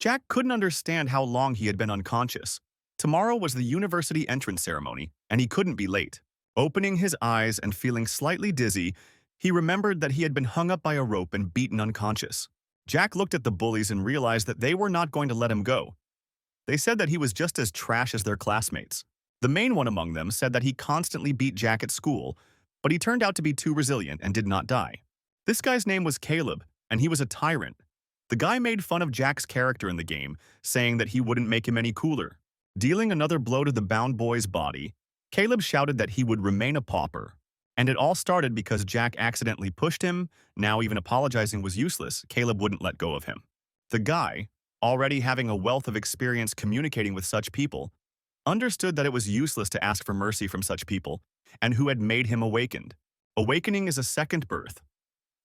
Jack couldn't understand how long he had been unconscious. Tomorrow was the university entrance ceremony, and he couldn't be late. Opening his eyes and feeling slightly dizzy, he remembered that he had been hung up by a rope and beaten unconscious. Jack looked at the bullies and realized that they were not going to let him go. They said that he was just as trash as their classmates. The main one among them said that he constantly beat Jack at school, but he turned out to be too resilient and did not die. This guy's name was Caleb, and he was a tyrant. The guy made fun of Jack's character in the game, saying that he wouldn't make him any cooler. Dealing another blow to the bound boy's body, Caleb shouted that he would remain a pauper. And it all started because Jack accidentally pushed him. Now even apologizing was useless. Caleb wouldn't let go of him. The guy, already having a wealth of experience communicating with such people, understood that it was useless to ask for mercy from such people, and who had made him awakened. Awakening is a second birth.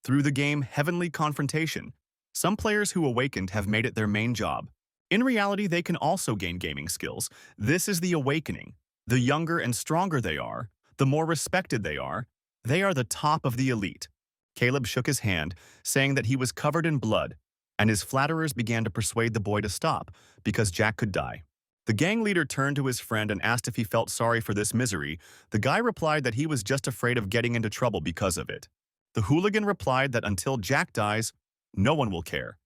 Through the game Heavenly Confrontation, some players who awakened have made it their main job. In reality, they can also gain gaming skills. This is the awakening. The younger and stronger they are, the more respected they are the top of the elite. Caleb shook his hand, saying that he was covered in blood, and his flatterers began to persuade the boy to stop, because Jack could die. The gang leader turned to his friend and asked if he felt sorry for this misery. The guy replied that he was just afraid of getting into trouble because of it. The hooligan replied that until Jack dies, no one will care.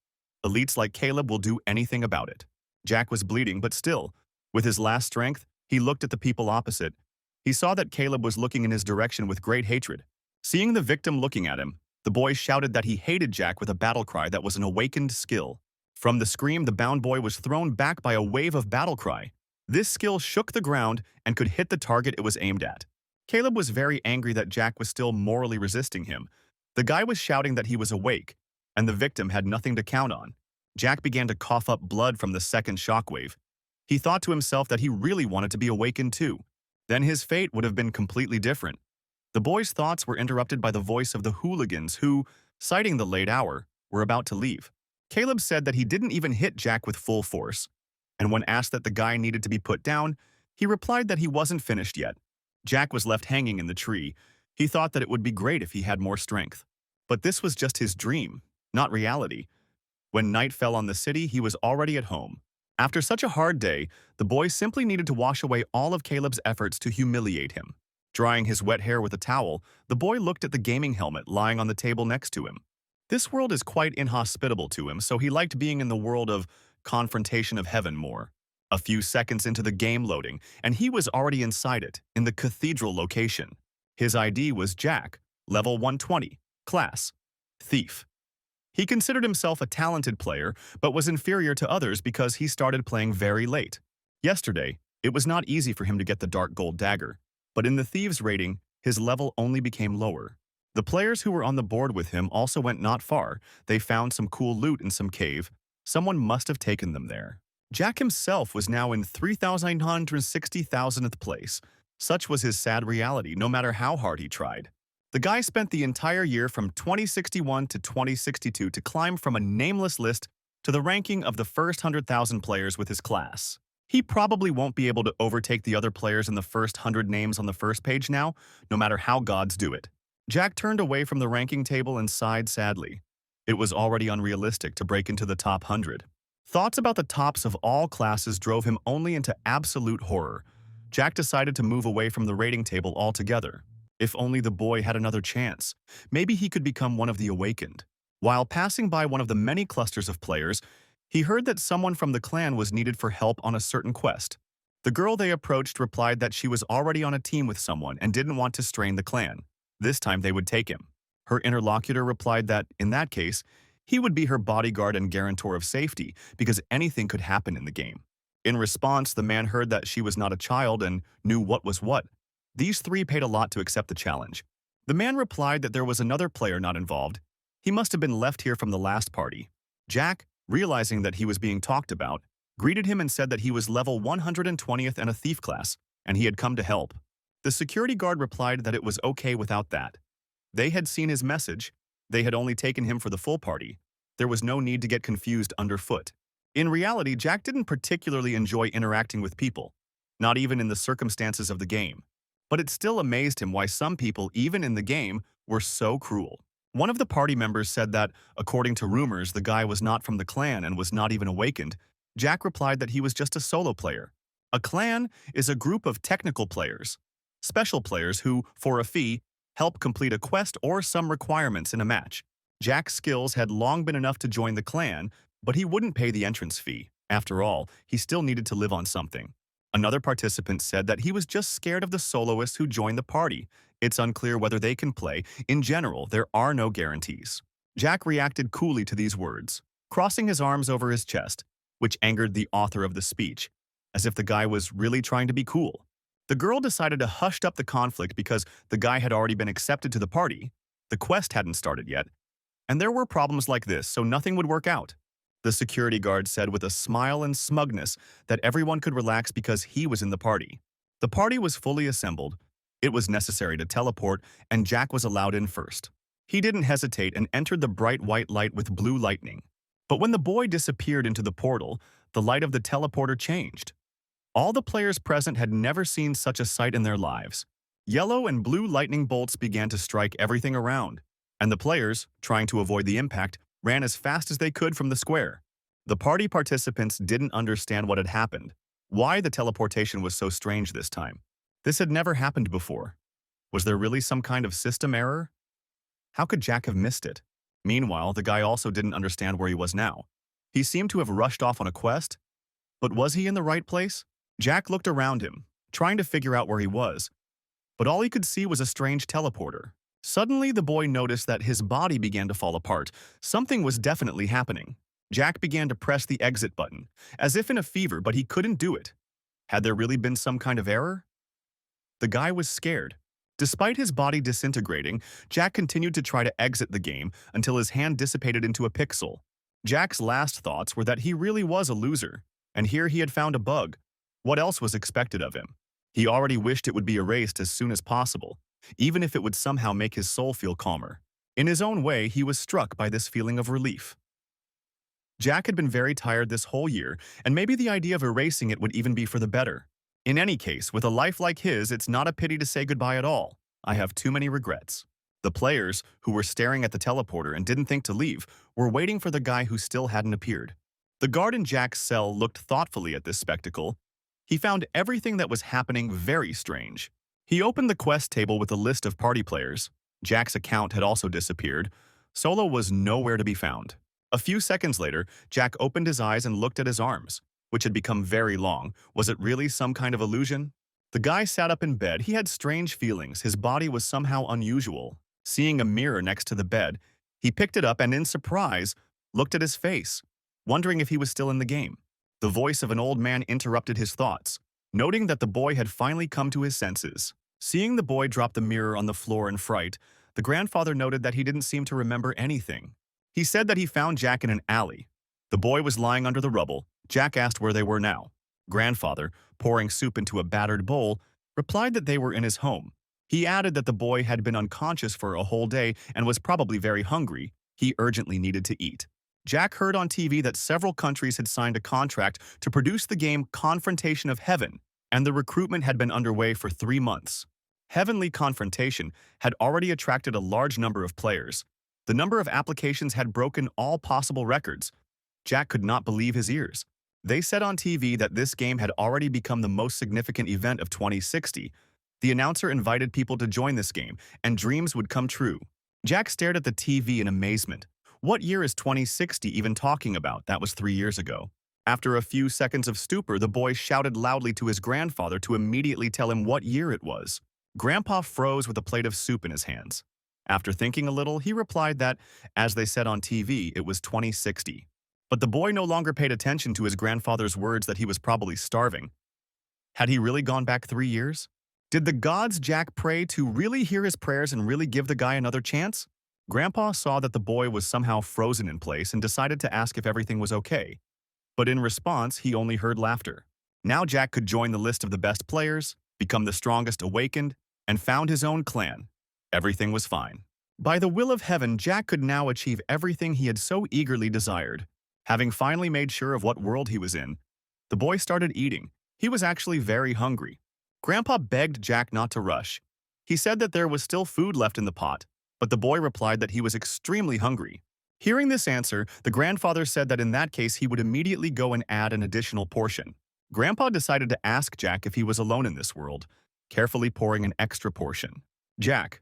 Elites like Caleb will do anything about it. Jack was bleeding, but still, with his last strength, he looked at the people opposite. He saw that Caleb was looking in his direction with great hatred. Seeing the victim looking at him, the boy shouted that he hated Jack with a battle cry that was an awakened skill. From the scream, the bound boy was thrown back by a wave of battle cry. This skill shook the ground and could hit the target it was aimed at. Caleb was very angry that Jack was still morally resisting him. The guy was shouting that he was awake, and the victim had nothing to count on. Jack began to cough up blood from the second shockwave. He thought to himself that he really wanted to be awakened too. Then his fate would have been completely different. The boy's thoughts were interrupted by the voice of the hooligans who, citing the late hour, were about to leave. Caleb said that he didn't even hit Jack with full force, and when asked that the guy needed to be put down, he replied that he wasn't finished yet. Jack was left hanging in the tree. He thought that it would be great if he had more strength. But this was just his dream, not reality. When night fell on the city, he was already at home. After such a hard day, the boy simply needed to wash away all of Caleb's efforts to humiliate him. Drying his wet hair with a towel, the boy looked at the gaming helmet lying on the table next to him. This world is quite inhospitable to him, so he liked being in the world of confrontation of heaven more. A few seconds into the game loading, and he was already inside it, in the cathedral location. His ID was Jack, level 120, class, thief. He considered himself a talented player, but was inferior to others because he started playing very late. Yesterday, it was not easy for him to get the dark gold dagger, but in the thieves rating, his level only became lower. The players who were on the board with him also went not far. They found some cool loot in some cave. Someone must have taken them there. Jack himself was now in 3,960,000th place. Such was his sad reality, no matter how hard he tried. The guy spent the entire year from 2061 to 2062 to climb from a nameless list to the ranking of the first 100,000 players with his class. He probably won't be able to overtake the other players in the first 100 names on the first page now, no matter how gods do it. Jack turned away from the ranking table and sighed sadly. It was already unrealistic to break into the top 100. Thoughts about the tops of all classes drove him only into absolute horror. Jack decided to move away from the rating table altogether. If only the boy had another chance. Maybe he could become one of the awakened. While passing by one of the many clusters of players, he heard that someone from the clan was needed for help on a certain quest. The girl they approached replied that she was already on a team with someone and didn't want to strain the clan. This time they would take him. Her interlocutor replied that, in that case, he would be her bodyguard and guarantor of safety because anything could happen in the game. In response, the man heard that she was not a child and knew what was what. These three paid a lot to accept the challenge. The man replied that there was another player not involved. He must have been left here from the last party. Jack, realizing that he was being talked about, greeted him and said that he was level 120th and a thief class, and he had come to help. The security guard replied that it was okay without that. They had seen his message. They had only taken him for the full party. There was no need to get confused underfoot. In reality, Jack didn't particularly enjoy interacting with people, not even in the circumstances of the game. But it still amazed him why some people, even in the game, were so cruel. One of the party members said that, according to rumors, the guy was not from the clan and was not even awakened. Jack replied that he was just a solo player. A clan is a group of technical players, special players who, for a fee, help complete a quest or some requirements in a match. Jack's skills had long been enough to join the clan, but he wouldn't pay the entrance fee. After all, he still needed to live on something. Another participant said that he was just scared of the soloists who joined the party. It's unclear whether they can play. In general, there are no guarantees. Jack reacted coolly to these words, crossing his arms over his chest, which angered the author of the speech, as if the guy was really trying to be cool. The girl decided to hush up the conflict because the guy had already been accepted to the party. The quest hadn't started yet, and there were problems like this, so nothing would work out. The security guard said with a smile and smugness that everyone could relax because he was in the party. The party was fully assembled. It was necessary to teleport, and Jack was allowed in first. He didn't hesitate and entered the bright white light with blue lightning. But when the boy disappeared into the portal, the light of the teleporter changed. All the players present had never seen such a sight in their lives. Yellow and blue lightning bolts began to strike everything around, and the players, trying to avoid the impact, ran as fast as they could from the square. The party participants didn't understand what had happened, why the teleportation was so strange this time. This had never happened before. Was there really some kind of system error? How could Jack have missed it? Meanwhile, the guy also didn't understand where he was now. He seemed to have rushed off on a quest, but was he in the right place? Jack looked around him, trying to figure out where he was, but all he could see was a strange teleporter. Suddenly, the boy noticed that his body began to fall apart. Something was definitely happening. Jack began to press the exit button, as if in a fever, but he couldn't do it. Had there really been some kind of error? The guy was scared. Despite his body disintegrating, Jack continued to try to exit the game until his hand dissipated into a pixel. Jack's last thoughts were that he really was a loser, and here he had found a bug. What else was expected of him? He already wished it would be erased as soon as possible, even if it would somehow make his soul feel calmer. In his own way, he was struck by this feeling of relief. Jack had been very tired this whole year, and maybe the idea of erasing it would even be for the better. In any case, with a life like his, it's not a pity to say goodbye at all. I have too many regrets. The players, who were staring at the teleporter and didn't think to leave, were waiting for the guy who still hadn't appeared. The guard in Jack's cell looked thoughtfully at this spectacle. He found everything that was happening very strange. He opened the quest table with a list of party players. Jack's account had also disappeared. Solo was nowhere to be found. A few seconds later, Jack opened his eyes and looked at his arms, which had become very long. Was it really some kind of illusion? The guy sat up in bed. He had strange feelings. His body was somehow unusual. Seeing a mirror next to the bed, he picked it up and, in surprise, looked at his face, wondering if he was still in the game. The voice of an old man interrupted his thoughts, noting that the boy had finally come to his senses. Seeing the boy drop the mirror on the floor in fright, the grandfather noted that he didn't seem to remember anything. He said that he found Jack in an alley. The boy was lying under the rubble. Jack asked where they were now. Grandfather, pouring soup into a battered bowl, replied that they were in his home. He added that the boy had been unconscious for a whole day and was probably very hungry. He urgently needed to eat. Jack heard on TV that several countries had signed a contract to produce the game Confrontation of Heaven, and the recruitment had been underway for 3 months. Heavenly Confrontation had already attracted a large number of players. The number of applications had broken all possible records. Jack could not believe his ears. They said on TV that this game had already become the most significant event of 2060. The announcer invited people to join this game, and dreams would come true. Jack stared at the TV in amazement. What year is 2060 even talking about? That was 3 years ago. After a few seconds of stupor, the boy shouted loudly to his grandfather to immediately tell him what year it was. Grandpa froze with a plate of soup in his hands. After thinking a little, he replied that, as they said on TV, it was 2060. But the boy no longer paid attention to his grandfather's words that he was probably starving. Had he really gone back 3 years? Did the gods Jack pray to really hear his prayers and really give the guy another chance? Grandpa saw that the boy was somehow frozen in place and decided to ask if everything was okay. But in response, he only heard laughter. Now Jack could join the list of the best players, become the strongest awakened, and found his own clan. Everything was fine. By the will of heaven, Jack could now achieve everything he had so eagerly desired. Having finally made sure of what world he was in, the boy started eating. He was actually very hungry. Grandpa begged Jack not to rush. He said that there was still food left in the pot. but the boy replied that he was extremely hungry. Hearing this answer, the grandfather said that in that case he would immediately go and add an additional portion. Grandpa decided to ask Jack if he was alone in this world, carefully pouring an extra portion. Jack.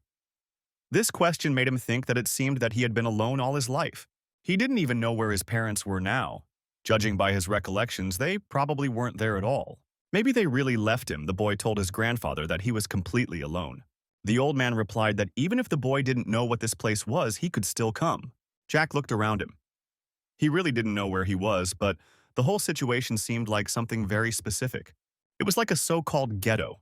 This question made him think that it seemed that he had been alone all his life. He didn't even know where his parents were now. Judging by his recollections, they probably weren't there at all. Maybe they really left him, the boy told his grandfather that he was completely alone. The old man replied that even if the boy didn't know what this place was, he could still come. Jack looked around him. He really didn't know where he was, but the whole situation seemed like something very specific. It was like a so-called ghetto,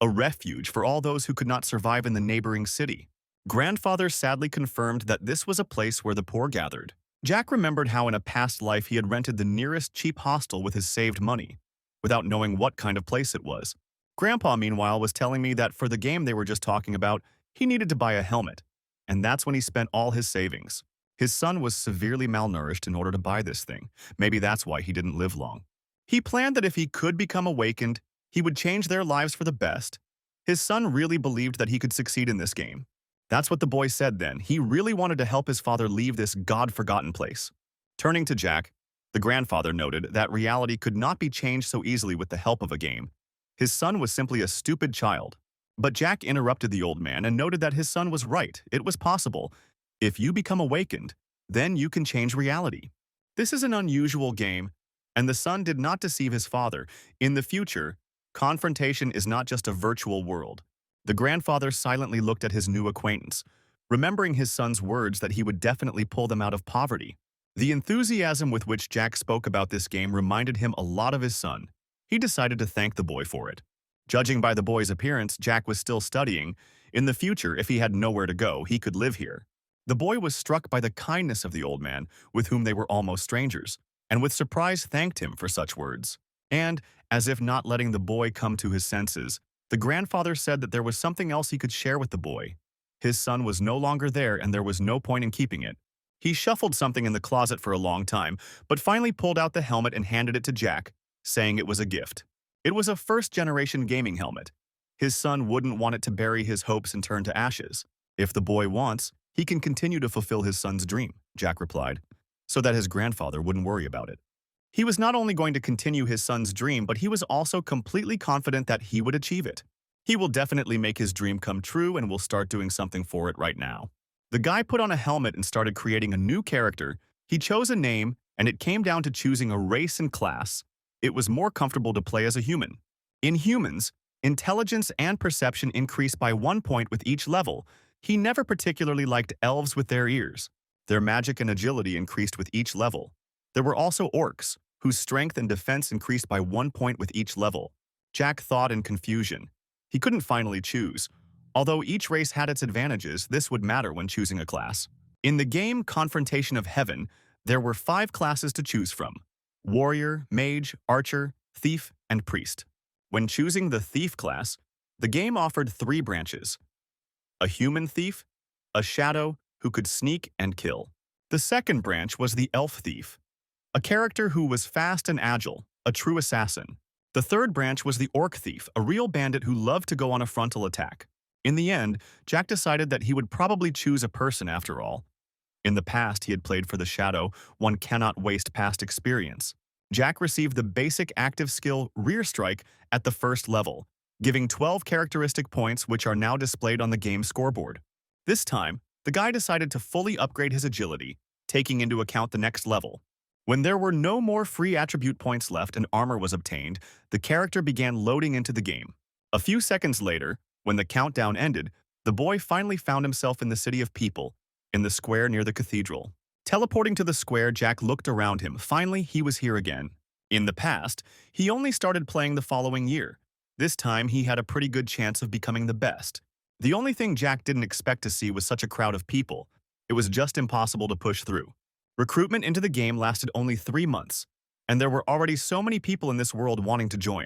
a refuge for all those who could not survive in the neighboring city. Grandfather sadly confirmed that this was a place where the poor gathered. Jack remembered how in a past life he had rented the nearest cheap hostel with his saved money, without knowing what kind of place it was. Grandpa, meanwhile, was telling me that for the game they were just talking about, he needed to buy a helmet, and that's when he spent all his savings. His son was severely malnourished in order to buy this thing. Maybe that's why he didn't live long. He planned that if he could become awakened, he would change their lives for the best. His son really believed that he could succeed in this game. That's what the boy said then. He really wanted to help his father leave this God-forgotten place. Turning to Jack, the grandfather noted that reality could not be changed so easily with the help of a game. His son was simply a stupid child. But Jack interrupted the old man and noted that his son was right. It was possible. If you become awakened, then you can change reality. This is an unusual game, and the son did not deceive his father. In the future, confrontation is not just a virtual world. The grandfather silently looked at his new acquaintance, remembering his son's words that he would definitely pull them out of poverty. The enthusiasm with which Jack spoke about this game reminded him a lot of his son. He decided to thank the boy for it. Judging by the boy's appearance, Jack was still studying. In the future, if he had nowhere to go, he could live here. The boy was struck by the kindness of the old man, with whom they were almost strangers, and with surprise thanked him for such words. And, as if not letting the boy come to his senses, the grandfather said that there was something else he could share with the boy. His son was no longer there and there was no point in keeping it. He shuffled something in the closet for a long time, but finally pulled out the helmet and handed it to Jack, saying it was a gift. It was a first-generation gaming helmet. His son wouldn't want it to bury his hopes and turn to ashes. If the boy wants, he can continue to fulfill his son's dream, Jack replied, so that his grandfather wouldn't worry about it. He was not only going to continue his son's dream, but he was also completely confident that he would achieve it. He will definitely make his dream come true and will start doing something for it right now. The guy put on a helmet and started creating a new character. He chose a name, and it came down to choosing a race and class. It was more comfortable to play as a human. In humans, intelligence and perception increased by 1 point with each level. He never particularly liked elves with their ears. Their magic and agility increased with each level. There were also orcs, whose strength and defense increased by 1 point with each level. Jack thought in confusion. He couldn't finally choose. Although each race had its advantages, this would matter when choosing a class. In the game Confrontation of Heaven, there were 5 classes to choose from: warrior, mage, archer, thief, and priest. When choosing the thief class, the game offered 3 branches: a human thief, a shadow who could sneak and kill. The second branch was the elf thief, a character who was fast and agile, a true assassin. The third branch was the orc thief, a real bandit who loved to go on a frontal attack. In the end, Jack decided that he would probably choose a person after all. In the past, he had played for the shadow. One cannot waste past experience. Jack received the basic active skill Rear Strike at the first level, giving 12 characteristic points which are now displayed on the game scoreboard. This time, the guy decided to fully upgrade his agility, taking into account the next level. When there were no more free attribute points left and armor was obtained, the character began loading into the game. A few seconds later, when the countdown ended, the boy finally found himself in the City of People, in the square near the cathedral. Teleporting to the square, Jack looked around him. Finally, he was here again. In the past, he only started playing the following year. This time, he had a pretty good chance of becoming the best. The only thing Jack didn't expect to see was such a crowd of people. It was just impossible to push through. Recruitment into the game lasted only 3 months, and there were already so many people in this world wanting to join.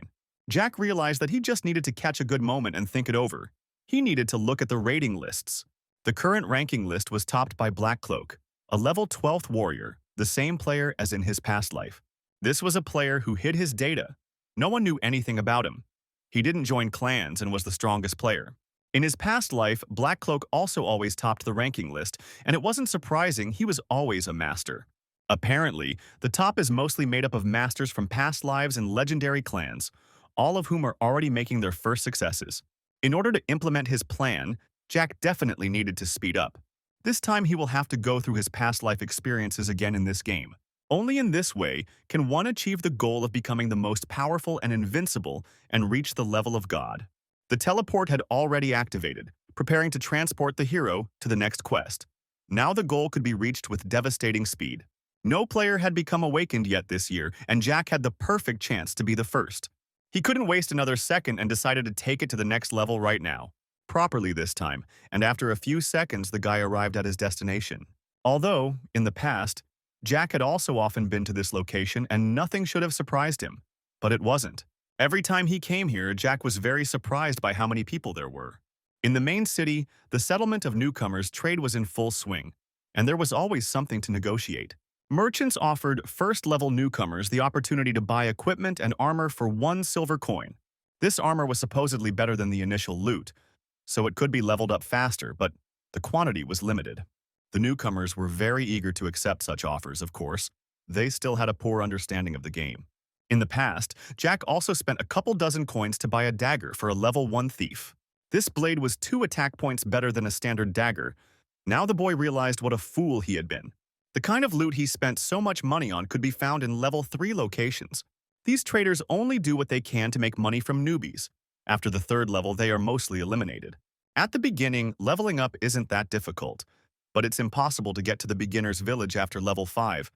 Jack realized that he just needed to catch a good moment and think it over. He needed to look at the rating lists. The current ranking list was topped by Blackcloak, a level 12th warrior, the same player as in his past life. This was a player who hid his data. No one knew anything about him. He didn't join clans and was the strongest player. In his past life, Black Cloak also always topped the ranking list, and it wasn't surprising he was always a master. Apparently, the top is mostly made up of masters from past lives and legendary clans, all of whom are already making their first successes. In order to implement his plan, Jack definitely needed to speed up. This time he will have to go through his past life experiences again in this game. Only in this way can one achieve the goal of becoming the most powerful and invincible and reach the level of God. The teleport had already activated, preparing to transport the hero to the next quest. Now the goal could be reached with devastating speed. No player had become awakened yet this year, and Jack had the perfect chance to be the first. He couldn't waste another second and decided to take it to the next level right now. Properly this time, and after a few seconds the guy arrived at his destination. Although, in the past, Jack had also often been to this location and nothing should have surprised him. But it wasn't. Every time he came here, Jack was very surprised by how many people there were. In the main city, the settlement of newcomers trade was in full swing, and there was always something to negotiate. Merchants offered first-level newcomers the opportunity to buy equipment and armor for 1 silver coin. This armor was supposedly better than the initial loot, so it could be leveled up faster, but the quantity was limited. The newcomers were very eager to accept such offers, of course. They still had a poor understanding of the game. In the past, Jack also spent a couple dozen coins to buy a dagger for a level 1 thief. This blade was 2 attack points better than a standard dagger. Now the boy realized what a fool he had been. The kind of loot he spent so much money on could be found in level 3 locations. These traders only do what they can to make money from newbies. After the 3rd level, they are mostly eliminated. At the beginning, leveling up isn't that difficult, but it's impossible to get to the beginner's village after level 5,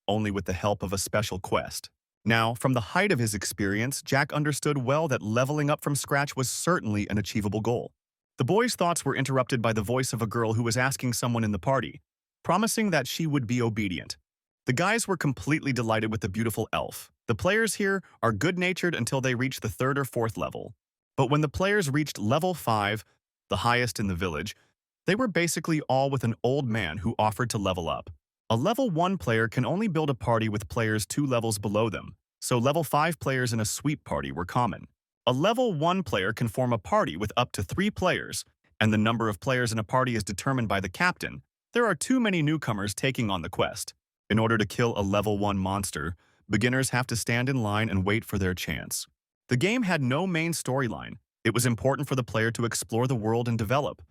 only with the help of a special quest. Now, from the height of his experience, Jack understood well that leveling up from scratch was certainly an achievable goal. The boy's thoughts were interrupted by the voice of a girl who was asking someone in the party, promising that she would be obedient. The guys were completely delighted with the beautiful elf. The players here are good-natured until they reach the 3rd or 4th level. But when the players reached level 5, the highest in the village, they were basically all with an old man who offered to level up. A level 1 player can only build a party with players 2 levels below them, so level 5 players in a sweep party were common. A level 1 player can form a party with up to 3 players, and the number of players in a party is determined by the captain. There are too many newcomers taking on the quest. In order to kill a level 1 monster, beginners have to stand in line and wait for their chance. The game had no main storyline. It was important for the player to explore the world and develop.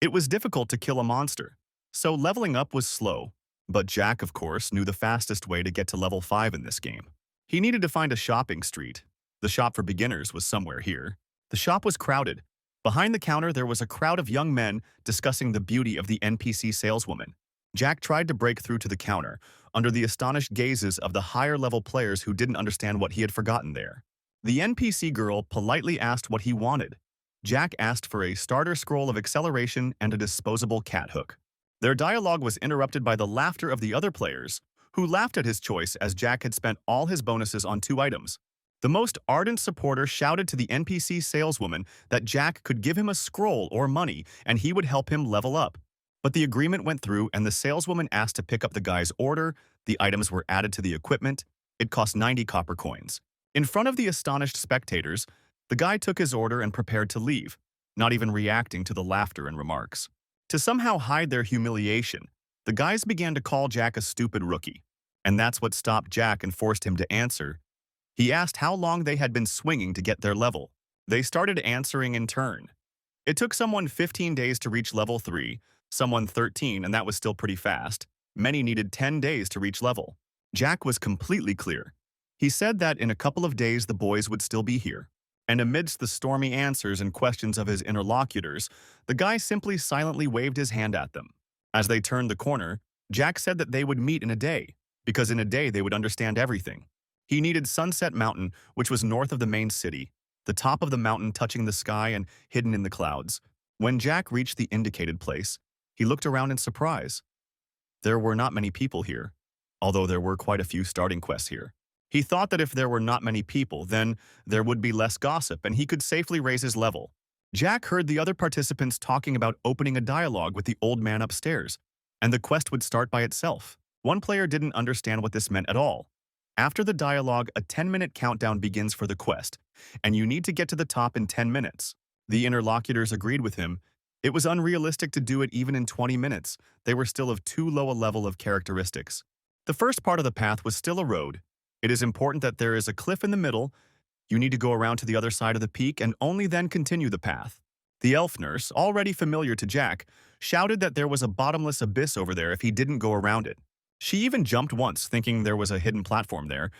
It was difficult to kill a monster, so leveling up was slow. But Jack, of course, knew the fastest way to get to level 5 in this game. He needed to find a shopping street. The shop for beginners was somewhere here. The shop was crowded. Behind the counter, there was a crowd of young men discussing the beauty of the NPC saleswoman. Jack tried to break through to the counter, under the astonished gazes of the higher-level players who didn't understand what he had forgotten there. The NPC girl politely asked what he wanted. Jack asked for a starter scroll of acceleration and a disposable cat hook. Their dialogue was interrupted by the laughter of the other players, who laughed at his choice as Jack had spent all his bonuses on 2 items. The most ardent supporter shouted to the NPC saleswoman that Jack could give him a scroll or money and he would help him level up. But the agreement went through and the saleswoman asked to pick up the guy's order. The items were added to the equipment. It cost 90 copper coins. In front of the astonished spectators, the guy took his order and prepared to leave, not even reacting to the laughter and remarks. To somehow hide their humiliation, the guys began to call Jack a stupid rookie. And that's what stopped Jack and forced him to answer. He asked how long they had been swinging to get their level. They started answering in turn. It took someone 15 days to reach level 3, someone 13, and that was still pretty fast. Many needed 10 days to reach level. Jack was completely clear. He said that in a couple of days the boys would still be here. And amidst the stormy answers and questions of his interlocutors, the guy simply silently waved his hand at them. As they turned the corner, Jack said that they would meet in a day, because in a day they would understand everything. He needed Sunset Mountain, which was north of the main city, the top of the mountain touching the sky and hidden in the clouds. When Jack reached the indicated place, he looked around in surprise. There were not many people here, although there were quite a few starting quests here. He thought that if there were not many people, then there would be less gossip and he could safely raise his level. Jack heard the other participants talking about opening a dialogue with the old man upstairs, and the quest would start by itself. One player didn't understand what this meant at all. After the dialogue, a 10-minute countdown begins for the quest, and you need to get to the top in 10 minutes. The interlocutors agreed with him. It was unrealistic to do it even in 20 minutes. They were still of too low a level of characteristics. The first part of the path was still a road. It is important that there is a cliff in the middle. You need to go around to the other side of the peak and only then continue the path. The elf nurse, already familiar to Jack, shouted that there was a bottomless abyss over there if he didn't go around it. She even jumped once, thinking there was a hidden platform there,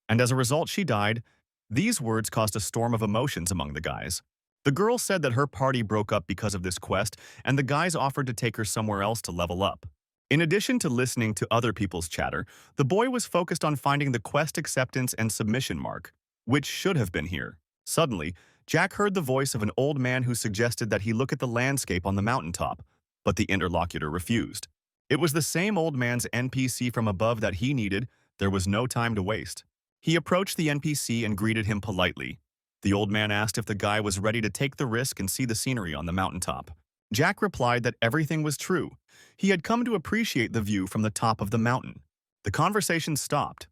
and as a result she died. These words caused a storm of emotions among the guys. The girl said that her party broke up because of this quest, and the guys offered to take her somewhere else to level up. In addition to listening to other people's chatter, the boy was focused on finding the quest acceptance and submission mark, which should have been here. Suddenly, Jack heard the voice of an old man who suggested that he look at the landscape on the mountaintop, but the interlocutor refused. It was the same old man's NPC from above that he needed. There was no time to waste. He approached the NPC and greeted him politely. The old man asked if the guy was ready to take the risk and see the scenery on the mountaintop. Jack replied that everything was true. He had come to appreciate the view from the top of the mountain. The conversation stopped.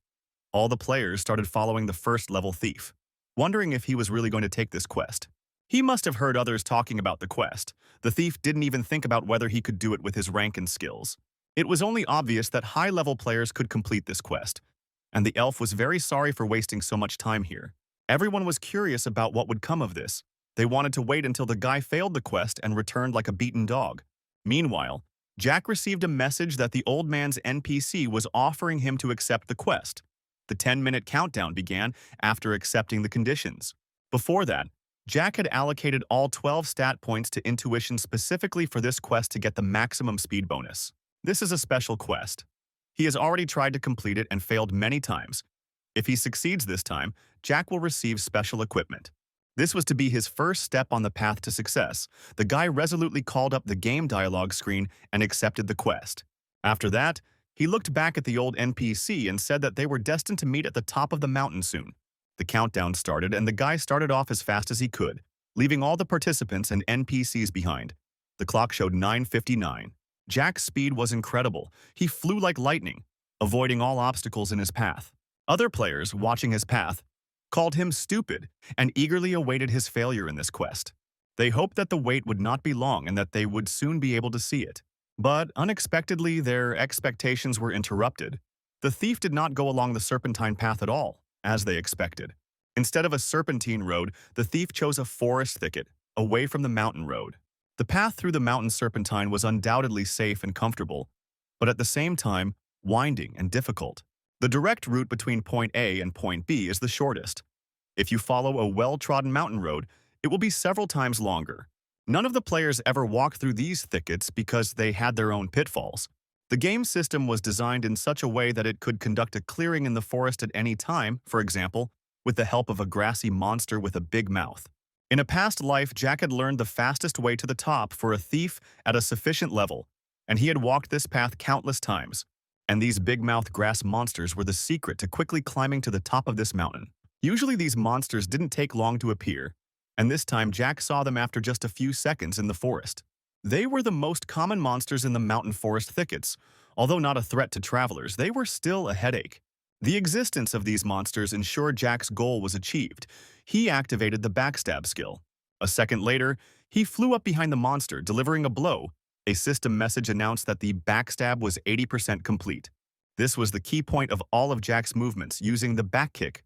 All the players started following the first-level thief, wondering if he was really going to take this quest. He must have heard others talking about the quest. The thief didn't even think about whether he could do it with his rank and skills. It was only obvious that high-level players could complete this quest, and the elf was very sorry for wasting so much time here. Everyone was curious about what would come of this. They wanted to wait until the guy failed the quest and returned like a beaten dog. Meanwhile, Jack received a message that the old man's NPC was offering him to accept the quest. The 10-minute countdown began after accepting the conditions. Before that, Jack had allocated all 12 stat points to intuition specifically for this quest to get the maximum speed bonus. This is a special quest. He has already tried to complete it and failed many times. If he succeeds this time, Jack will receive special equipment. This was to be his first step on the path to success. The guy resolutely called up the game dialogue screen and accepted the quest. After that, he looked back at the old NPC and said that they were destined to meet at the top of the mountain soon. The countdown started and the guy started off as fast as he could, leaving all the participants and NPCs behind. The clock showed 9:59. Jack's speed was incredible. He flew like lightning, avoiding all obstacles in his path. Other players, watching his path, called him stupid and eagerly awaited his failure in this quest. They hoped that the wait would not be long and that they would soon be able to see it. But unexpectedly, their expectations were interrupted. The thief did not go along the serpentine path at all, as they expected. Instead of a serpentine road, the thief chose a forest thicket, away from the mountain road. The path through the mountain serpentine was undoubtedly safe and comfortable, but at the same time, winding and difficult. The direct route between point A and point B is the shortest. If you follow a well-trodden mountain road, it will be several times longer. None of the players ever walked through these thickets because they had their own pitfalls. The game system was designed in such a way that it could conduct a clearing in the forest at any time, for example, with the help of a grassy monster with a big mouth. In a past life, Jack had learned the fastest way to the top for a thief at a sufficient level, and he had walked this path countless times. And these big-mouthed grass monsters were the secret to quickly climbing to the top of this mountain. Usually these monsters didn't take long to appear, and this time Jack saw them after just a few seconds in the forest. They were the most common monsters in the mountain forest thickets. Although not a threat to travelers, they were still a headache. The existence of these monsters ensured Jack's goal was achieved. He activated the backstab skill. A second later, he flew up behind the monster, delivering a blow. A system message announced that the backstab was 80% complete. This was the key point of all of Jack's movements, using the back kick.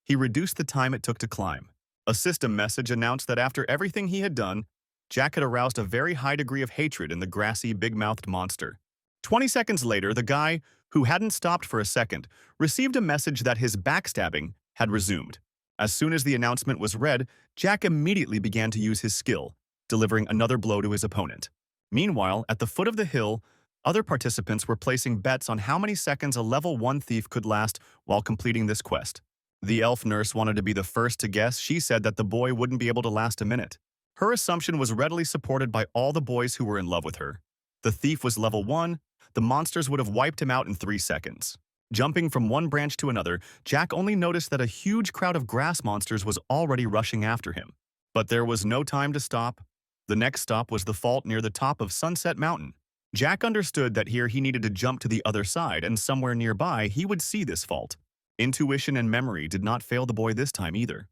He reduced the time it took to climb. A system message announced that after everything he had done, Jack had aroused a very high degree of hatred in the grassy, big-mouthed monster. 20 seconds later, the guy, who hadn't stopped for a second, received a message that his backstabbing had resumed. As soon as the announcement was read, Jack immediately began to use his skill, delivering another blow to his opponent. Meanwhile, at the foot of the hill, other participants were placing bets on how many seconds a level 1 thief could last while completing this quest. The elf nurse wanted to be the first to guess. She said that the boy wouldn't be able to last a minute. Her assumption was readily supported by all the boys who were in love with her. The thief was level 1. The monsters would have wiped him out in 3 seconds. Jumping from one branch to another, Jack only noticed that a huge crowd of grass monsters was already rushing after him. But there was no time to stop. The next stop was the fault near the top of Sunset Mountain. Jack understood that here he needed to jump to the other side, and somewhere nearby he would see this fault. Intuition and memory did not fail the boy this time either.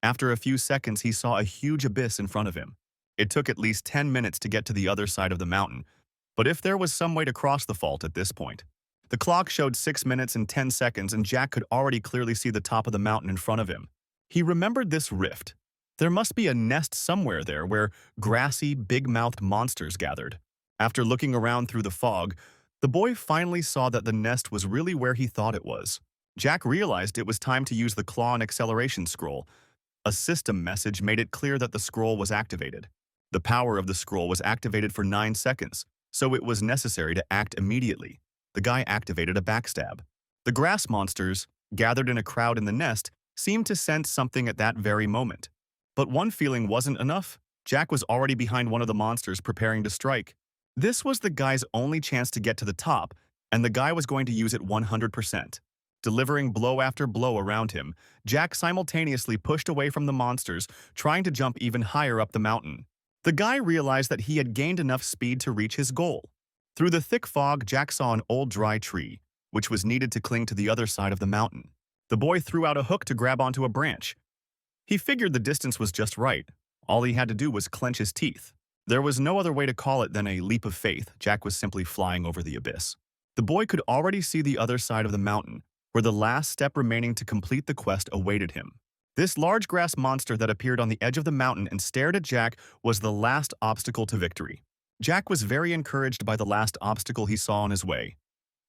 After a few seconds, he saw a huge abyss in front of him. It took at least 10 minutes to get to the other side of the mountain, but if there was some way to cross the fault at this point. The clock showed 6 minutes and 10 seconds, and Jack could already clearly see the top of the mountain in front of him. He remembered this rift. There must be a nest somewhere there where grassy, big-mouthed monsters gathered. After looking around through the fog, the boy finally saw that the nest was really where he thought it was. Jack realized it was time to use the claw and acceleration scroll. A system message made it clear that the scroll was activated. The power of the scroll was activated for 9 seconds, so it was necessary to act immediately. The guy activated a backstab. The grass monsters, gathered in a crowd in the nest, seemed to sense something at that very moment. But one feeling wasn't enough. Jack was already behind one of the monsters preparing to strike. This was the guy's only chance to get to the top, and the guy was going to use it 100%. Delivering blow after blow around him, Jack simultaneously pushed away from the monsters, trying to jump even higher up the mountain. The guy realized that he had gained enough speed to reach his goal. Through the thick fog, Jack saw an old dry tree, which was needed to cling to the other side of the mountain. The boy threw out a hook to grab onto a branch. He figured the distance was just right. All he had to do was clench his teeth. There was no other way to call it than a leap of faith. Jack was simply flying over the abyss. The boy could already see the other side of the mountain, where the last step remaining to complete the quest awaited him. This large grass monster that appeared on the edge of the mountain and stared at Jack was the last obstacle to victory. Jack was very encouraged by the last obstacle he saw on his way.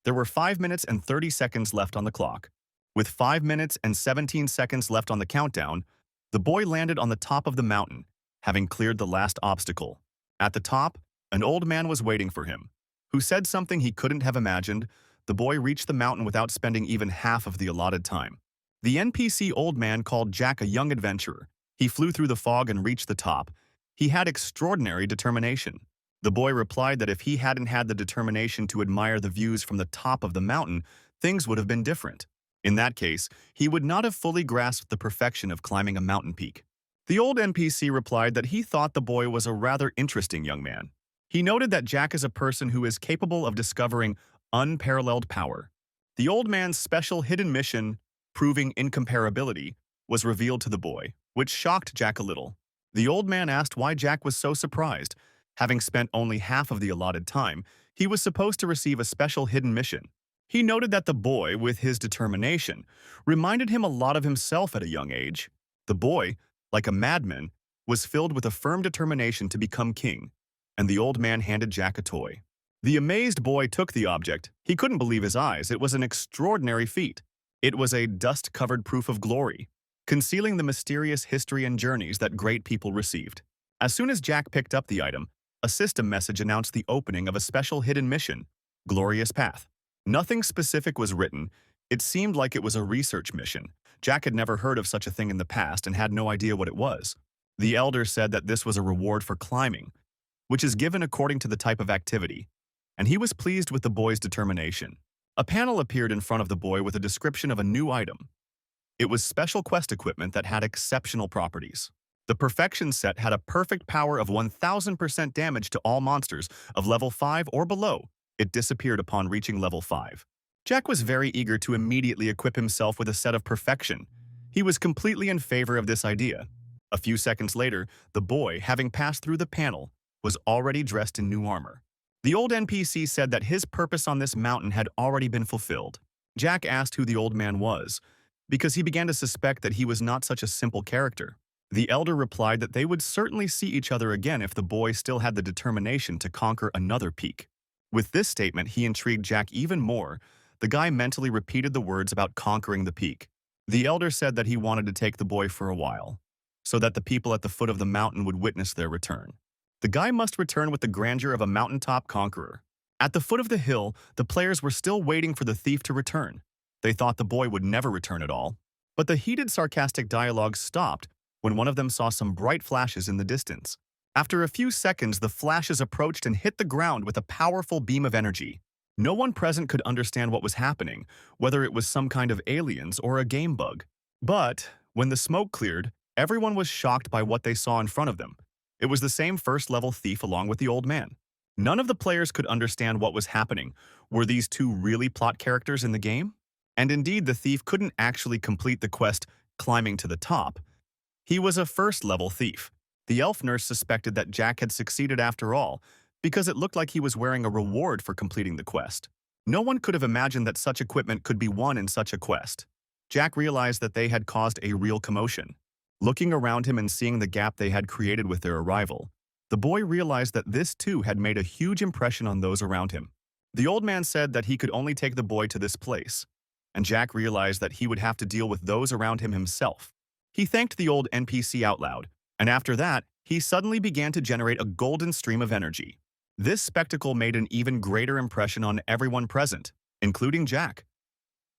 There were 5 minutes and 30 seconds left on the clock. With 5 minutes and 17 seconds left on the countdown, the boy landed on the top of the mountain, having cleared the last obstacle. At the top, an old man was waiting for him, who said something he couldn't have imagined. The boy reached the mountain without spending even half of the allotted time. The NPC old man called Jack a young adventurer. He flew through the fog and reached the top. He had extraordinary determination. The boy replied that if he hadn't had the determination to admire the views from the top of the mountain, things would have been different. In that case, he would not have fully grasped the perfection of climbing a mountain peak. The old NPC replied that he thought the boy was a rather interesting young man. He noted that Jack is a person who is capable of discovering unparalleled power. The old man's special hidden mission, proving incomparability, was revealed to the boy, which shocked Jack a little. The old man asked why Jack was so surprised. Having spent only half of the allotted time, he was supposed to receive a special hidden mission. He noted that the boy, with his determination, reminded him a lot of himself at a young age. The boy, like a madman, was filled with a firm determination to become king, and the old man handed Jack a toy. The amazed boy took the object. He couldn't believe his eyes. It was an extraordinary feat. It was a dust-covered proof of glory, concealing the mysterious history and journeys that great people received. As soon as Jack picked up the item, a system message announced the opening of a special hidden mission, Glorious Path. Nothing specific was written. It seemed like it was a research mission. Jack had never heard of such a thing in the past and had no idea what it was. The elder said that this was a reward for climbing, which is given according to the type of activity, and he was pleased with the boy's determination. A panel appeared in front of the boy with a description of a new item. It was special quest equipment that had exceptional properties. The Perfection set had a perfect power of 1000% damage to all monsters of level 5 or below. It disappeared upon reaching level 5. Jack was very eager to immediately equip himself with a set of Perfection. He was completely in favor of this idea. A few seconds later, the boy, having passed through the panel, was already dressed in new armor. The old NPC said that his purpose on this mountain had already been fulfilled. Jack asked who the old man was, because he began to suspect that he was not such a simple character. The elder replied that they would certainly see each other again if the boy still had the determination to conquer another peak. With this statement, he intrigued Jack even more. The guy mentally repeated the words about conquering the peak. The elder said that he wanted to take the boy for a while, so that the people at the foot of the mountain would witness their return. The guy must return with the grandeur of a mountaintop conqueror. At the foot of the hill, the players were still waiting for the thief to return. They thought the boy would never return at all. But the heated, sarcastic dialogue stopped when one of them saw some bright flashes in the distance. After a few seconds, the flashes approached and hit the ground with a powerful beam of energy. No one present could understand what was happening, whether it was some kind of aliens or a game bug. But when the smoke cleared, everyone was shocked by what they saw in front of them. It was the same first-level thief along with the old man. None of the players could understand what was happening. Were these two really plot characters in the game? And indeed, the thief couldn't actually complete the quest climbing to the top. He was a first-level thief. The elf nurse suspected that Jack had succeeded after all, because it looked like he was wearing a reward for completing the quest. No one could have imagined that such equipment could be won in such a quest. Jack realized that they had caused a real commotion. Looking around him and seeing the gap they had created with their arrival, the boy realized that this too had made a huge impression on those around him. The old man said that he could only take the boy to this place, and Jack realized that he would have to deal with those around him himself. He thanked the old NPC out loud, and after that, he suddenly began to generate a golden stream of energy. This spectacle made an even greater impression on everyone present, including Jack.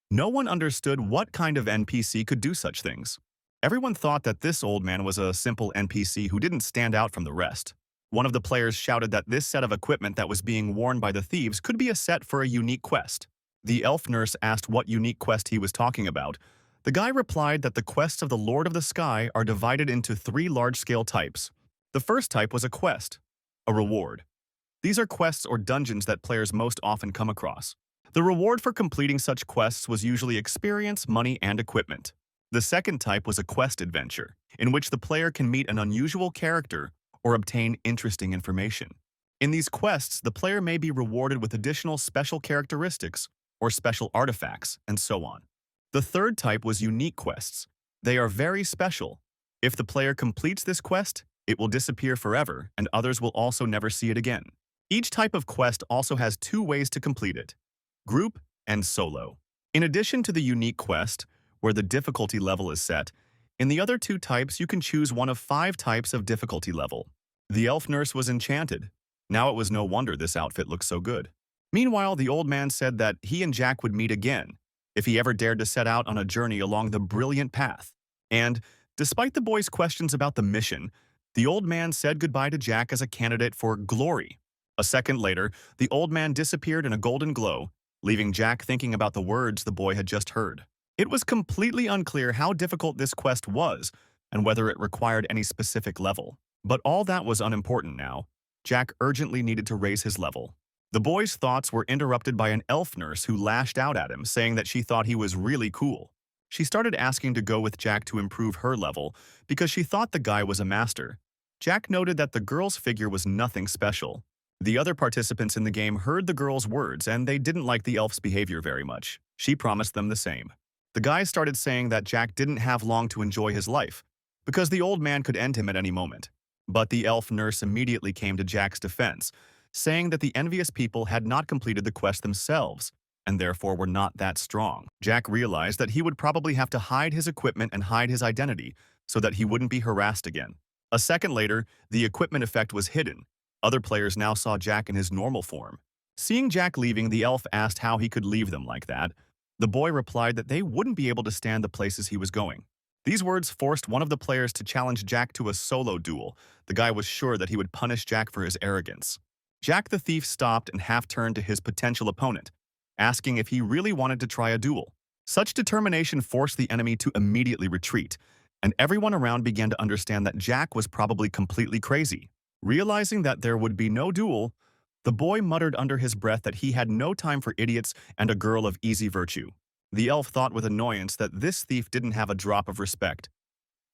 No one understood what kind of NPC could do such things. Everyone thought that this old man was a simple NPC who didn't stand out from the rest. One of the players shouted that this set of equipment that was being worn by the thieves could be a set for a unique quest. The elf nurse asked what unique quest he was talking about. The guy replied that the quests of the Lord of the Sky are divided into 3 large-scale types. The first type was a quest, a reward. These are quests or dungeons that players most often come across. The reward for completing such quests was usually experience, money, and equipment. The second type was a quest adventure, in which the player can meet an unusual character or obtain interesting information. In these quests, the player may be rewarded with additional special characteristics or special artifacts, and so on. The third type was unique quests. They are very special. If the player completes this quest, it will disappear forever, and others will also never see it again. Each type of quest also has 2 ways to complete it: group and solo. In addition to the unique quest, where the difficulty level is set, in the other 2 types you can choose one of 5 types of difficulty level. The elf nurse was enchanted. Now it was no wonder this outfit looked so good. Meanwhile, the old man said that he and Jack would meet again if he ever dared to set out on a journey along the brilliant path. And, despite the boy's questions about the mission, the old man said goodbye to Jack as a candidate for glory. A second later, the old man disappeared in a golden glow, leaving Jack thinking about the words the boy had just heard. It was completely unclear how difficult this quest was and whether it required any specific level. But all that was unimportant now. Jack urgently needed to raise his level. The boy's thoughts were interrupted by an elf nurse who lashed out at him, saying that she thought he was really cool. She started asking to go with Jack to improve her level because she thought the guy was a master. Jack noted that the girl's figure was nothing special. The other participants in the game heard the girl's words and they didn't like the elf's behavior very much. She promised them the same. The guys started saying that Jack didn't have long to enjoy his life because the old man could end him at any moment. But the elf nurse immediately came to Jack's defense, saying that the envious people had not completed the quest themselves and therefore were not that strong. Jack realized that he would probably have to hide his equipment and hide his identity so that he wouldn't be harassed again. A second later, the equipment effect was hidden. Other players now saw Jack in his normal form. Seeing Jack leaving, the elf asked how he could leave them like that. The boy replied that they wouldn't be able to stand the places he was going. These words forced one of the players to challenge Jack to a solo duel. The guy was sure that he would punish Jack for his arrogance. Jack the thief stopped and half-turned to his potential opponent, asking if he really wanted to try a duel. Such determination forced the enemy to immediately retreat, and everyone around began to understand that Jack was probably completely crazy. Realizing that there would be no duel, the boy muttered under his breath that he had no time for idiots and a girl of easy virtue. The elf thought with annoyance that this thief didn't have a drop of respect.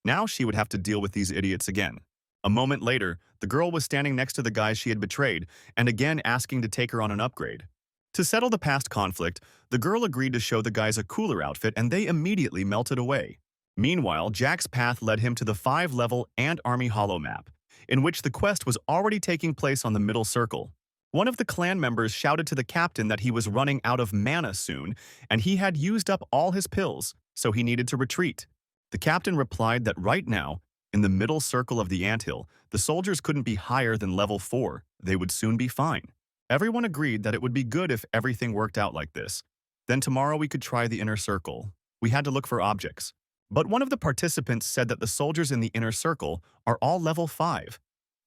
Now she would have to deal with these idiots again. A moment later, the girl was standing next to the guys she had betrayed and again asking to take her on an upgrade. To settle the past conflict, the girl agreed to show the guys a cooler outfit and they immediately melted away. Meanwhile, Jack's path led him to the 5-level Ant Army Hollow map, in which the quest was already taking place on the middle circle. One of the clan members shouted to the captain that he was running out of mana soon, and he had used up all his pills, so he needed to retreat. The captain replied that right now, in the middle circle of the anthill, the soldiers couldn't be higher than level 4. They would soon be fine. Everyone agreed that it would be good if everything worked out like this. Then tomorrow we could try the inner circle. We had to look for objects. But one of the participants said that the soldiers in the inner circle are all level 5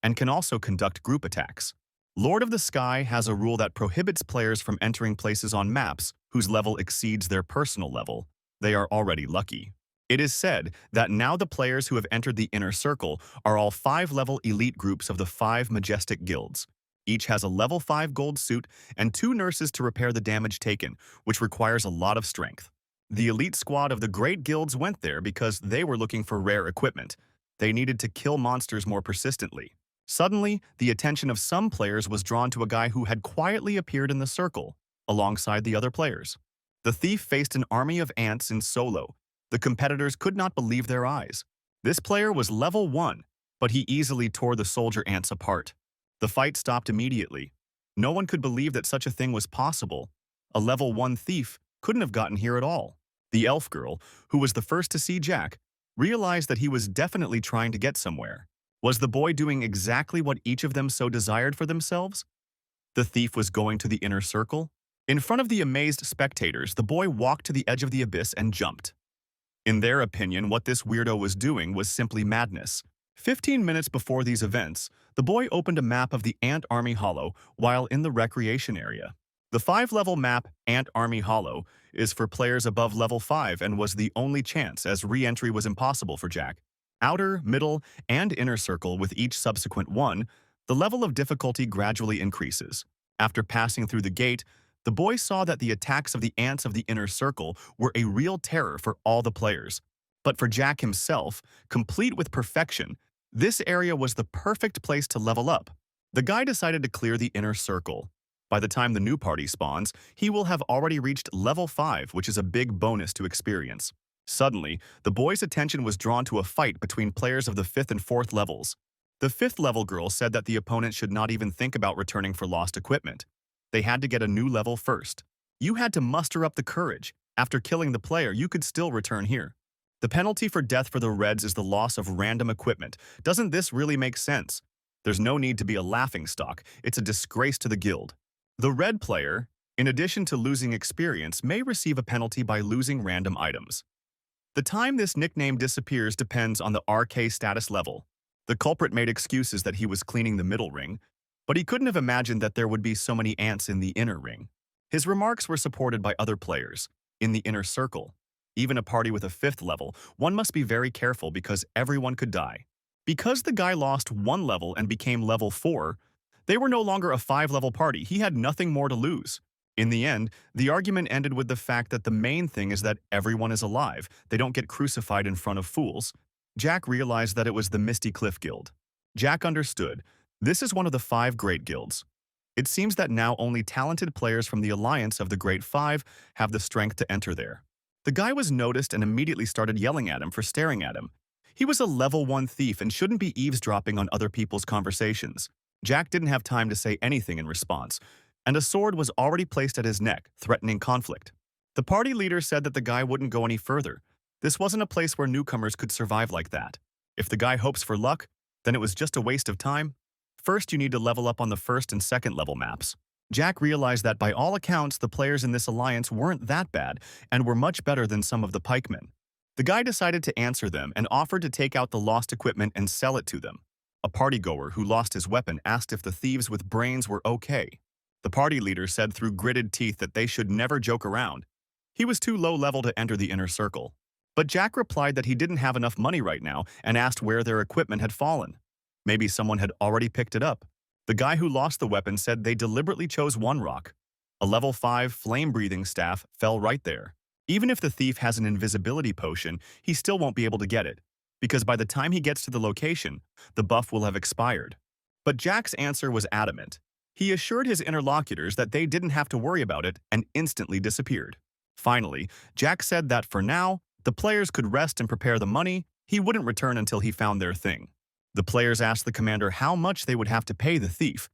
and can also conduct group attacks. Lord of the Sky has a rule that prohibits players from entering places on maps whose level exceeds their personal level. They are already lucky. It is said that now the players who have entered the inner circle are all 5-level elite groups of the 5 majestic guilds. Each has a level 5 gold suit and 2 nurses to repair the damage taken, which requires a lot of strength. The elite squad of the great guilds went there because they were looking for rare equipment. They needed to kill monsters more persistently. Suddenly, the attention of some players was drawn to a guy who had quietly appeared in the circle, alongside the other players. The thief faced an army of ants in solo. The competitors could not believe their eyes. This player was level 1, but he easily tore the soldier ants apart. The fight stopped immediately. No one could believe that such a thing was possible. A level 1 thief couldn't have gotten here at all. The elf girl, who was the first to see Jack, realized that he was definitely trying to get somewhere. Was the boy doing exactly what each of them so desired for themselves? The thief was going to the inner circle. In front of the amazed spectators, the boy walked to the edge of the abyss and jumped. In their opinion, what this weirdo was doing was simply madness. 15 minutes before these events, the boy opened a map of the Ant Army Hollow while in the recreation area. The 5-level map, Ant Army Hollow, is for players above level 5 and was the only chance as re-entry was impossible for Jack. Outer, middle, and inner circle with each subsequent one, the level of difficulty gradually increases. After passing through the gate, the boy saw that the attacks of the ants of the inner circle were a real terror for all the players. But for Jack himself, complete with perfection, this area was the perfect place to level up. The guy decided to clear the inner circle. By the time the new party spawns, he will have already reached level 5, which is a big bonus to experience. Suddenly, the boy's attention was drawn to a fight between players of the 5th and 4th levels. The 5th level girl said that the opponent should not even think about returning for lost equipment. They had to get a new level first. You had to muster up the courage. After killing the player, you could still return here. The penalty for death for the Reds is the loss of random equipment. Doesn't this really make sense? There's no need to be a laughingstock. It's a disgrace to the guild. The Red player, in addition to losing experience, may receive a penalty by losing random items. The time this nickname disappears depends on the RK status level. The culprit made excuses that he was cleaning the middle ring, but he couldn't have imagined that there would be so many ants in the inner ring. His remarks were supported by other players. In the inner circle, even a party with a 5th level, one must be very careful because everyone could die. Because the guy lost 1 level and became level 4, they were no longer a 5-level party. He had nothing more to lose. In the end, the argument ended with the fact that the main thing is that everyone is alive. They don't get crucified in front of fools. Jack realized that it was the Misty Cliff Guild. Jack understood. This is one of the 5 great guilds. It seems that now only talented players from the alliance of the Great 5 have the strength to enter there. The guy was noticed and immediately started yelling at him for staring at him. He was a level 1 thief and shouldn't be eavesdropping on other people's conversations. Jack didn't have time to say anything in response, and a sword was already placed at his neck, threatening conflict. The party leader said that the guy wouldn't go any further. This wasn't a place where newcomers could survive like that. If the guy hopes for luck, then it was just a waste of time. First, you need to level up on the 1st and 2nd level maps. Jack realized that by all accounts, the players in this alliance weren't that bad and were much better than some of the pikemen. The guy decided to answer them and offered to take out the lost equipment and sell it to them. A partygoer who lost his weapon asked if the thieves with brains were okay. The party leader said through gritted teeth that they should never joke around. He was too low level to enter the inner circle. But Jack replied that he didn't have enough money right now and asked where their equipment had fallen. Maybe someone had already picked it up. The guy who lost the weapon said they deliberately chose one rock. A level 5 flame-breathing staff fell right there. Even if the thief has an invisibility potion, he still won't be able to get it, because by the time he gets to the location, the buff will have expired. But Jack's answer was adamant. He assured his interlocutors that they didn't have to worry about it and instantly disappeared. Finally, Jack said that for now, the players could rest and prepare the money. He wouldn't return until he found their thing. The players asked the commander how much they would have to pay the thief,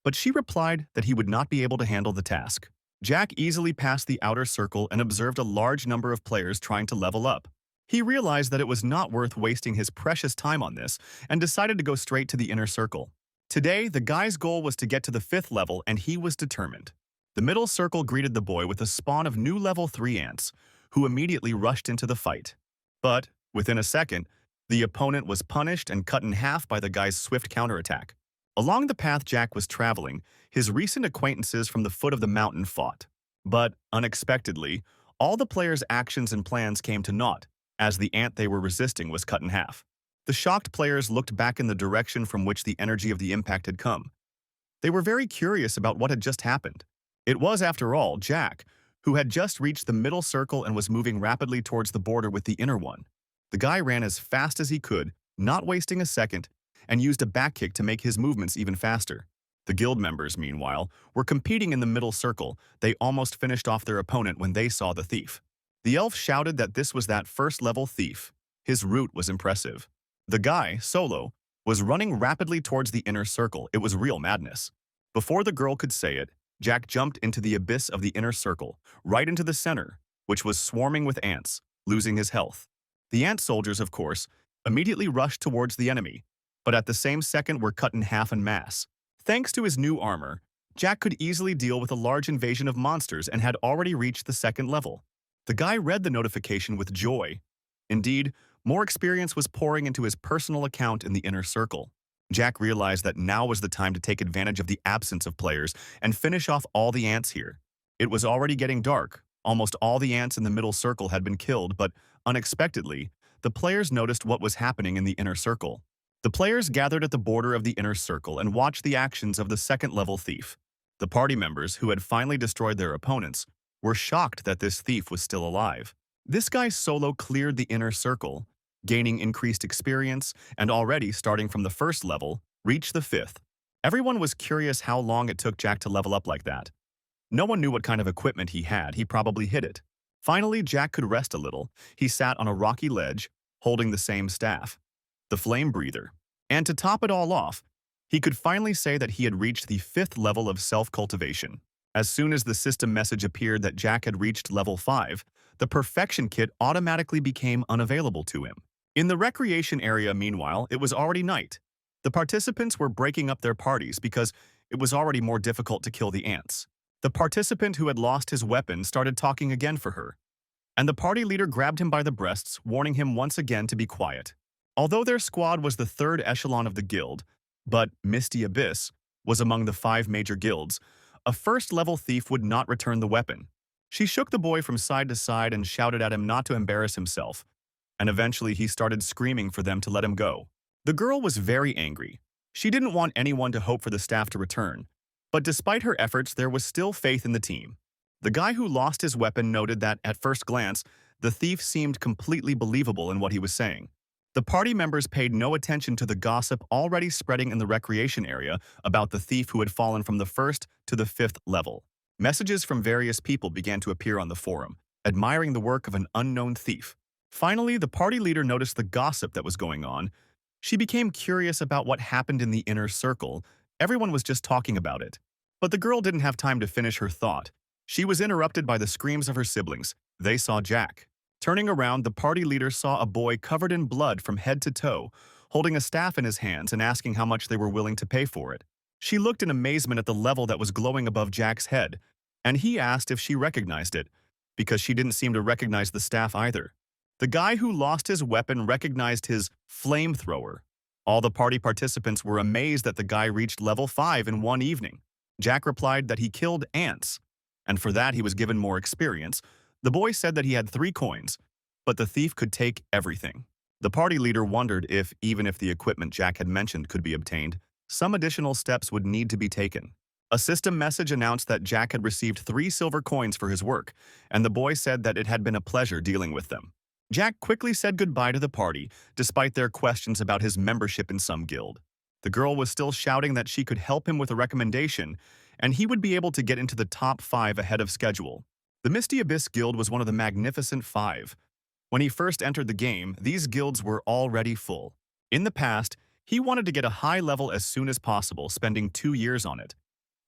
but she replied that he would not be able to handle the task. Jack easily passed the outer circle and observed a large number of players trying to level up. He realized that it was not worth wasting his precious time on this and decided to go straight to the inner circle. Today, the guy's goal was to get to the 5th level, and he was determined. The middle circle greeted the boy with a spawn of new level 3 ants, who immediately rushed into the fight. But, within a second, the opponent was punished and cut in half by the guy's swift counterattack. Along the path Jack was traveling, his recent acquaintances from the foot of the mountain fought. But, unexpectedly, all the players' actions and plans came to naught, as the ant they were resisting was cut in half. The shocked players looked back in the direction from which the energy of the impact had come. They were very curious about what had just happened. It was, after all, Jack, who had just reached the middle circle and was moving rapidly towards the border with the inner one. The guy ran as fast as he could, not wasting a second, and used a back kick to make his movements even faster. The guild members, meanwhile, were competing in the middle circle. They almost finished off their opponent when they saw the thief. The elf shouted that this was that first-level thief. His route was impressive. The guy, Solo, was running rapidly towards the inner circle. It was real madness. Before the girl could say it, Jack jumped into the abyss of the inner circle, right into the center, which was swarming with ants, losing his health. The ant soldiers, of course, immediately rushed towards the enemy, but at the same second were cut in half en masse. Thanks to his new armor, Jack could easily deal with a large invasion of monsters and had already reached the second level. The guy read the notification with joy. Indeed, more experience was pouring into his personal account in the inner circle. Jack realized that now was the time to take advantage of the absence of players and finish off all the ants here. It was already getting dark. Almost all the ants in the middle circle had been killed, but unexpectedly, the players noticed what was happening in the inner circle. The players gathered at the border of the inner circle and watched the actions of the second-level thief. The party members, who had finally destroyed their opponents, were shocked that this thief was still alive. This guy Solo cleared the inner circle, gaining increased experience, and already, starting from the first level, reached the fifth. Everyone was curious how long it took Jack to level up like that. No one knew what kind of equipment he had. He probably hid it. Finally, Jack could rest a little. He sat on a rocky ledge, holding the same staff, the flame breather. And to top it all off, he could finally say that he had reached the fifth level of self-cultivation. As soon as the system message appeared that Jack had reached level 5, the perfection kit automatically became unavailable to him. In the recreation area, meanwhile, it was already night. The participants were breaking up their parties because it was already more difficult to kill the ants. The participant who had lost his weapon started talking again for her, and the party leader grabbed him by the breasts, warning him once again to be quiet. Although their squad was the third echelon of the guild, but Misty Abyss was among the 5 major guilds, a first-level thief would not return the weapon. She shook the boy from side to side and shouted at him not to embarrass himself, and eventually he started screaming for them to let him go. The girl was very angry. She didn't want anyone to hope for the staff to return, but despite her efforts, there was still faith in the team. The guy who lost his weapon noted that, at first glance, the thief seemed completely believable in what he was saying. The party members paid no attention to the gossip already spreading in the recreation area about the thief who had fallen from the 1st to the 5th level. Messages from various people began to appear on the forum, admiring the work of an unknown thief. Finally, the party leader noticed the gossip that was going on. She became curious about what happened in the inner circle. Everyone was just talking about it. But the girl didn't have time to finish her thought. She was interrupted by the screams of her siblings. They saw Jack. Turning around, the party leader saw a boy covered in blood from head to toe, holding a staff in his hands and asking how much they were willing to pay for it. She looked in amazement at the level that was glowing above Jack's head, and he asked if she recognized it, because she didn't seem to recognize the staff either. The guy who lost his weapon recognized his flamethrower. All the party participants were amazed that the guy reached level 5 in one evening. Jack replied that he killed ants, and for that he was given more experience. The boy said that he had 3 coins, but the thief could take everything. The party leader wondered if, even if the equipment Jack had mentioned could be obtained, some additional steps would need to be taken. A system message announced that Jack had received 3 silver coins for his work, and the boy said that it had been a pleasure dealing with them. Jack quickly said goodbye to the party, despite their questions about his membership in some guild. The girl was still shouting that she could help him with a recommendation, and he would be able to get into the top 5 ahead of schedule. The Misty Abyss Guild was one of the Magnificent 5. When he first entered the game, these guilds were already full. In the past, he wanted to get a high level as soon as possible, spending 2 years on it.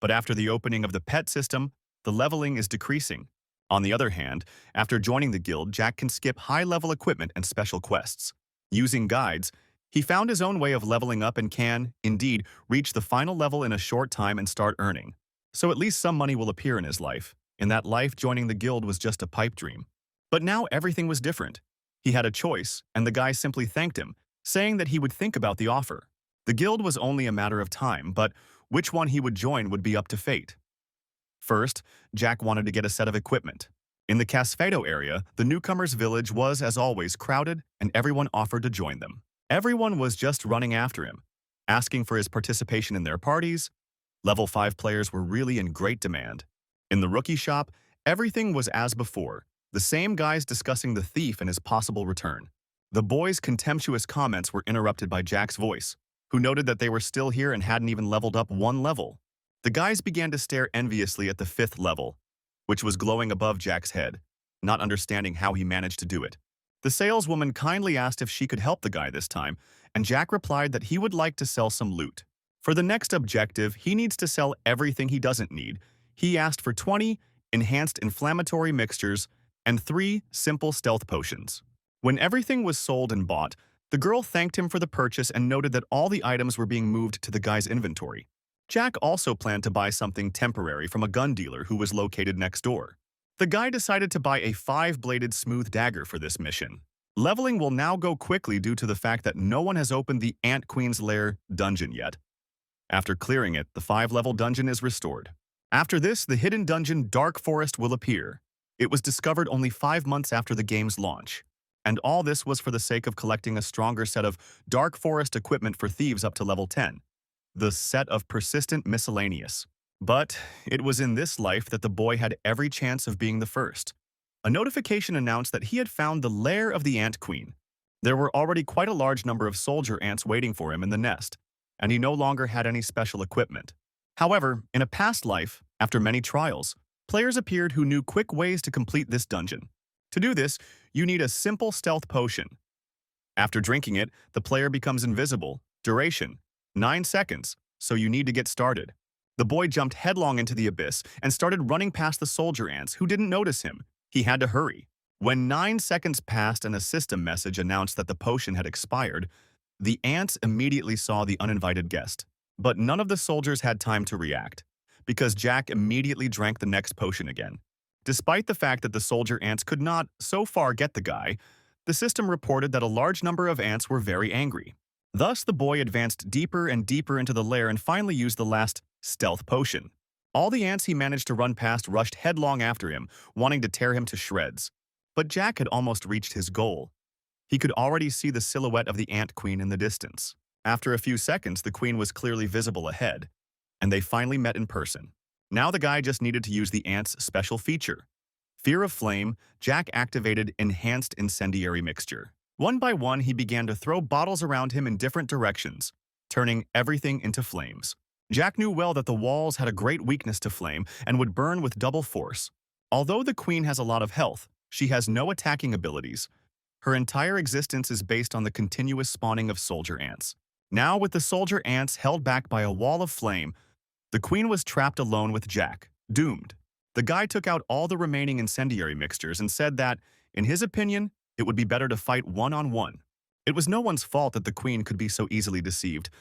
But after the opening of the pet system, the leveling is decreasing. On the other hand, after joining the guild, Jack can skip high-level equipment and special quests. Using guides, he found his own way of leveling up and can, indeed, reach the final level in a short time and start earning. So at least some money will appear in his life. In that life, joining the guild was just a pipe dream. But now everything was different. He had a choice, and the guy simply thanked him, saying that he would think about the offer. The guild was only a matter of time, but which one he would join would be up to fate. First, Jack wanted to get a set of equipment. In the Casfado area, the newcomers' village was, as always, crowded, and everyone offered to join them. Everyone was just running after him, asking for his participation in their parties. Level 5 players were really in great demand. In the rookie shop, everything was as before, the same guys discussing the thief and his possible return. The boys' contemptuous comments were interrupted by Jack's voice, who noted that they were still here and hadn't even leveled up one level. The guys began to stare enviously at the 5th level, which was glowing above Jack's head, not understanding how he managed to do it. The saleswoman kindly asked if she could help the guy this time, and Jack replied that he would like to sell some loot. For the next objective, he needs to sell everything he doesn't need. He asked for 20 enhanced inflammatory mixtures and 3 simple stealth potions. When everything was sold and bought, the girl thanked him for the purchase and noted that all the items were being moved to the guy's inventory. Jack also planned to buy something temporary from a gun dealer who was located next door. The guy decided to buy a 5-bladed smooth dagger for this mission. Leveling will now go quickly due to the fact that no one has opened the Ant Queen's Lair dungeon yet. After clearing it, the 5-level dungeon is restored. After this, the hidden dungeon Dark Forest will appear. It was discovered only 5 months after the game's launch. And all this was for the sake of collecting a stronger set of Dark Forest equipment for thieves up to level 10. The set of persistent miscellaneous. But it was in this life that the boy had every chance of being the first. A notification announced that he had found the lair of the Ant Queen. There were already quite a large number of soldier ants waiting for him in the nest, and he no longer had any special equipment. However, in a past life, after many trials, players appeared who knew quick ways to complete this dungeon. To do this, you need a simple stealth potion. After drinking it, the player becomes invisible. Duration: 9 seconds, so you need to get started. The boy jumped headlong into the abyss and started running past the soldier ants who didn't notice him. He had to hurry. When 9 seconds passed and a system message announced that the potion had expired, the ants immediately saw the uninvited guest. But none of the soldiers had time to react, because Jack immediately drank the next potion again. Despite the fact that the soldier ants could not, so far, get the guy, the system reported that a large number of ants were very angry. Thus, the boy advanced deeper and deeper into the lair and finally used the last stealth potion. All the ants he managed to run past rushed headlong after him, wanting to tear him to shreds. But Jack had almost reached his goal. He could already see the silhouette of the Ant Queen in the distance. After a few seconds, the queen was clearly visible ahead, and they finally met in person. Now the guy just needed to use the ant's special feature. Fear of Flame, Jack activated Enhanced Incendiary Mixture. One by one, he began to throw bottles around him in different directions, turning everything into flames. Jack knew well that the walls had a great weakness to flame and would burn with double force. Although the queen has a lot of health, she has no attacking abilities. Her entire existence is based on the continuous spawning of soldier ants. Now, with the soldier ants held back by a wall of flame, the queen was trapped alone with Jack, doomed. The guy took out all the remaining incendiary mixtures and said that, in his opinion, it would be better to fight one-on-one. It was no one's fault that the queen could be so easily deceived,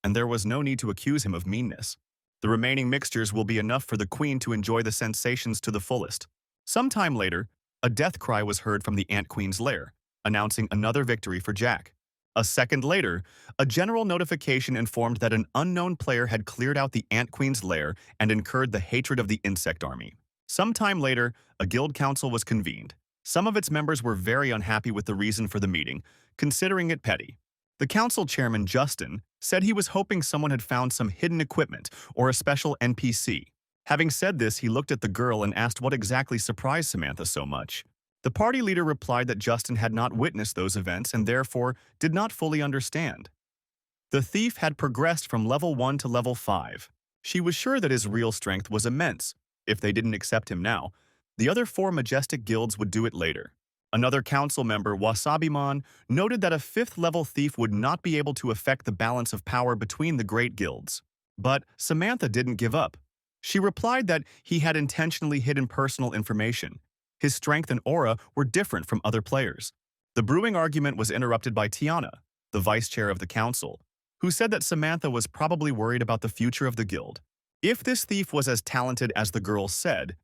and there was no need to accuse him of meanness. The remaining mixtures will be enough for the queen to enjoy the sensations to the fullest. Sometime later, a death cry was heard from the Ant Queen's lair, announcing another victory for Jack. A second later, a general notification informed that an unknown player had cleared out the Ant Queen's lair and incurred the hatred of the insect army. Sometime later, a guild council was convened. Some of its members were very unhappy with the reason for the meeting, considering it petty. The council chairman, Justin, said he was hoping someone had found some hidden equipment or a special NPC. Having said this, he looked at the girl and asked what exactly surprised Samantha so much. The party leader replied that Justin had not witnessed those events and therefore did not fully understand. The thief had progressed from level 1 to level 5. She was sure that his real strength was immense. If they didn't accept him now, the other 4 majestic guilds would do it later. Another council member, Wasabi-mon, noted that a 5th-level thief would not be able to affect the balance of power between the great guilds. But Samantha didn't give up. She replied that he had intentionally hidden personal information. His strength and aura were different from other players. The brewing argument was interrupted by Tiana, the vice chair of the council, who said that Samantha was probably worried about the future of the guild. If this thief was as talented as the girl said,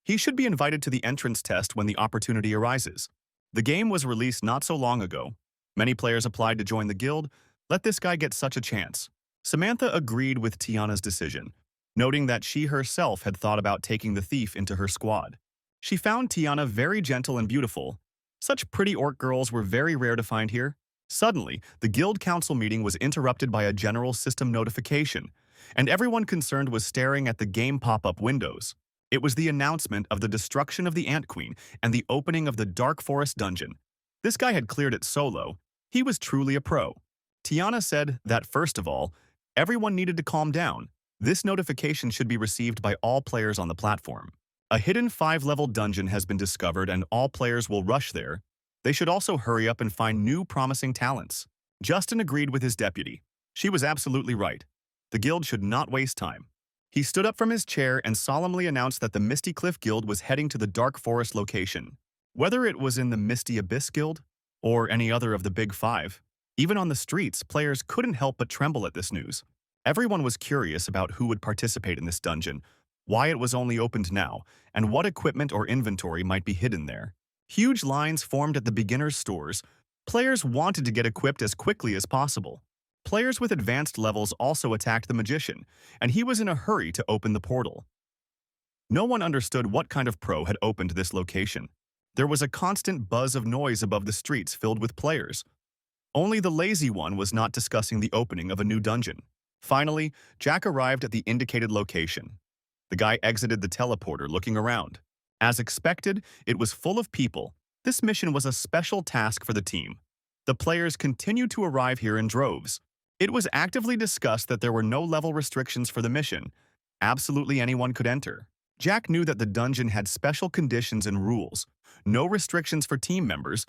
he should be invited to the entrance test when the opportunity arises. The game was released not so long ago. Many players applied to join the guild. Let this guy get such a chance. Samantha agreed with Tiana's decision, noting that she herself had thought about taking the thief into her squad. She found Tiana very gentle and beautiful. Such pretty orc girls were very rare to find here. Suddenly, the guild council meeting was interrupted by a general system notification, and everyone concerned was staring at the game pop-up windows. It was the announcement of the destruction of the Ant Queen and the opening of the Dark Forest dungeon. This guy had cleared it solo. He was truly a pro. Tiana said that, first of all, everyone needed to calm down. This notification should be received by all players on the platform. A hidden 5-level dungeon has been discovered and all players will rush there. They should also hurry up and find new promising talents. Justin agreed with his deputy. She was absolutely right. The guild should not waste time. He stood up from his chair and solemnly announced that the Misty Cliff Guild was heading to the Dark Forest location. Whether it was in the Misty Abyss Guild or any other of the Big Five, even on the streets, players couldn't help but tremble at this news. Everyone was curious about who would participate in this dungeon, why it was only opened now, and what equipment or inventory might be hidden there. Huge lines formed at the beginners' stores. Players wanted to get equipped as quickly as possible. Players with advanced levels also attacked the magician, and he was in a hurry to open the portal. No one understood what kind of pro had opened this location. There was a constant buzz of noise above the streets filled with players. Only the lazy one was not discussing the opening of a new dungeon. Finally, Jack arrived at the indicated location. The guy exited the teleporter looking around. As expected, it was full of people. This mission was a special task for the team. The players continued to arrive here in droves. It was actively discussed that there were no level restrictions for the mission. Absolutely anyone could enter. Jack knew that the dungeon had special conditions and rules. No restrictions for team members.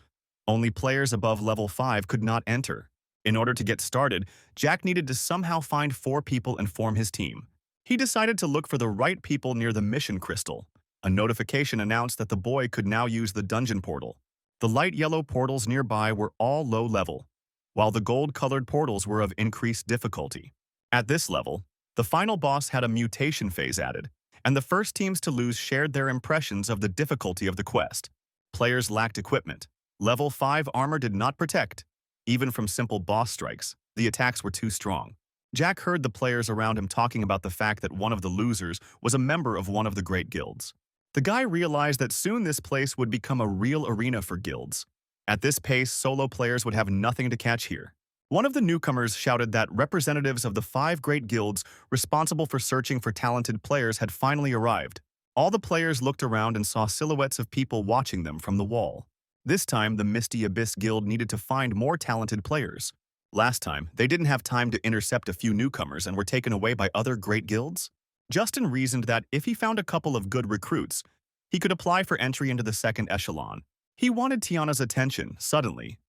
Only players above level 5 could not enter. In order to get started, Jack needed to somehow find 4 people and form his team. He decided to look for the right people near the mission crystal. A notification announced that the boy could now use the dungeon portal. The light yellow portals nearby were all low level, while the gold-colored portals were of increased difficulty. At this level, the final boss had a mutation phase added, and the first teams to lose shared their impressions of the difficulty of the quest. Players lacked equipment. Level 5 armor did not protect. Even from simple boss strikes, the attacks were too strong. Jack heard the players around him talking about the fact that one of the losers was a member of one of the great guilds. The guy realized that soon this place would become a real arena for guilds. At this pace, solo players would have nothing to catch here. One of the newcomers shouted that representatives of the 5 great guilds responsible for searching for talented players had finally arrived. All the players looked around and saw silhouettes of people watching them from the wall. This time, the Misty Abyss Guild needed to find more talented players. Last time, they didn't have time to intercept a few newcomers and were taken away by other great guilds. Justin reasoned that if he found a couple of good recruits, he could apply for entry into the second echelon. He wanted Tiana's attention, suddenly.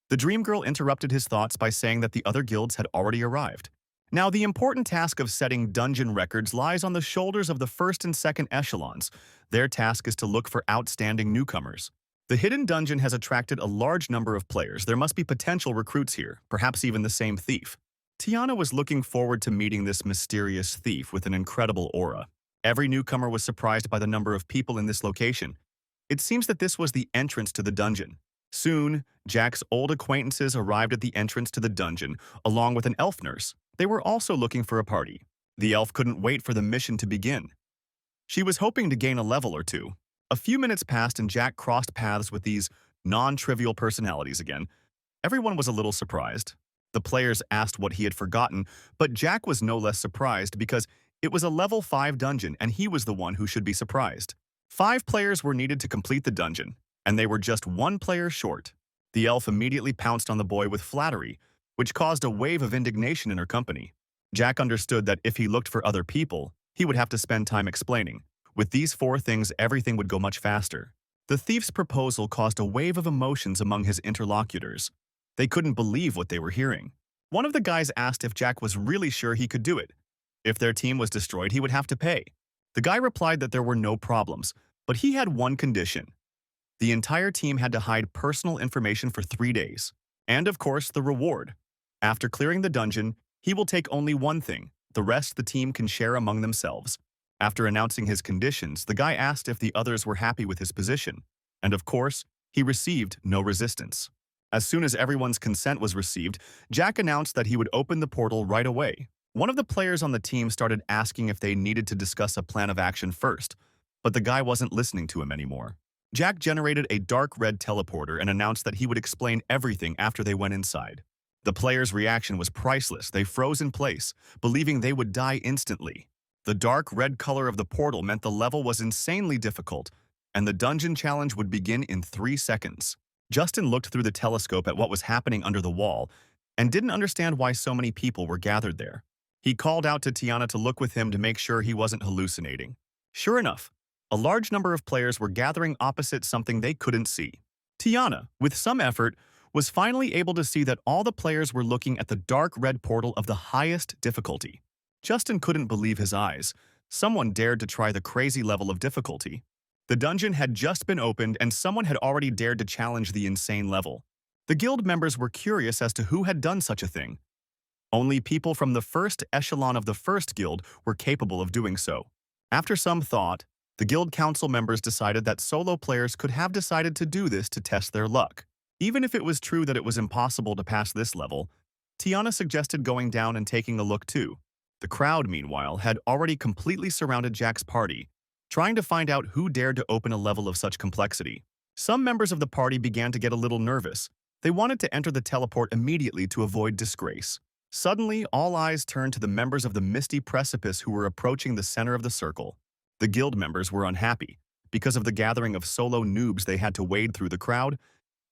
The dream girl interrupted his thoughts by saying that the other guilds had already arrived. Now, the important task of setting dungeon records lies on the shoulders of the first and second echelons. Their task is to look for outstanding newcomers. The hidden dungeon has attracted a large number of players. There must be potential recruits here, perhaps even the same thief. Tiana was looking forward to meeting this mysterious thief with an incredible aura. Every newcomer was surprised by the number of people in this location. It seems that this was the entrance to the dungeon. Soon, Jack's old acquaintances arrived at the entrance to the dungeon, along with an elf nurse. They were also looking for a party. The elf couldn't wait for the mission to begin. She was hoping to gain a level or two. A few minutes passed and Jack crossed paths with these non-trivial personalities again. Everyone was a little surprised. The players asked what he had forgotten, but Jack was no less surprised because it was a level 5 dungeon and he was the one who should be surprised. 5 players were needed to complete the dungeon, and they were just 1 player short. The elf immediately pounced on the boy with flattery, which caused a wave of indignation in her company. Jack understood that if he looked for other people, he would have to spend time explaining. With these 4 things, everything would go much faster. The thief's proposal caused a wave of emotions among his interlocutors. They couldn't believe what they were hearing. One of the guys asked if Jack was really sure he could do it. If their team was destroyed, he would have to pay. The guy replied that there were no problems, but he had one condition. The entire team had to hide personal information for 3 days. And of course, the reward. After clearing the dungeon, he will take only one thing. The rest the team can share among themselves. After announcing his conditions, the guy asked if the others were happy with his position. And of course, he received no resistance. As soon as everyone's consent was received, Jack announced that he would open the portal right away. One of the players on the team started asking if they needed to discuss a plan of action first, but the guy wasn't listening to him anymore. Jack generated a dark red teleporter and announced that he would explain everything after they went inside. The players' reaction was priceless. They froze in place, believing they would die instantly. The dark red color of the portal meant the level was insanely difficult, and the dungeon challenge would begin in 3 seconds. Justin looked through the telescope at what was happening under the wall and didn't understand why so many people were gathered there. He called out to Tiana to look with him to make sure he wasn't hallucinating. Sure enough, a large number of players were gathering opposite something they couldn't see. Tiana, with some effort, was finally able to see that all the players were looking at the dark red portal of the highest difficulty. Justin couldn't believe his eyes. Someone dared to try the crazy level of difficulty. The dungeon had just been opened and someone had already dared to challenge the insane level. The guild members were curious as to who had done such a thing. Only people from the first echelon of the first guild were capable of doing so. After some thought, the guild council members decided that solo players could have decided to do this to test their luck. Even if it was true that it was impossible to pass this level, Tiana suggested going down and taking a look too. The crowd, meanwhile, had already completely surrounded Jack's party, trying to find out who dared to open a level of such complexity. Some members of the party began to get a little nervous. They wanted to enter the teleport immediately to avoid disgrace. Suddenly, all eyes turned to the members of the misty precipice who were approaching the center of the circle. The guild members were unhappy. Because of the gathering of solo noobs they had to wade through the crowd,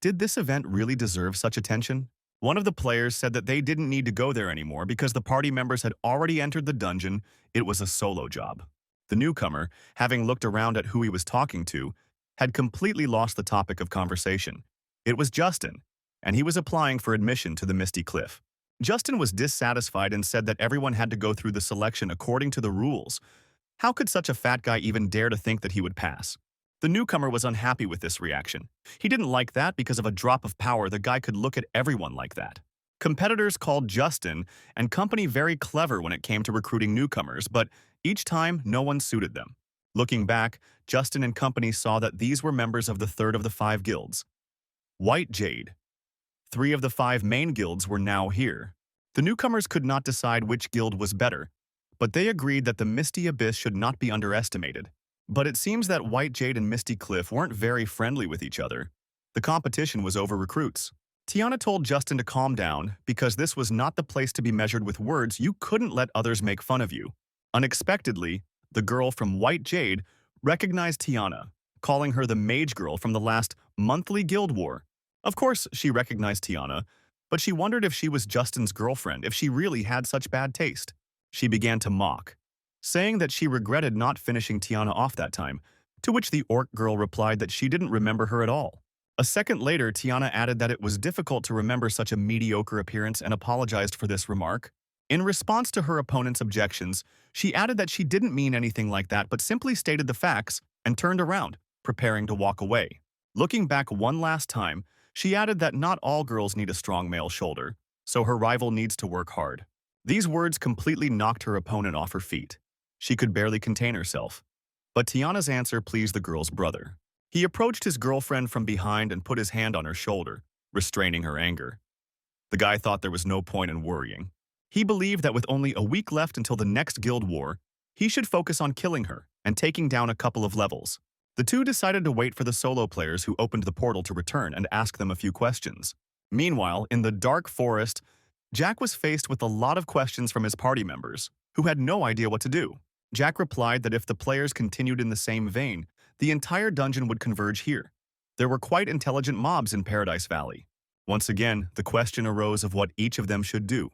did this event really deserve such attention? One of the players said that they didn't need to go there anymore because the party members had already entered the dungeon. It was a solo job. The newcomer, having looked around at who he was talking to, had completely lost the topic of conversation. It was Justin, and he was applying for admission to the Misty Cliff. Justin was dissatisfied and said that everyone had to go through the selection according to the rules. How could such a fat guy even dare to think that he would pass? The newcomer was unhappy with this reaction. He didn't like that because of a drop of power the guy could look at everyone like that. Competitors called Justin and company very clever when it came to recruiting newcomers, but each time no one suited them. Looking back, Justin and company saw that these were members of the third of the 5 guilds. White Jade. 3 of the 5 main guilds were now here. The newcomers could not decide which guild was better, but they agreed that the Misty Abyss should not be underestimated. But it seems that White Jade and Misty Cliff weren't very friendly with each other. The competition was over recruits. Tiana told Justin to calm down because this was not the place to be measured with words. You couldn't let others make fun of you. Unexpectedly, the girl from White Jade recognized Tiana, calling her the mage girl from the last monthly guild war. Of course, she recognized Tiana, but she wondered if she was Justin's girlfriend, if she really had such bad taste. She began to mock, saying that she regretted not finishing Tiana off that time, to which the orc girl replied that she didn't remember her at all. A second later, Tiana added that it was difficult to remember such a mediocre appearance and apologized for this remark. In response to her opponent's objections, she added that she didn't mean anything like that but simply stated the facts and turned around, preparing to walk away. Looking back one last time, she added that not all girls need a strong male shoulder, so her rival needs to work hard. These words completely knocked her opponent off her feet. She could barely contain herself. But Tiana's answer pleased the girl's brother. He approached his girlfriend from behind and put his hand on her shoulder, restraining her anger. The guy thought there was no point in worrying. He believed that with only a week left until the next guild war, he should focus on killing her and taking down a couple of levels. The two decided to wait for the solo players who opened the portal to return and ask them a few questions. Meanwhile, in the dark forest, Jack was faced with a lot of questions from his party members, who had no idea what to do. Jack replied that if the players continued in the same vein, the entire dungeon would converge here. There were quite intelligent mobs in Paradise Valley. Once again, the question arose of what each of them should do.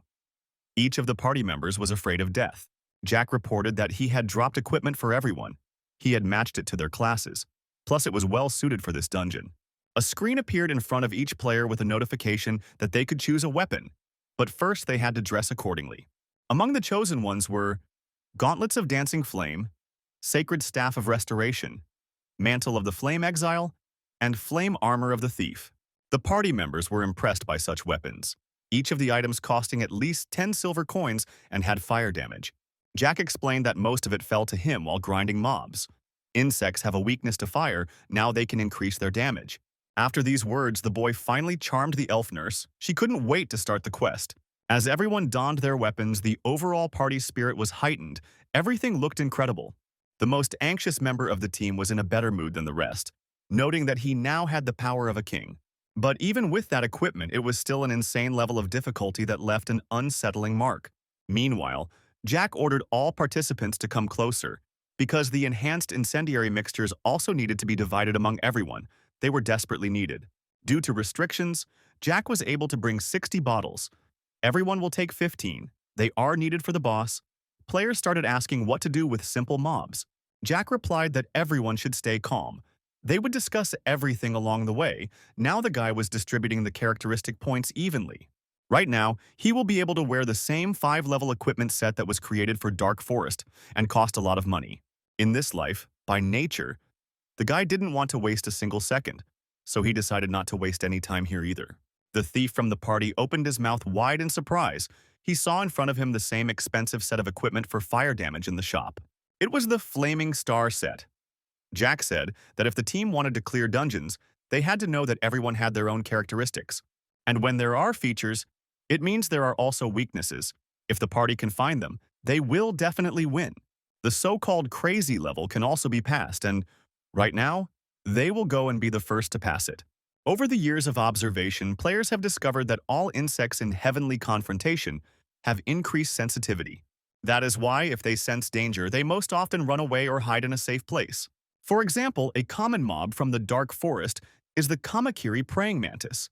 Each of the party members was afraid of death. Jack reported that he had dropped equipment for everyone. He had matched it to their classes. Plus, it was well suited for this dungeon. A screen appeared in front of each player with a notification that they could choose a weapon, but first they had to dress accordingly. Among the chosen ones were Gauntlets of Dancing Flame, Sacred Staff of Restoration, Mantle of the Flame Exile, and Flame Armor of the Thief. The party members were impressed by such weapons, each of the items costing at least 10 silver coins and had fire damage. Jack explained that most of it fell to him while grinding mobs. Insects have a weakness to fire, now they can increase their damage. After these words, the boy finally charmed the elf nurse. She couldn't wait to start the quest. As everyone donned their weapons, the overall party spirit was heightened. Everything looked incredible. The most anxious member of the team was in a better mood than the rest, noting that he now had the power of a king. But even with that equipment, it was still an insane level of difficulty that left an unsettling mark. Meanwhile, Jack ordered all participants to come closer, because the enhanced incendiary mixtures also needed to be divided among everyone. They were desperately needed. Due to restrictions, Jack was able to bring 60 bottles. Everyone will take 15. They are needed for the boss. Players started asking what to do with simple mobs. Jack replied that everyone should stay calm. They would discuss everything along the way. Now the guy was distributing the characteristic points evenly. Right now, he will be able to wear the same 5-level equipment set that was created for Dark Forest and cost a lot of money. In this life, by nature, the guy didn't want to waste a single second, so he decided not to waste any time here either. The thief from the party opened his mouth wide in surprise. He saw in front of him the same expensive set of equipment for fire damage in the shop. It was the Flaming Star set. Jack said that if the team wanted to clear dungeons, they had to know that everyone had their own characteristics. And when there are features, it means there are also weaknesses. If the party can find them, they will definitely win. The so-called crazy level can also be passed, and right now, they will go and be the first to pass it. Over the years of observation, players have discovered that all insects in heavenly confrontation have increased sensitivity. That is why, if they sense danger, they most often run away or hide in a safe place. For example, a common mob from the Dark Forest is the Kamakiri praying mantis,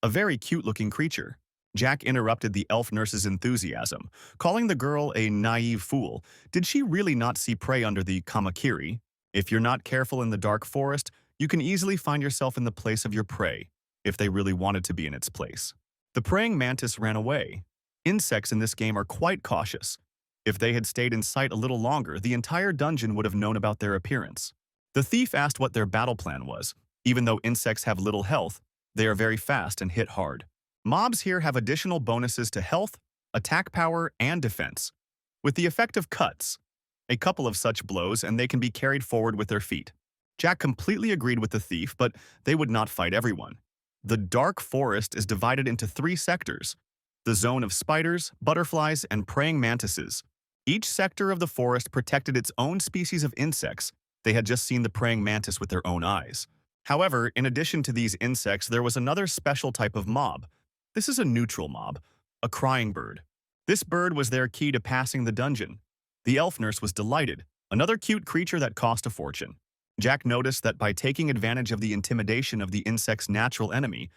a very cute-looking creature. Jack interrupted the elf nurse's enthusiasm, calling the girl a naive fool. Did she really not see prey under the Kamakiri? If you're not careful in the Dark Forest, you can easily find yourself in the place of your prey, if they really wanted to be in its place. The praying mantis ran away. Insects in this game are quite cautious. If they had stayed in sight a little longer, the entire dungeon would have known about their appearance. The thief asked what their battle plan was. Even though insects have little health, they are very fast and hit hard. Mobs here have additional bonuses to health, attack power, and defense, with the effect of cuts. A couple of such blows and they can be carried forward with their feet. Jack completely agreed with the thief, but they would not fight everyone. The Dark Forest is divided into 3 sectors: the zone of spiders, butterflies, and praying mantises. Each sector of the forest protected its own species of insects. They had just seen the praying mantis with their own eyes. However, in addition to these insects, there was another special type of mob. This is a neutral mob, a crying bird. This bird was their key to passing the dungeon. The elf nurse was delighted, another cute creature that cost a fortune. Jack noticed that by taking advantage of the intimidation of the insect's natural enemy,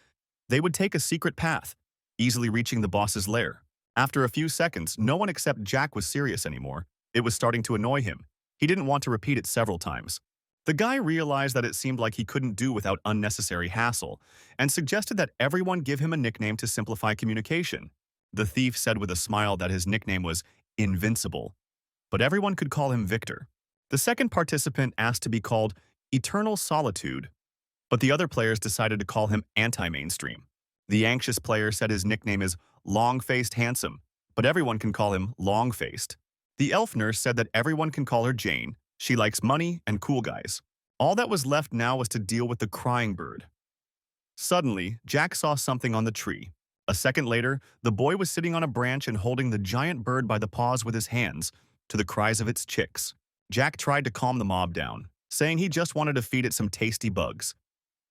they would take a secret path, easily reaching the boss's lair. After a few seconds, no one except Jack was serious anymore. It was starting to annoy him. He didn't want to repeat it several times. The guy realized that it seemed like he couldn't do without unnecessary hassle, and suggested that everyone give him a nickname to simplify communication. The thief said with a smile that his nickname was Invincible, but everyone could call him Victor. The second participant asked to be called Eternal Solitude, but the other players decided to call him Anti-Mainstream. The anxious player said his nickname is Long-Faced Handsome, but everyone can call him Long-Faced. The elf nurse said that everyone can call her Jane. She likes money and cool guys. All that was left now was to deal with the crying bird. Suddenly, Jack saw something on the tree. A second later, the boy was sitting on a branch and holding the giant bird by the paws with his hands, to the cries of its chicks. Jack tried to calm the mob down, saying he just wanted to feed it some tasty bugs.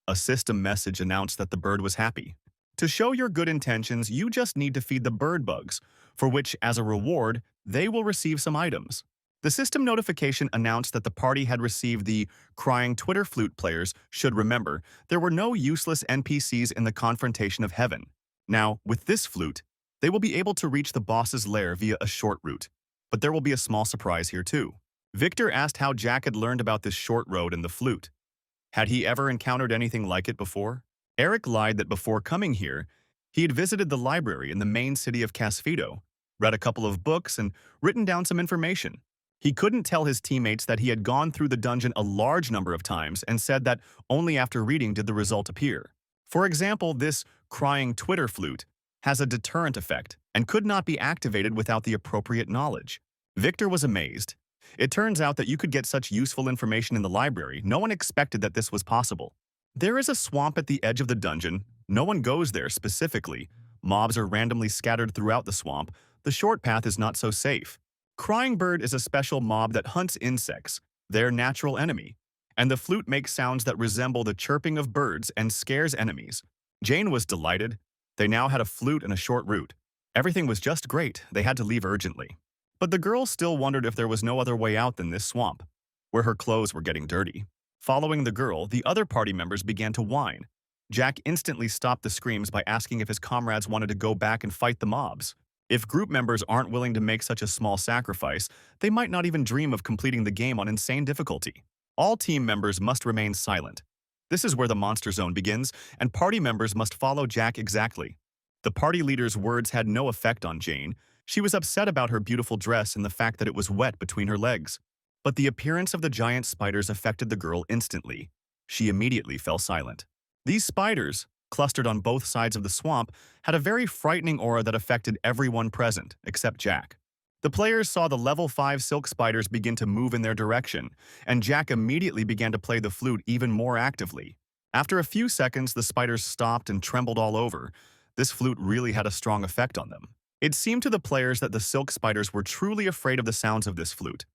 A system message announced that the bird was happy. To show your good intentions, you just need to feed the bird bugs, for which, as a reward, they will receive some items. The system notification announced that the party had received the crying Twitter flute players should remember there were no useless NPCs in the confrontation of heaven. Now, with this flute, they will be able to reach the boss's lair via a short route. But there will be a small surprise here too. Victor asked how Jack had learned about this short road and the flute. Had he ever encountered anything like it before? Eric lied that before coming here, he had visited the library in the main city of Casfido, read a couple of books, and written down some information. He couldn't tell his teammates that he had gone through the dungeon a large number of times and said that only after reading did the result appear. For example, this crying Twitter flute has a deterrent effect and could not be activated without the appropriate knowledge. Victor was amazed. It turns out that you could get such useful information in the library. No one expected that this was possible. There is a swamp at the edge of the dungeon. No one goes there specifically. Mobs are randomly scattered throughout the swamp. The short path is not so safe. Crying Bird is a special mob that hunts insects, their natural enemy, and the flute makes sounds that resemble the chirping of birds and scares enemies. Jane was delighted. They now had a flute and a short route. Everything was just great. They had to leave urgently. But the girl still wondered if there was no other way out than this swamp, where her clothes were getting dirty. Following the girl, the other party members began to whine. Jack instantly stopped the screams by asking if his comrades wanted to go back and fight the mobs. If group members aren't willing to make such a small sacrifice, they might not even dream of completing the game on insane difficulty. All team members must remain silent. This is where the monster zone begins, and party members must follow Jack exactly. The party leader's words had no effect on Jane. She was upset about her beautiful dress and the fact that it was wet between her legs. But the appearance of the giant spiders affected the girl instantly. She immediately fell silent. These spiders, clustered on both sides of the swamp, had a very frightening aura that affected everyone present, except Jack. The players saw the level 5 silk spiders begin to move in their direction, and Jack immediately began to play the flute even more actively. After a few seconds, the spiders stopped and trembled all over. This flute really had a strong effect on them. It seemed to the players that the silk spiders were truly afraid of the sounds of this flute,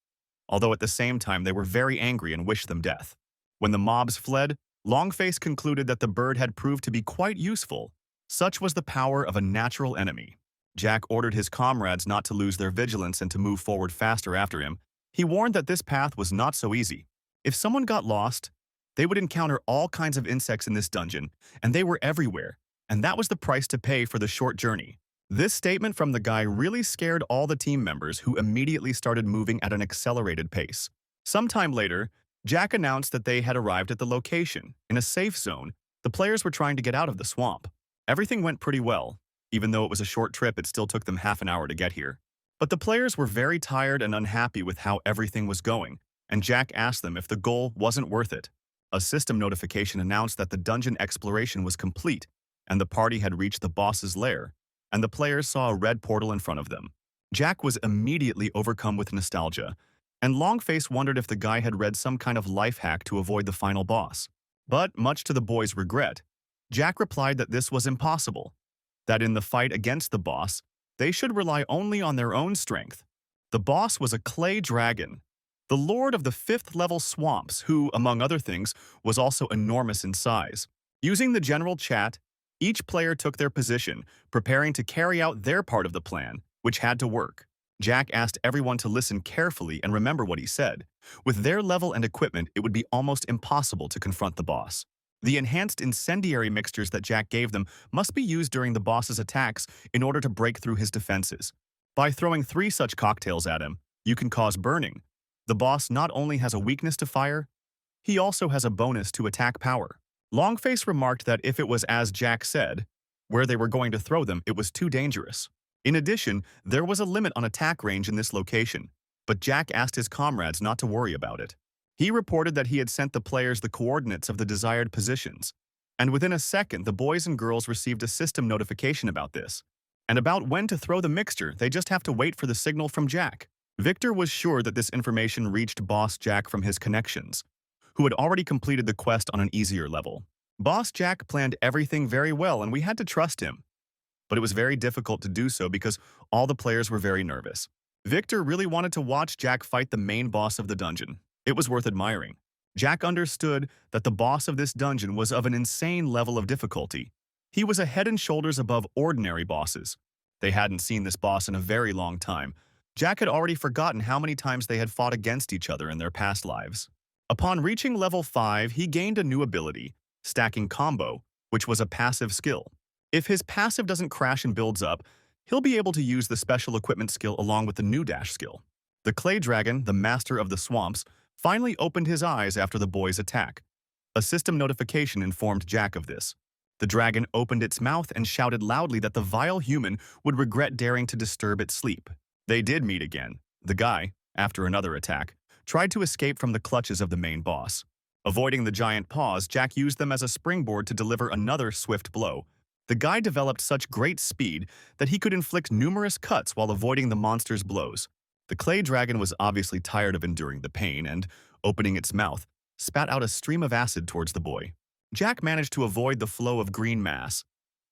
although at the same time they were very angry and wished them death. When the mobs fled, Longface concluded that the bird had proved to be quite useful. Such was the power of a natural enemy. Jack ordered his comrades not to lose their vigilance and to move forward faster after him. He warned that this path was not so easy. If someone got lost, they would encounter all kinds of insects in this dungeon, and they were everywhere, and that was the price to pay for the short journey. This statement from the guy really scared all the team members, who immediately started moving at an accelerated pace. Sometime later, Jack announced that they had arrived at the location. In a safe zone, the players were trying to get out of the swamp. Everything went pretty well. Even though it was a short trip, it still took them half an hour to get here. But the players were very tired and unhappy with how everything was going, and Jack asked them if the goal wasn't worth it. A system notification announced that the dungeon exploration was complete, and the party had reached the boss's lair, and the players saw a red portal in front of them. Jack was immediately overcome with nostalgia, and Longface wondered if the guy had read some kind of life hack to avoid the final boss. But, much to the boys' regret, Jack replied that this was impossible, that in the fight against the boss, they should rely only on their own strength. The boss was a clay dragon, the lord of the 5th level swamps, who, among other things, was also enormous in size. Using the general chat, each player took their position, preparing to carry out their part of the plan, which had to work. Jack asked everyone to listen carefully and remember what he said. With their level and equipment, it would be almost impossible to confront the boss. The enhanced incendiary mixtures that Jack gave them must be used during the boss's attacks in order to break through his defenses. By throwing 3 such cocktails at him, you can cause burning. The boss not only has a weakness to fire, he also has a bonus to attack power. Longface remarked that if it was as Jack said, where they were going to throw them, it was too dangerous. In addition, there was a limit on attack range in this location, but Jack asked his comrades not to worry about it. He reported that he had sent the players the coordinates of the desired positions, and within a second the boys and girls received a system notification about this. And about when to throw the mixture, they just have to wait for the signal from Jack. Victor was sure that this information reached Boss Jack from his connections, who had already completed the quest on an easier level. Boss Jack planned everything very well and we had to trust him. But it was very difficult to do so because all the players were very nervous. Victor really wanted to watch Jack fight the main boss of the dungeon. It was worth admiring. Jack understood that the boss of this dungeon was of an insane level of difficulty. He was a head and shoulders above ordinary bosses. They hadn't seen this boss in a very long time. Jack had already forgotten how many times they had fought against each other in their past lives. Upon reaching level 5, he gained a new ability, Stacking Combo, which was a passive skill. If his passive doesn't crash and builds up, he'll be able to use the special equipment skill along with the new dash skill. The clay dragon, the master of the swamps, finally opened his eyes after the boys' attack. A system notification informed Jack of this. The dragon opened its mouth and shouted loudly that the vile human would regret daring to disturb its sleep. They did meet again. The guy, after another attack, tried to escape from the clutches of the main boss. Avoiding the giant paws, Jack used them as a springboard to deliver another swift blow. The guy developed such great speed that he could inflict numerous cuts while avoiding the monster's blows. The clay dragon was obviously tired of enduring the pain and, opening its mouth, spat out a stream of acid towards the boy. Jack managed to avoid the flow of green mass.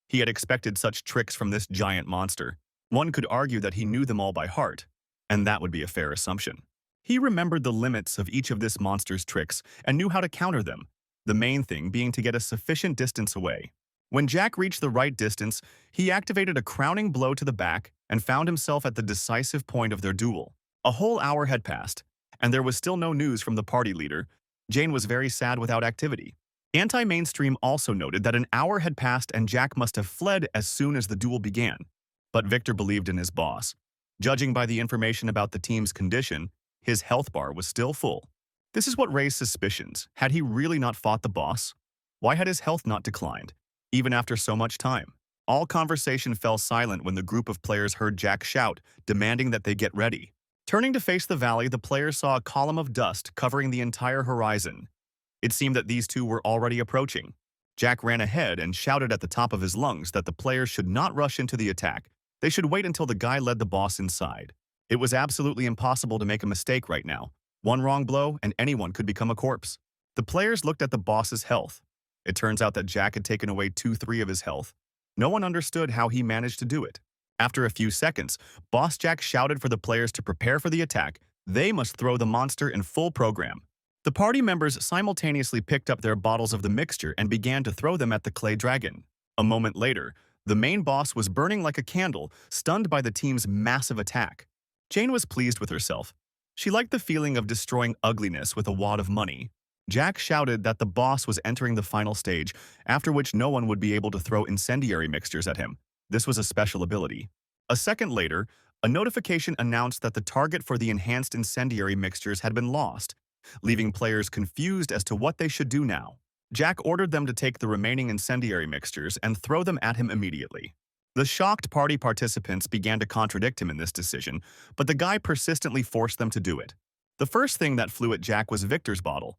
He had expected such tricks from this giant monster. One could argue that he knew them all by heart, and that would be a fair assumption. He remembered the limits of each of this monster's tricks and knew how to counter them, the main thing being to get a sufficient distance away. When Jack reached the right distance, he activated a crowning blow to the back and found himself at the decisive point of their duel. A whole hour had passed, and there was still no news from the party leader. Jane was very sad without activity. Anti-mainstream also noted that an hour had passed and Jack must have fled as soon as the duel began. But Victor believed in his boss. Judging by the information about the team's condition, his health bar was still full. This is what raised suspicions. Had he really not fought the boss? Why had his health not declined, even after so much time? All conversation fell silent when the group of players heard Jack shout, demanding that they get ready. Turning to face the valley, the players saw a column of dust covering the entire horizon. It seemed that these two were already approaching. Jack ran ahead and shouted at the top of his lungs that the players should not rush into the attack. They should wait until the guy led the boss inside. It was absolutely impossible to make a mistake right now. One wrong blow and anyone could become a corpse. The players looked at the boss's health. It turns out that Jack had taken away 2/3 of his health. No one understood how he managed to do it. After a few seconds, Boss Jack shouted for the players to prepare for the attack. They must throw the monster in full program. The party members simultaneously picked up their bottles of the mixture and began to throw them at the clay dragon. A moment later, the main boss was burning like a candle, stunned by the team's massive attack. Jane was pleased with herself. She liked the feeling of destroying ugliness with a wad of money. Jack shouted that the boss was entering the final stage, after which no one would be able to throw incendiary mixtures at him. This was a special ability. A second later, a notification announced that the target for the enhanced incendiary mixtures had been lost, leaving players confused as to what they should do now. Jack ordered them to take the remaining incendiary mixtures and throw them at him immediately. The shocked party participants began to contradict him in this decision, but the guy persistently forced them to do it. The first thing that flew at Jack was Victor's bottle,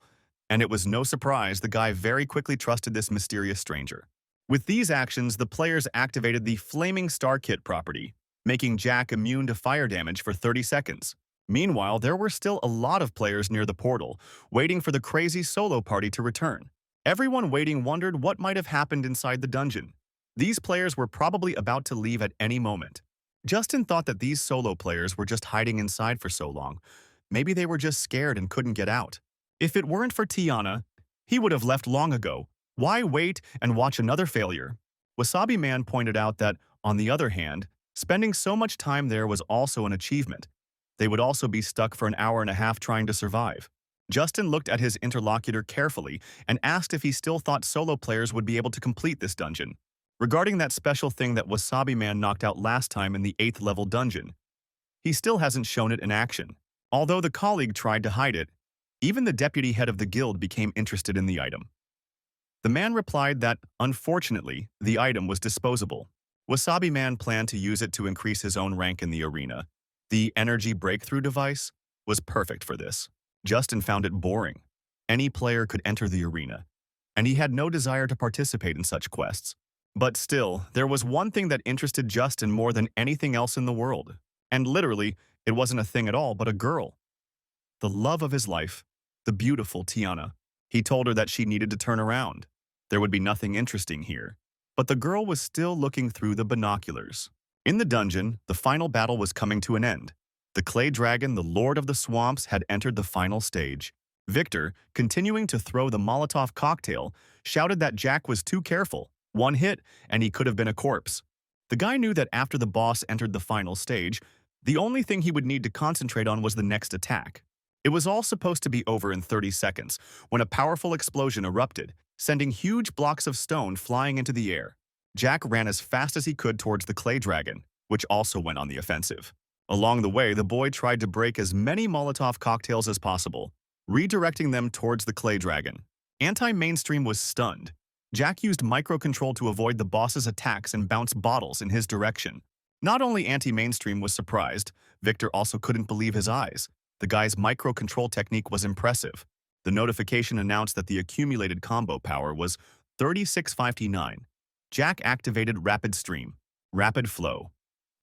and it was no surprise the guy very quickly trusted this mysterious stranger. With these actions, the players activated the Flaming Star Kit property, making Jack immune to fire damage for 30 seconds. Meanwhile, there were still a lot of players near the portal, waiting for the crazy solo party to return. Everyone waiting wondered what might have happened inside the dungeon. These players were probably about to leave at any moment. Justin thought that these solo players were just hiding inside for so long. Maybe they were just scared and couldn't get out. If it weren't for Tiana, he would have left long ago. Why wait and watch another failure? Wasabi Man pointed out that, on the other hand, spending so much time there was also an achievement. They would also be stuck for an hour and a half trying to survive. Justin looked at his interlocutor carefully and asked if he still thought solo players would be able to complete this dungeon. Regarding that special thing that Wasabi Man knocked out last time in the 8th level dungeon, he still hasn't shown it in action. Although the colleague tried to hide it, even the deputy head of the guild became interested in the item. The man replied that, unfortunately, the item was disposable. Wasabi Man planned to use it to increase his own rank in the arena. The energy breakthrough device was perfect for this. Justin found it boring. Any player could enter the arena, and he had no desire to participate in such quests. But still, there was one thing that interested Justin more than anything else in the world. And literally, it wasn't a thing at all, but a girl. The love of his life, the beautiful Tiana. He told her that she needed to turn around. There would be nothing interesting here. But the girl was still looking through the binoculars. In the dungeon, the final battle was coming to an end. The clay dragon, the Lord of the Swamps, had entered the final stage. Victor, continuing to throw the Molotov cocktail, shouted that Jack was too careful. One hit, and he could have been a corpse. The guy knew that after the boss entered the final stage, the only thing he would need to concentrate on was the next attack. It was all supposed to be over in 30 seconds, when a powerful explosion erupted, sending huge blocks of stone flying into the air. Jack ran as fast as he could towards the clay dragon, which also went on the offensive. Along the way, the boy tried to break as many Molotov cocktails as possible, redirecting them towards the clay dragon. Anti-mainstream was stunned. Jack used microcontrol to avoid the boss's attacks and bounce bottles in his direction. Not only anti-mainstream was surprised, Victor also couldn't believe his eyes. The guy's microcontrol technique was impressive. The notification announced that the accumulated combo power was 3659. Jack activated Rapid Stream, Rapid Flow.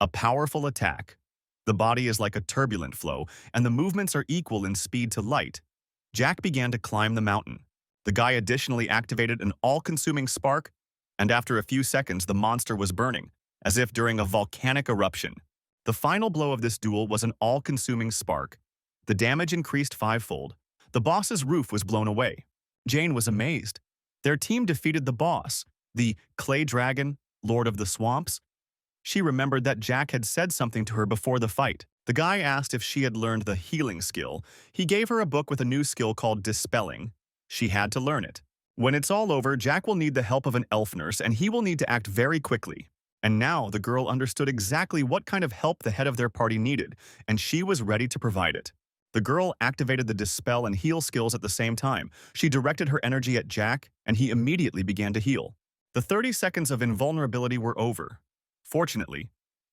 A powerful attack. The body is like a turbulent flow, and the movements are equal in speed to light. Jack began to climb the mountain. The guy additionally activated an all-consuming spark, and after a few seconds the monster was burning, as if during a volcanic eruption. The final blow of this duel was an all-consuming spark. The damage increased 5-fold. The boss's roof was blown away. Jane was amazed. Their team defeated the boss, the Clay Dragon, Lord of the Swamps. She remembered that Jack had said something to her before the fight. The guy asked if she had learned the healing skill. He gave her a book with a new skill called Dispelling. She had to learn it. When it's all over, Jack will need the help of an elf nurse and he will need to act very quickly. And now the girl understood exactly what kind of help the head of their party needed, and she was ready to provide it. The girl activated the dispel and heal skills at the same time. She directed her energy at Jack, and he immediately began to heal. The 30 seconds of invulnerability were over. Fortunately,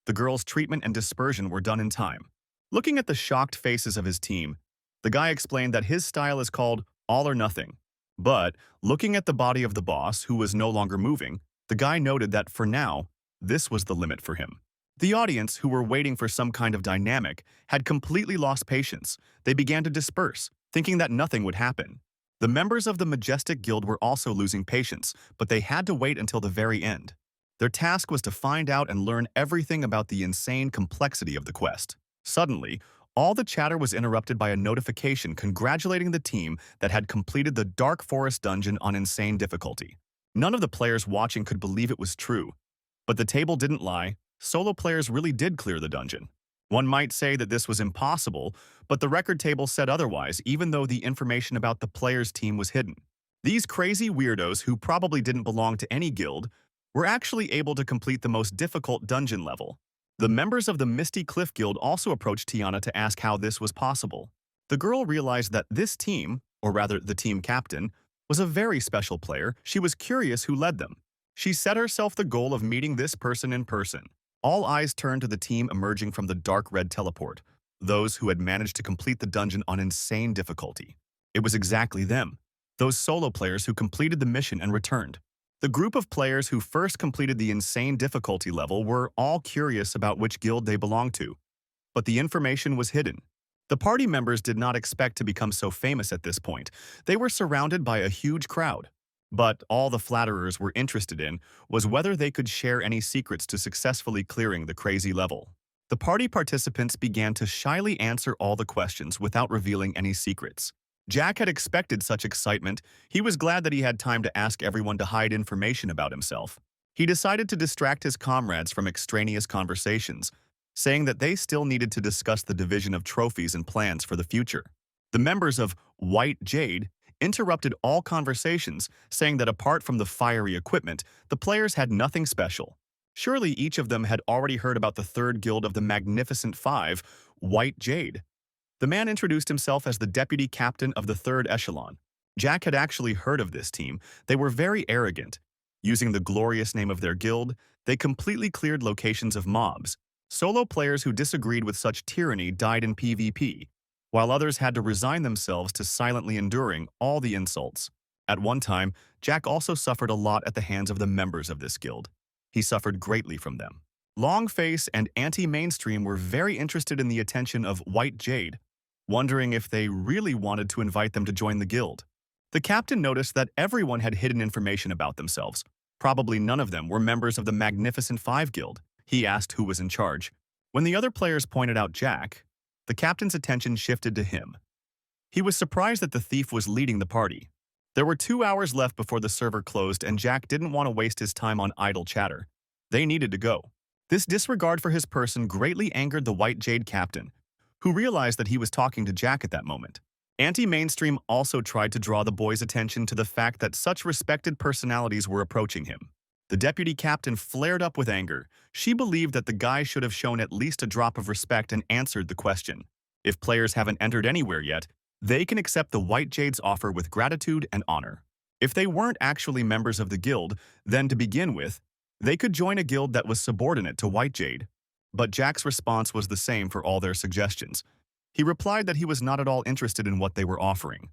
the girl's treatment and dispersion were done in time. Looking at the shocked faces of his team, the guy explained that his style is called all or nothing. But, looking at the body of the boss, who was no longer moving, the guy noted that for now, this was the limit for him. The audience, who were waiting for some kind of dynamic, had completely lost patience. They began to disperse, thinking that nothing would happen. The members of the Majestic Guild were also losing patience, but they had to wait until the very end. Their task was to find out and learn everything about the insane complexity of the quest. Suddenly, all the chatter was interrupted by a notification congratulating the team that had completed the Dark Forest dungeon on insane difficulty. None of the players watching could believe it was true. But the table didn't lie. Solo players really did clear the dungeon. One might say that this was impossible, but the record table said otherwise, even though the information about the players' team was hidden. These crazy weirdos, who probably didn't belong to any guild, were actually able to complete the most difficult dungeon level. The members of the Misty Cliff Guild also approached Tiana to ask how this was possible. The girl realized that this team, or rather the team captain, was a very special player. She was curious who led them. She set herself the goal of meeting this person in person. All eyes turned to the team emerging from the dark red teleport, those who had managed to complete the dungeon on insane difficulty. It was exactly them, those solo players who completed the mission and returned. The group of players who first completed the insane difficulty level were all curious about which guild they belonged to, but the information was hidden. The party members did not expect to become so famous at this point. They were surrounded by a huge crowd. But all the flatterers were interested in was whether they could share any secrets to successfully clearing the crazy level. The party participants began to shyly answer all the questions without revealing any secrets. Jack had expected such excitement. He was glad that he had time to ask everyone to hide information about himself. He decided to distract his comrades from extraneous conversations, saying that they still needed to discuss the division of trophies and plans for the future. The members of White Jade interrupted all conversations, saying that apart from the fiery equipment, the players had nothing special. Surely each of them had already heard about the third guild of the Magnificent Five, White Jade. The man introduced himself as the deputy captain of the third echelon. Jack had actually heard of this team. They were very arrogant. Using the glorious name of their guild, they completely cleared locations of mobs. Solo players who disagreed with such tyranny died in PvP, while others had to resign themselves to silently enduring all the insults. At one time, Jack also suffered a lot at the hands of the members of this guild. He suffered greatly from them. Longface and Anti-Mainstream were very interested in the attention of White Jade, wondering if they really wanted to invite them to join the guild. The captain noticed that everyone had hidden information about themselves. Probably none of them were members of the Magnificent Five Guild. He asked who was in charge. When the other players pointed out Jack, the captain's attention shifted to him. He was surprised that the thief was leading the party. There were 2 hours left before the server closed, and Jack didn't want to waste his time on idle chatter. They needed to go. This disregard for his person greatly angered the White Jade captain, who realized that he was talking to Jack at that moment. Anti-Mainstream also tried to draw the boys' attention to the fact that such respected personalities were approaching him. The deputy captain flared up with anger. She believed that the guy should have shown at least a drop of respect and answered the question. If players haven't entered anywhere yet, they can accept the White Jade's offer with gratitude and honor. If they weren't actually members of the guild, then to begin with, they could join a guild that was subordinate to White Jade. But Jack's response was the same for all their suggestions. He replied that he was not at all interested in what they were offering.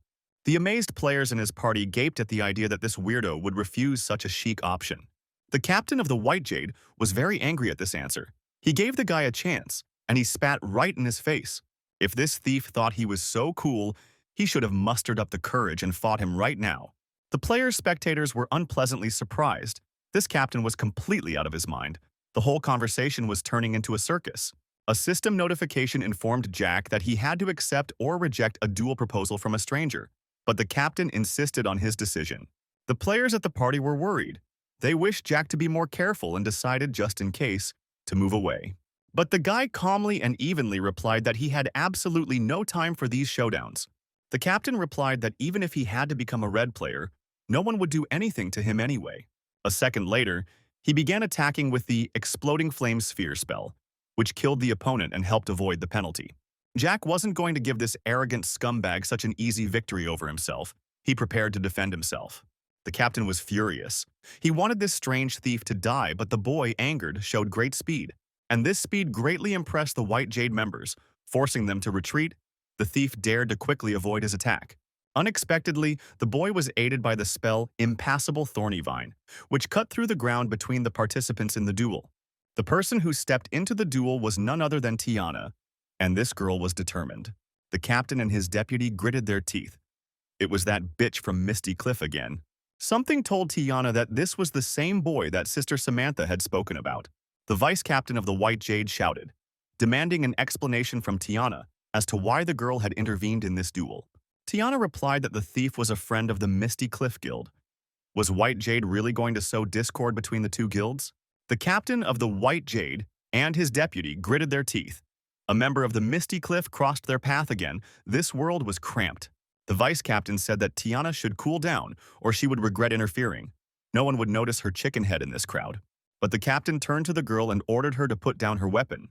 The amazed players in his party gaped at the idea that this weirdo would refuse such a chic option. The captain of the White Jade was very angry at this answer. He gave the guy a chance, and he spat right in his face. If this thief thought he was so cool, he should have mustered up the courage and fought him right now. The players' spectators were unpleasantly surprised. This captain was completely out of his mind. The whole conversation was turning into a circus. A system notification informed Jack that he had to accept or reject a duel proposal from a stranger, but the captain insisted on his decision. The players at the party were worried. They wished Jack to be more careful and decided, just in case, to move away. But the guy calmly and evenly replied that he had absolutely no time for these showdowns. The captain replied that even if he had to become a red player, No one would do anything to him anyway. A second later, he began attacking with the Exploding Flame Sphere spell, which killed the opponent and helped avoid the penalty. Jack wasn't going to give this arrogant scumbag such an easy victory over himself. He prepared to defend himself. The captain was furious. He wanted this strange thief to die, but the boy, angered, showed great speed. And this speed greatly impressed the White Jade members, forcing them to retreat. The thief dared to quickly avoid his attack. Unexpectedly, the boy was aided by the spell Impassable Thorny Vine, which cut through the ground between the participants in the duel. The person who stepped into the duel was none other than Tiana, and this girl was determined. The captain and his deputy gritted their teeth. It was that bitch from Misty Cliff again. Something told Tiana that this was the same boy that Sister Samantha had spoken about. The vice captain of the White Jade shouted, demanding an explanation from Tiana as to why the girl had intervened in this duel. Tiana replied that the thief was a friend of the Misty Cliff Guild. Was White Jade really going to sow discord between the two guilds? The captain of the White Jade and his deputy gritted their teeth. A member of the Misty Cliff crossed their path again. This world was cramped. The vice captain said that Tiana should cool down or she would regret interfering. No one would notice her chicken head in this crowd. But the captain turned to the girl and ordered her to put down her weapon.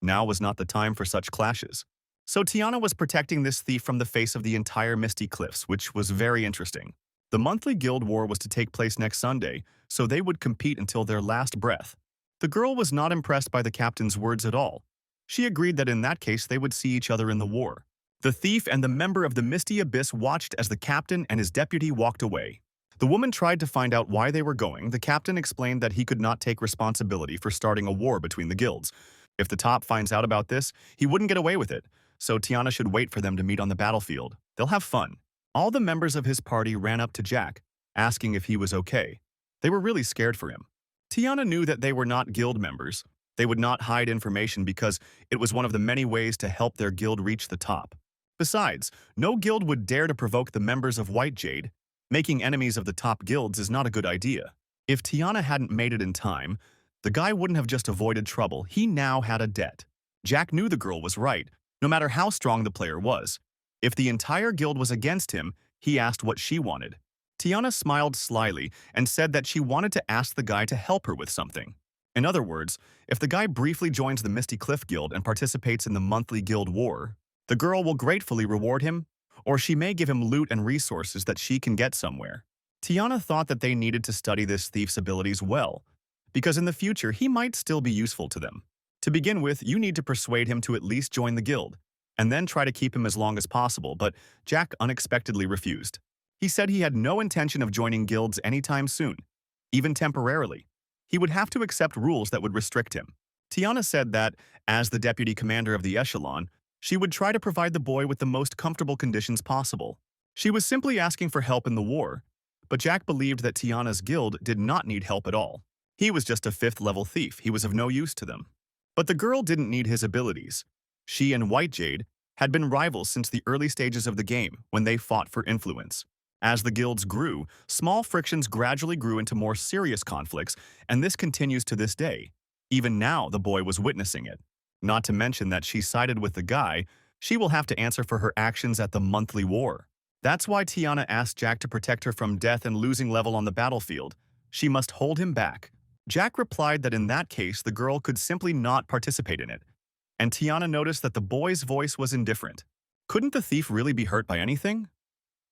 Now was not the time for such clashes. So Tiana was protecting this thief from the face of the entire Misty Cliffs, which was very interesting. The monthly guild war was to take place next Sunday, so they would compete until their last breath. The girl was not impressed by the captain's words at all. She agreed that in that case they would see each other in the war. The thief and the member of the Misty Abyss watched as the captain and his deputy walked away. The woman tried to find out why they were going. The captain explained that he could not take responsibility for starting a war between the guilds. If the top finds out about this, he wouldn't get away with it, so Tiana should wait for them to meet on the battlefield. They'll have fun. All the members of his party ran up to Jack, asking if he was okay. They were really scared for him. Tiana knew that they were not guild members. They would not hide information because it was one of the many ways to help their guild reach the top. Besides, no guild would dare to provoke the members of White Jade. Making enemies of the top guilds is not a good idea. If Tiana hadn't made it in time, the guy wouldn't have just avoided trouble. He now had a debt. Jack knew the girl was right, no matter how strong the player was. If the entire guild was against him, he asked what she wanted. Tiana smiled slyly and said that she wanted to ask the guy to help her with something. In other words, if the guy briefly joins the Misty Cliff Guild and participates in the monthly guild war, the girl will gratefully reward him, or she may give him loot and resources that she can get somewhere. Tiana thought that they needed to study this thief's abilities well, because in the future he might still be useful to them. To begin with, you need to persuade him to at least join the guild, and then try to keep him as long as possible, but Jack unexpectedly refused. He said he had no intention of joining guilds anytime soon, even temporarily. He would have to accept rules that would restrict him. Tiana said that, as the deputy commander of the echelon, she would try to provide the boy with the most comfortable conditions possible. She was simply asking for help in the war, but Jack believed that Tiana's guild did not need help at all. He was just a 5th-level thief. He was of no use to them. But the girl didn't need his abilities. She and White Jade had been rivals since the early stages of the game when they fought for influence. As the guilds grew, small frictions gradually grew into more serious conflicts, and this continues to this day. Even now, the boy was witnessing it. Not to mention that she sided with the guy, she will have to answer for her actions at the monthly war. That's why Tiana asked Jack to protect her from death and losing level on the battlefield. She must hold him back. Jack replied that in that case, the girl could simply not participate in it. And Tiana noticed that the boy's voice was indifferent. Couldn't the thief really be hurt by anything?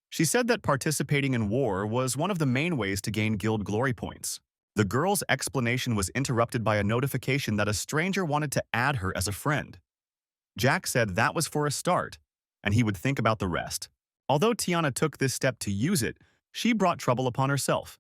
She said that participating in war was one of the main ways to gain guild glory points. The girl's explanation was interrupted by a notification that a stranger wanted to add her as a friend. Jack said that was for a start, and he would think about the rest. Although Tiana took this step to use it, she brought trouble upon herself.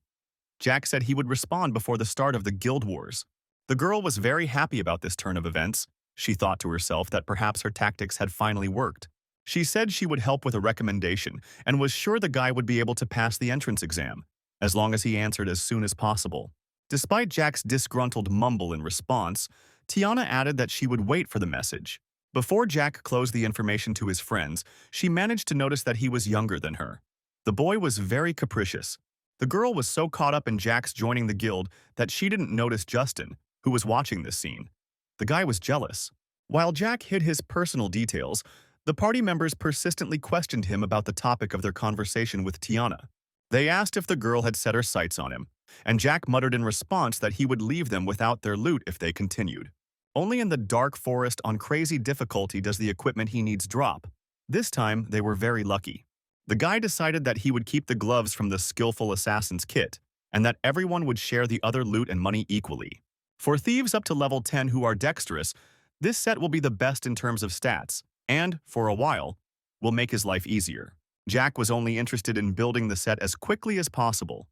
Jack said he would respond before the start of the guild wars. The girl was very happy about this turn of events. She thought to herself that perhaps her tactics had finally worked. She said she would help with a recommendation and was sure the guy would be able to pass the entrance exam, as long as he answered as soon as possible. Despite Jack's disgruntled mumble in response, Tiana added that she would wait for the message. Before Jack closed the information to his friends, she managed to notice that he was younger than her. The boy was very capricious. The girl was so caught up in Jack's joining the guild that she didn't notice Justin, who was watching this scene. The guy was jealous. While Jack hid his personal details, the party members persistently questioned him about the topic of their conversation with Tiana. They asked if the girl had set her sights on him, and Jack muttered in response that he would leave them without their loot if they continued. Only in the dark forest on crazy difficulty does the equipment he needs drop. This time, they were very lucky. The guy decided that he would keep the gloves from the skillful assassin's kit, and that everyone would share the other loot and money equally. For thieves up to level 10 who are dexterous, this set will be the best in terms of stats, and, for a while, will make his life easier. Jack was only interested in building the set as quickly as possible,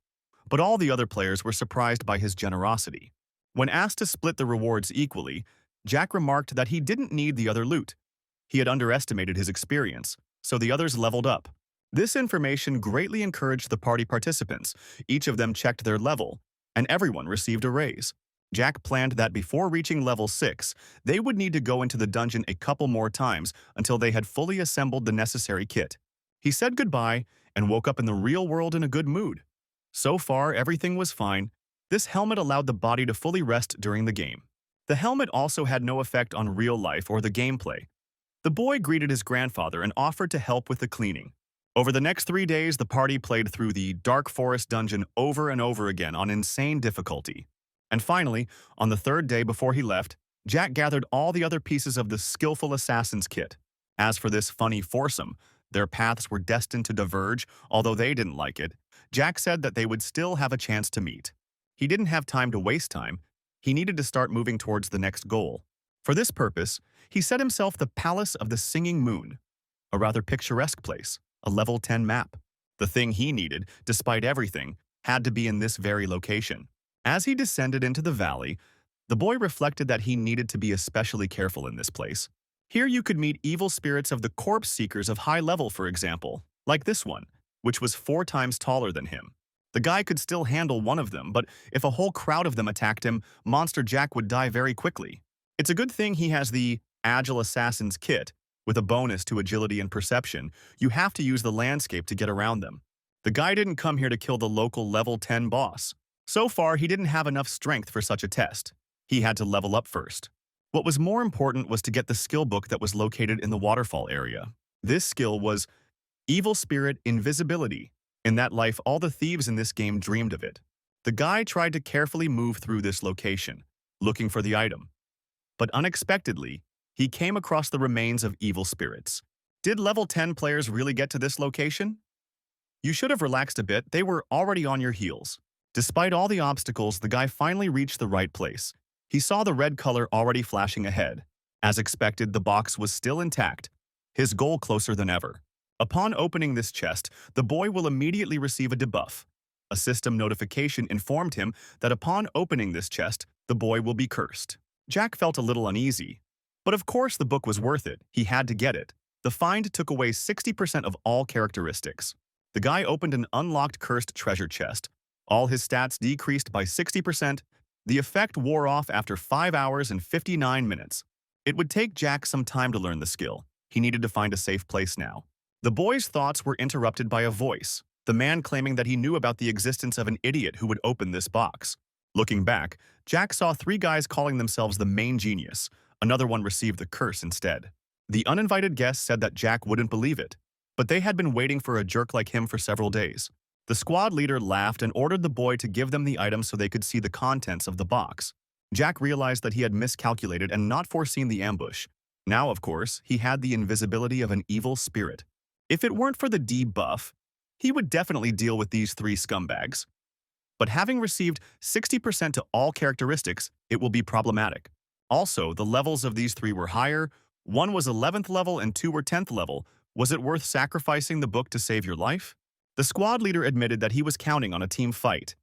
but all the other players were surprised by his generosity. When asked to split the rewards equally, Jack remarked that he didn't need the other loot. He had underestimated his experience, so the others leveled up. This information greatly encouraged the party participants. Each of them checked their level, and everyone received a raise. Jack planned that before reaching level 6, they would need to go into the dungeon a couple more times until they had fully assembled the necessary kit. He said goodbye and woke up in the real world in a good mood. So far, everything was fine. This helmet allowed the body to fully rest during the game. The helmet also had no effect on real life or the gameplay. The boy greeted his grandfather and offered to help with the cleaning. Over the next 3 days, the party played through the Dark Forest dungeon over and over again on insane difficulty. And finally, on the 3rd day before he left, Jack gathered all the other pieces of the skillful assassin's kit. As for this funny foursome, their paths were destined to diverge, although they didn't like it. Jack said that they would still have a chance to meet. He didn't have time to waste time. He needed to start moving towards the next goal. For this purpose, he set himself the Palace of the Singing Moon, a rather picturesque place, a level 10 map. The thing he needed, despite everything, had to be in this very location. As he descended into the valley, the boy reflected that he needed to be especially careful in this place. Here you could meet evil spirits of the corpse seekers of high level, for example, like this one, which was 4 times taller than him. The guy could still handle one of them, but if a whole crowd of them attacked him, Monster Jack would die very quickly. It's a good thing he has the Agile Assassin's Kit. With a bonus to agility and perception, you have to use the landscape to get around them. The guy didn't come here to kill the local level 10 boss. So far, he didn't have enough strength for such a test. He had to level up first. What was more important was to get the skill book that was located in the waterfall area. This skill was Evil Spirit Invisibility. In that life, all the thieves in this game dreamed of it. The guy tried to carefully move through this location, looking for the item. But unexpectedly, he came across the remains of evil spirits. Did level 10 players really get to this location? You should have relaxed a bit, they were already on your heels. Despite all the obstacles, the guy finally reached the right place. He saw the red color already flashing ahead. As expected, the box was still intact, his goal closer than ever. Upon opening this chest, the boy will immediately receive a debuff. A system notification informed him that upon opening this chest, the boy will be cursed. Jack felt a little uneasy. But of course the book was worth it, he had to get it. The find took away 60% of all characteristics. The guy opened an unlocked cursed treasure chest. All his stats decreased by 60%. The effect wore off after 5 hours and 59 minutes. It would take Jack some time to learn the skill. He needed to find a safe place now. The boy's thoughts were interrupted by a voice, the man claiming that he knew about the existence of an idiot who would open this box. Looking back, Jack saw 3 guys calling themselves the main genius. Another one received the curse instead. The uninvited guest said that Jack wouldn't believe it, but they had been waiting for a jerk like him for several days. The squad leader laughed and ordered the boy to give them the item so they could see the contents of the box. Jack realized that he had miscalculated and not foreseen the ambush. Now, of course, he had the invisibility of an evil spirit. If it weren't for the debuff, he would definitely deal with these 3 scumbags. But having received 60% to all characteristics, it will be problematic. Also, the levels of these 3 were higher. 1 was 11th level and 2 were 10th level. Was it worth sacrificing the book to save your life? The squad leader admitted that he was counting on a team fight.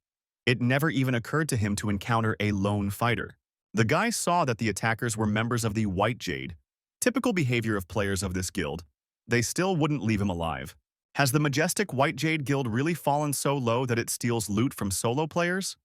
It never even occurred to him to encounter a lone fighter. The guy saw that the attackers were members of the White Jade, typical behavior of players of this guild. They still wouldn't leave him alive. Has the majestic White Jade Guild really fallen so low that it steals loot from solo players?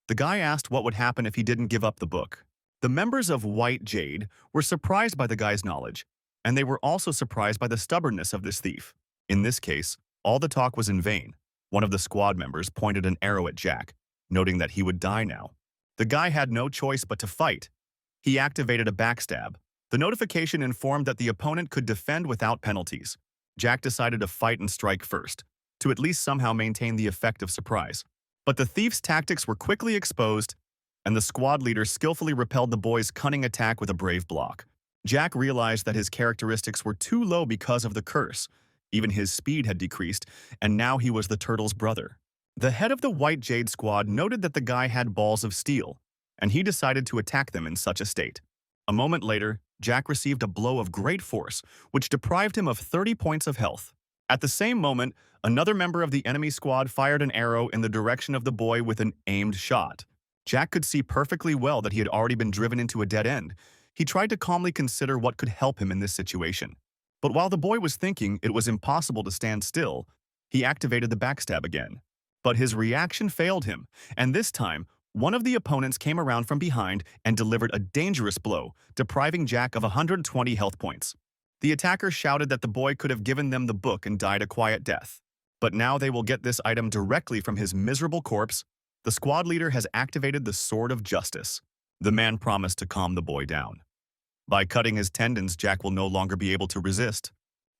The guy asked what would happen if he didn't give up the book. The members of White Jade were surprised by the guy's knowledge, and they were also surprised by the stubbornness of this thief. In this case, all the talk was in vain. One of the squad members pointed an arrow at Jack, noting that he would die now. The guy had no choice but to fight. He activated a backstab. The notification informed that the opponent could defend without penalties. Jack decided to fight and strike first. to at least somehow maintain the effect of surprise. But the thief's tactics were quickly exposed, and the squad leader skillfully repelled the boy's cunning attack with a brave block. Jack realized that his characteristics were too low because of the curse. Even his speed had decreased, and now he was the turtle's brother. The head of the White Jade squad noted that the guy had balls of steel, and he decided to attack them in such a state. A moment later, Jack received a blow of great force, which deprived him of 30 points of health. At the same moment, another member of the enemy squad fired an arrow in the direction of the boy with an aimed shot. Jack could see perfectly well that he had already been driven into a dead end. He tried to calmly consider what could help him in this situation. But while the boy was thinking it was impossible to stand still, he activated the backstab again. But his reaction failed him, and this time, one of the opponents came around from behind and delivered a dangerous blow, depriving Jack of 120 health points. The attacker shouted that the boy could have given them the book and died a quiet death. But now they will get this item directly from his miserable corpse. The squad leader has activated the Sword of Justice. The man promised to calm the boy down. By cutting his tendons, Jack will no longer be able to resist.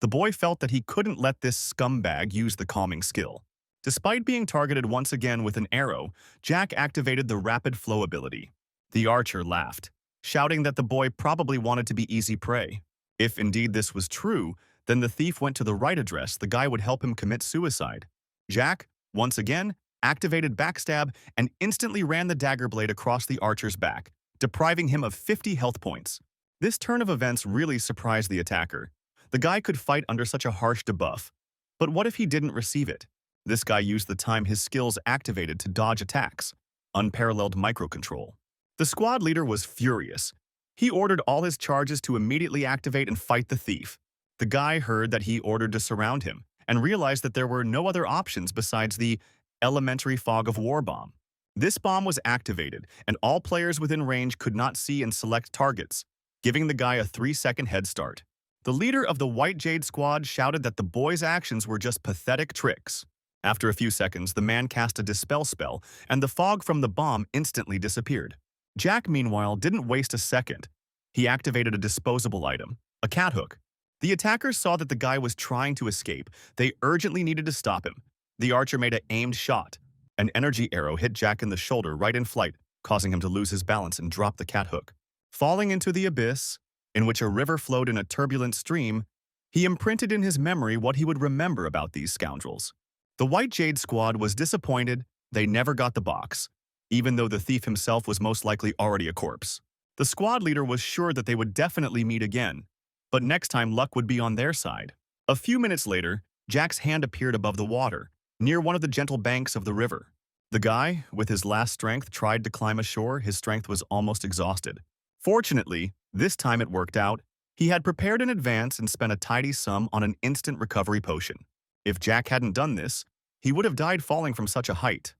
The boy felt that he couldn't let this scumbag use the calming skill. Despite being targeted once again with an arrow, Jack activated the Rapid Flow ability. The archer laughed, shouting that the boy probably wanted to be easy prey. If indeed this was true, then the thief went to the right address. The guy would help him commit suicide. Jack, once again, activated backstab and instantly ran the dagger blade across the archer's back, depriving him of 50 health points. This turn of events really surprised the attacker. The guy could fight under such a harsh debuff. But what if he didn't receive it? This guy used the time his skills activated to dodge attacks. Unparalleled microcontrol. The squad leader was furious. He ordered all his charges to immediately activate and fight the thief. The guy heard that he ordered to surround him and realized that there were no other options besides the elementary fog of war bomb. This bomb was activated, and all players within range could not see and select targets, giving the guy a 3-second head start. The leader of the White Jade squad shouted that the boy's actions were just pathetic tricks. After a few seconds, the man cast a dispel spell, and the fog from the bomb instantly disappeared. Jack, meanwhile, didn't waste a second. He activated a disposable item, a cat hook. The attackers saw that the guy was trying to escape. They urgently needed to stop him. The archer made an aimed shot. An energy arrow hit Jack in the shoulder right in flight, causing him to lose his balance and drop the cat hook. Falling into the abyss, in which a river flowed in a turbulent stream, he imprinted in his memory what he would remember about these scoundrels. The White Jade squad was disappointed. They never got the box, even though the thief himself was most likely already a corpse. The squad leader was sure that they would definitely meet again, but next time luck would be on their side. A few minutes later, Jack's hand appeared above the water, near one of the gentle banks of the river. The guy, with his last strength, tried to climb ashore. His strength was almost exhausted. Fortunately, this time it worked out. He had prepared in advance and spent a tidy sum on an instant recovery potion. If Jack hadn't done this, he would have died falling from such a height.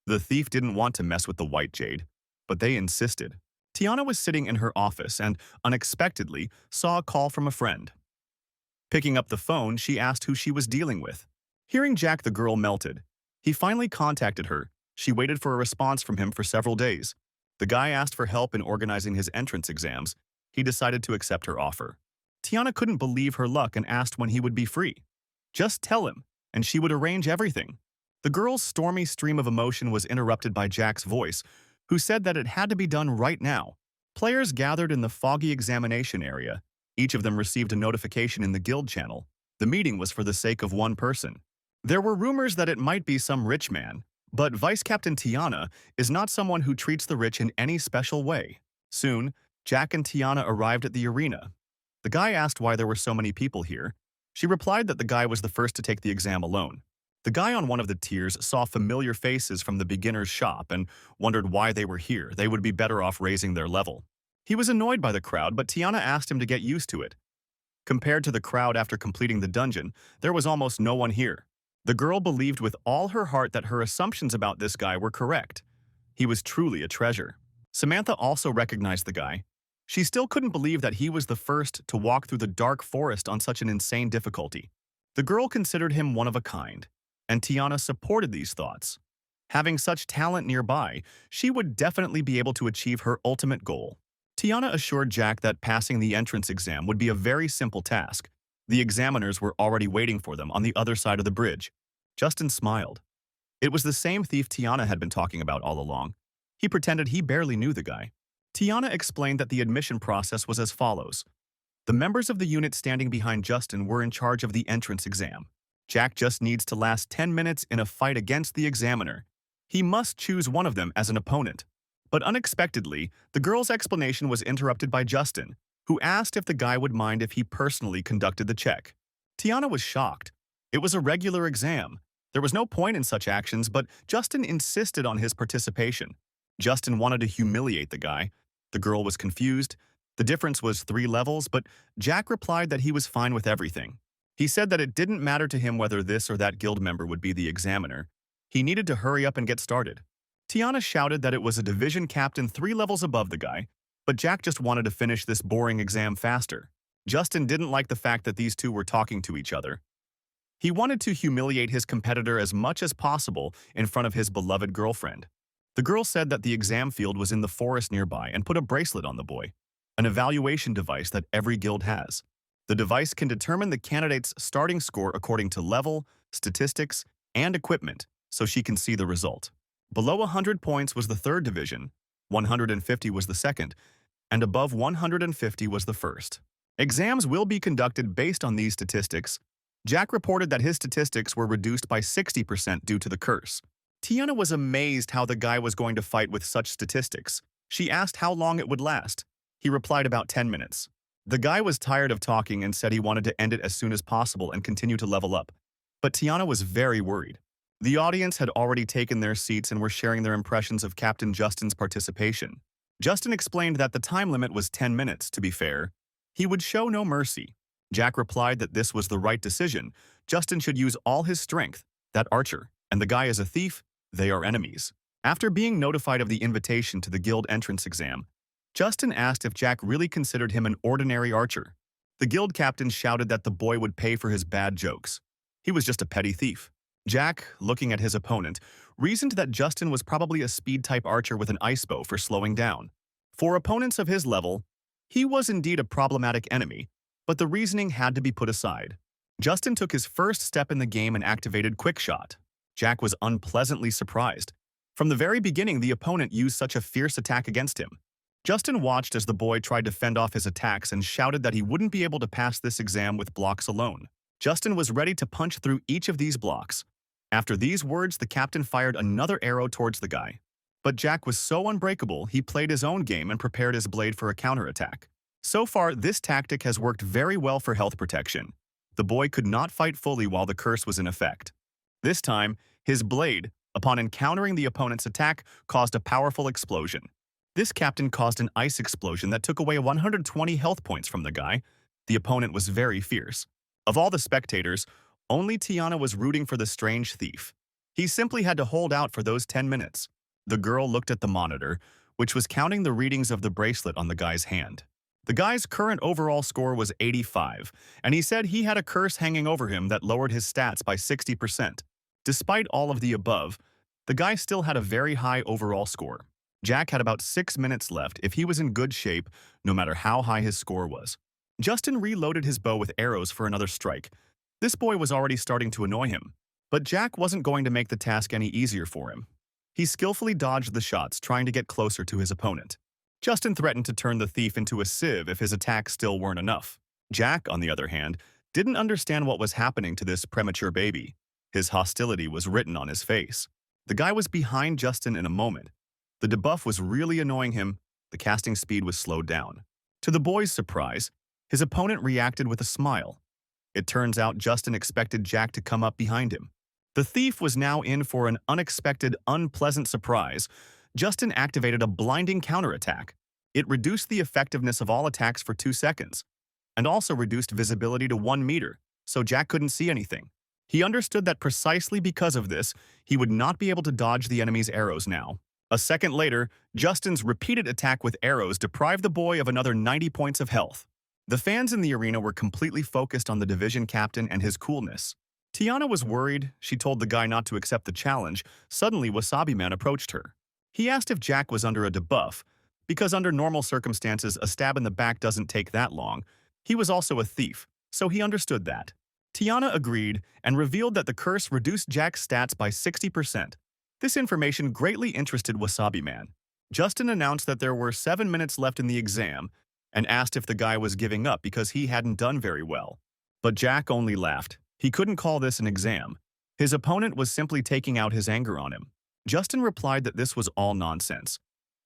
The thief didn't want to mess with the White Jade, but they insisted. Tiana was sitting in her office and, unexpectedly, saw a call from a friend. Picking up the phone, she asked who she was dealing with. Hearing Jack, the girl melted. He finally contacted her. She waited for a response from him for several days. The guy asked for help in organizing his entrance exams. He decided to accept her offer. Tiana couldn't believe her luck and asked when he would be free. Just tell him, and she would arrange everything. The girl's stormy stream of emotion was interrupted by Jack's voice, who said that it had to be done right now. Players gathered in the foggy examination area. Each of them received a notification in the guild channel. The meeting was for the sake of one person. There were rumors that it might be some rich man, but Vice Captain Tiana is not someone who treats the rich in any special way. Soon, Jack and Tiana arrived at the arena. The guy asked why there were so many people here. She replied that the guy was the first to take the exam alone. The guy on one of the tiers saw familiar faces from the beginner's shop and wondered why they were here. They would be better off raising their level. He was annoyed by the crowd, but Tiana asked him to get used to it. Compared to the crowd after completing the dungeon, there was almost no one here. The girl believed with all her heart that her assumptions about this guy were correct. He was truly a treasure. Samantha also recognized the guy. She still couldn't believe that he was the first to walk through the dark forest on such an insane difficulty. The girl considered him one of a kind, and Tiana supported these thoughts. Having such talent nearby, she would definitely be able to achieve her ultimate goal. Tiana assured Jack that passing the entrance exam would be a very simple task. The examiners were already waiting for them on the other side of the bridge. Justin smiled. It was the same thief Tiana had been talking about all along. He pretended he barely knew the guy. Tiana explained that the admission process was as follows. The members of the unit standing behind Justin were in charge of the entrance exam. Jack just needs to last 10 minutes in a fight against the examiner. He must choose one of them as an opponent. But unexpectedly, the girl's explanation was interrupted by Justin, who asked if the guy would mind if he personally conducted the check. Tiana was shocked. It was a regular exam. There was no point in such actions, but Justin insisted on his participation. Justin wanted to humiliate the guy. The girl was confused. The difference was 3 levels, but Jack replied that he was fine with everything. He said that it didn't matter to him whether this or that guild member would be the examiner. He needed to hurry up and get started. Tiana shouted that it was a division captain 3 levels above the guy, but Jack just wanted to finish this boring exam faster. Justin didn't like the fact that these two were talking to each other. He wanted to humiliate his competitor as much as possible in front of his beloved girlfriend. The girl said that the exam field was in the forest nearby and put a bracelet on the boy, an evaluation device that every guild has. The device can determine the candidate's starting score according to level, statistics, and equipment, so she can see the result. Below 100 points was the third division, 150 was the second, and above 150 was the first. Exams will be conducted based on these statistics. Jack reported that his statistics were reduced by 60% due to the curse. Tiana was amazed how the guy was going to fight with such statistics. She asked how long it would last. He replied about 10 minutes. The guy was tired of talking and said he wanted to end it as soon as possible and continue to level up. But Tiana was very worried. The audience had already taken their seats and were sharing their impressions of Captain Justin's participation. Justin explained that the time limit was 10 minutes, to be fair. He would show no mercy. Jack replied that this was the right decision. Justin should use all his strength, that archer, and the guy is a thief. They are enemies. After being notified of the invitation to the guild entrance exam, Justin asked if Jack really considered him an ordinary archer. The guild captain shouted that the boy would pay for his bad jokes. He was just a petty thief. Jack, looking at his opponent, reasoned that Justin was probably a speed-type archer with an ice bow for slowing down. For opponents of his level, he was indeed a problematic enemy, but the reasoning had to be put aside. Justin took his first step in the game and activated Quick Shot. Jack was unpleasantly surprised. From the very beginning, the opponent used such a fierce attack against him. Justin watched as the boy tried to fend off his attacks and shouted that he wouldn't be able to pass this exam with blocks alone. Justin was ready to punch through each of these blocks. After these words, the captain fired another arrow towards the guy. But Jack was so unbreakable, he played his own game and prepared his blade for a counterattack. So far, this tactic has worked very well for health protection. The boy could not fight fully while the curse was in effect. This time, his blade, upon encountering the opponent's attack, caused a powerful explosion. This captain caused an ice explosion that took away 120 health points from the guy. The opponent was very fierce. Of all the spectators, only Tiana was rooting for the strange thief. He simply had to hold out for those 10 minutes. The girl looked at the monitor, which was counting the readings of the bracelet on the guy's hand. The guy's current overall score was 85, and he said he had a curse hanging over him that lowered his stats by 60%. Despite all of the above, the guy still had a very high overall score. Jack had about 6 minutes left if he was in good shape, no matter how high his score was. Justin reloaded his bow with arrows for another strike. This boy was already starting to annoy him, but Jack wasn't going to make the task any easier for him. He skillfully dodged the shots, trying to get closer to his opponent. Justin threatened to turn the thief into a sieve if his attacks still weren't enough. Jack, on the other hand, didn't understand what was happening to this premature baby. His hostility was written on his face. The guy was behind Justin in a moment. The debuff was really annoying him. The casting speed was slowed down. To the boy's surprise, his opponent reacted with a smile. It turns out Justin expected Jack to come up behind him. The thief was now in for an unexpected, unpleasant surprise. Justin activated a blinding counterattack. It reduced the effectiveness of all attacks for 2 seconds, and also reduced visibility to 1 meter, so Jack couldn't see anything. He understood that precisely because of this, he would not be able to dodge the enemy's arrows now. A second later, Justin's repeated attack with arrows deprived the boy of another 90 points of health. The fans in the arena were completely focused on the division captain and his coolness. Tiana was worried. She told the guy not to accept the challenge. Suddenly, Wasabi Man approached her. He asked if Jack was under a debuff, because under normal circumstances, a stab in the back doesn't take that long. He was also a thief, so he understood that. Tiana agreed and revealed that the curse reduced Jack's stats by 60%. This information greatly interested Wasabi Man. Justin announced that there were 7 minutes left in the exam and asked if the guy was giving up because he hadn't done very well. But Jack only laughed. He couldn't call this an exam. His opponent was simply taking out his anger on him. Justin replied that this was all nonsense.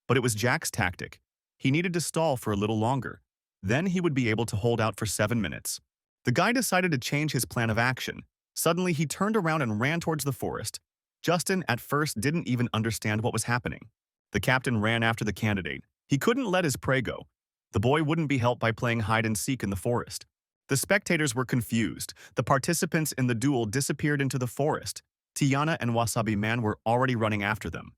But it was Jack's tactic. He needed to stall for a little longer. Then he would be able to hold out for 7 minutes. The guy decided to change his plan of action. Suddenly, he turned around and ran towards the forest. Justin, at first, didn't even understand what was happening. The captain ran after the candidate. He couldn't let his prey go. The boy wouldn't be helped by playing hide-and-seek in the forest. The spectators were confused. The participants in the duel disappeared into the forest. Tiana and Wasabi Man were already running after them.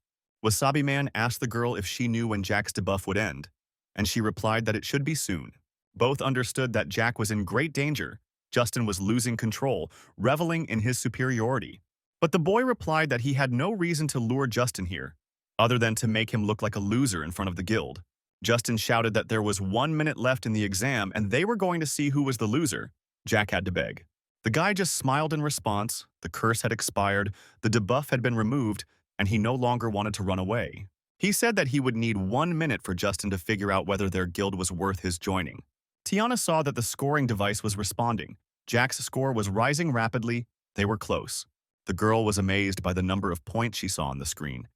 Wasabi Man asked the girl if she knew when Jack's debuff would end, and she replied that it should be soon. Both understood that Jack was in great danger. Justin was losing control, reveling in his superiority. But the boy replied that he had no reason to lure Justin here, other than to make him look like a loser in front of the guild. Justin shouted that there was 1 minute left in the exam and they were going to see who was the loser. Jack had to beg. The guy just smiled in response. The curse had expired, the debuff had been removed, and he no longer wanted to run away. He said that he would need 1 minute for Justin to figure out whether their guild was worth his joining. Tiana saw that the scoring device was responding. Jack's score was rising rapidly. They were close. The girl was amazed by the number of points she saw on the screen.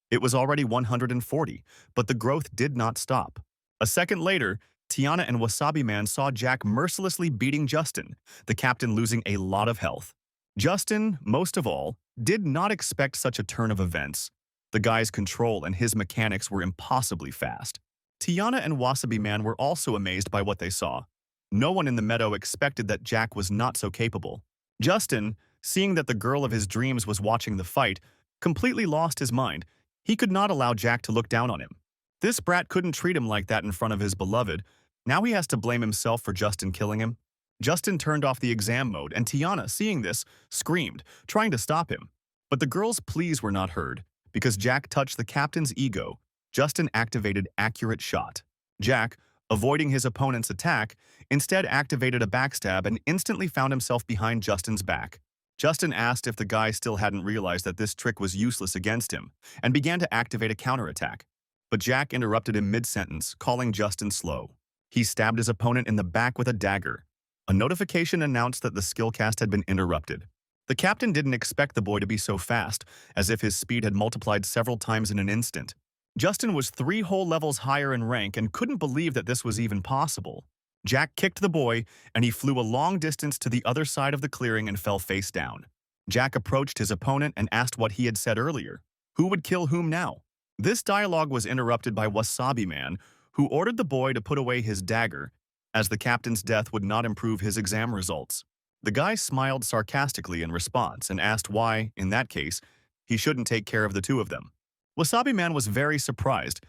It was already 140, but the growth did not stop. A second later, Tiana and Wasabi Man saw Jack mercilessly beating Justin, the captain losing a lot of health. Justin, most of all, did not expect such a turn of events. The guy's control and his mechanics were impossibly fast. Tiana and Wasabi Man were also amazed by what they saw. No one in the meadow expected that Jack was not so capable. Justin, seeing that the girl of his dreams was watching the fight, completely lost his mind. He could not allow Jack to look down on him. This brat couldn't treat him like that in front of his beloved. Now he has to blame himself for Justin killing him. Justin turned off the exam mode, and Tiana, seeing this, screamed, trying to stop him. But the girl's pleas were not heard. Because Jack touched the captain's ego, Justin activated Accurate Shot. Jack, avoiding his opponent's attack, instead activated a backstab and instantly found himself behind Justin's back. Justin asked if the guy still hadn't realized that this trick was useless against him, and began to activate a counterattack. But Jack interrupted him mid-sentence, calling Justin slow. He stabbed his opponent in the back with a dagger. A notification announced that the skill cast had been interrupted. The captain didn't expect the boy to be so fast, as if his speed had multiplied several times in an instant. Justin was 3 whole levels higher in rank and couldn't believe that this was even possible. Jack kicked the boy, and he flew a long distance to the other side of the clearing and fell face down. Jack approached his opponent and asked what he had said earlier. Who would kill whom now? This dialogue was interrupted by Wasabi Man, who ordered the boy to put away his dagger, as the captain's death would not improve his exam results. The guy smiled sarcastically in response and asked why, in that case, he shouldn't take care of the two of them. Wasabi Man was very surprised.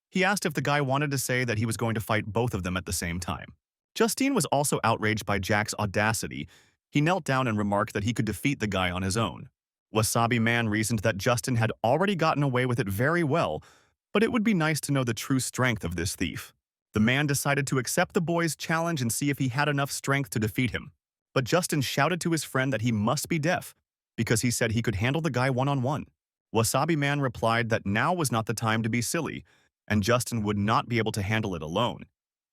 He asked if the guy wanted to say that he was going to fight both of them at the same time. Justine was also outraged by Jack's audacity. He knelt down and remarked that he could defeat the guy on his own. Wasabi Man reasoned that Justin had already gotten away with it very well, but it would be nice to know the true strength of this thief. The man decided to accept the boy's challenge and see if he had enough strength to defeat him. But Justin shouted to his friend that he must be deaf, because he said he could handle the guy one-on-one. Wasabi Man replied that now was not the time to be silly, and Justin would not be able to handle it alone.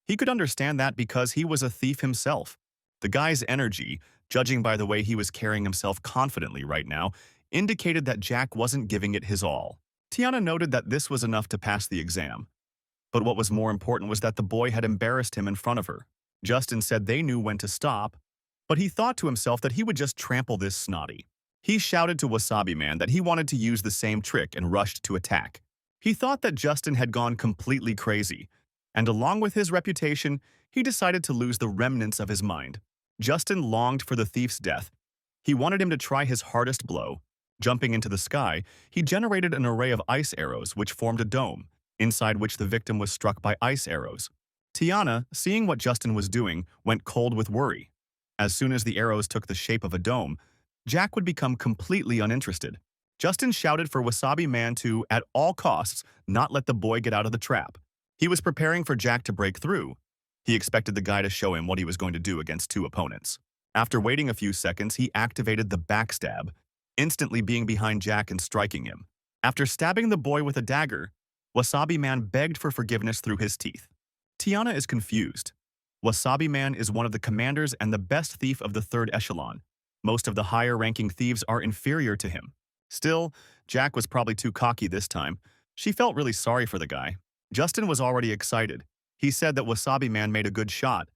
He could understand that because he was a thief himself. The guy's energy, judging by the way he was carrying himself confidently right now, indicated that Jack wasn't giving it his all. Tiana noted that this was enough to pass the exam. But what was more important was that the boy had embarrassed him in front of her. Justin said they knew when to stop, but he thought to himself that he would just trample this snotty. He shouted to Wasabi Man that he wanted to use the same trick and rushed to attack. He thought that Justin had gone completely crazy, and along with his reputation, he decided to lose the remnants of his mind. Justin longed for the thief's death. He wanted him to try his hardest blow. Jumping into the sky, he generated an array of ice arrows which formed a dome, inside which the victim was struck by ice arrows. Tiana, seeing what Justin was doing, went cold with worry. As soon as the arrows took the shape of a dome, Jack would become completely uninterested. Justin shouted for Wasabi Man to, at all costs, not let the boy get out of the trap. He was preparing for Jack to break through. He expected the guy to show him what he was going to do against two opponents. After waiting a few seconds, he activated the backstab, instantly being behind Jack and striking him. After stabbing the boy with a dagger, Wasabi Man begged for forgiveness through his teeth. Tiana is confused. Wasabi Man is one of the commanders and the best thief of the third echelon. Most of the higher-ranking thieves are inferior to him. Still, Jack was probably too cocky this time. She felt really sorry for the guy. Justin was already excited. He said that Wasabi Man made a good shot,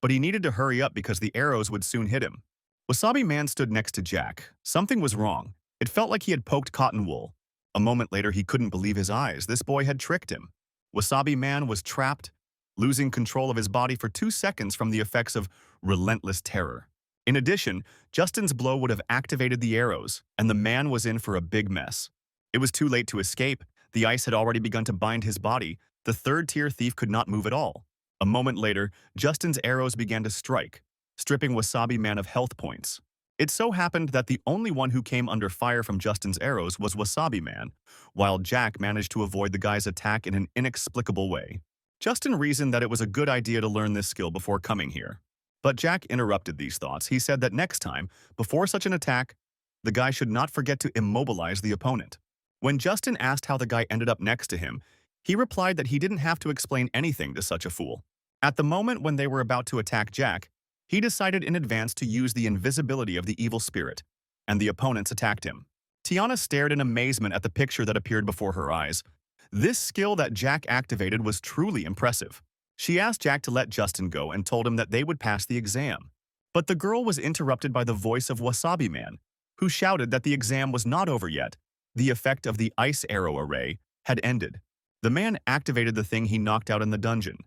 but he needed to hurry up because the arrows would soon hit him. Wasabi Man stood next to Jack. Something was wrong. It felt like he had poked cotton wool. A moment later, he couldn't believe his eyes. This boy had tricked him. Wasabi Man was trapped, losing control of his body for 2 seconds from the effects of relentless terror. In addition, Justin's blow would have activated the arrows, and the man was in for a big mess. It was too late to escape. The ice had already begun to bind his body. The third-tier thief could not move at all. A moment later, Justin's arrows began to strike, stripping Wasabi Man of health points. It so happened that the only one who came under fire from Justin's arrows was Wasabi Man, while Jack managed to avoid the guy's attack in an inexplicable way. Justin reasoned that it was a good idea to learn this skill before coming here. But Jack interrupted these thoughts. He said that next time, before such an attack, the guy should not forget to immobilize the opponent. When Justin asked how the guy ended up next to him, he replied that he didn't have to explain anything to such a fool. At the moment when they were about to attack Jack, he decided in advance to use the invisibility of the evil spirit, and the opponents attacked him. Tiana stared in amazement at the picture that appeared before her eyes. This skill that Jack activated was truly impressive. She asked Jack to let Justin go and told him that they would pass the exam. But the girl was interrupted by the voice of Wasabi Man, who shouted that the exam was not over yet. The effect of the ice arrow array had ended. The man activated the thing he knocked out in the dungeon.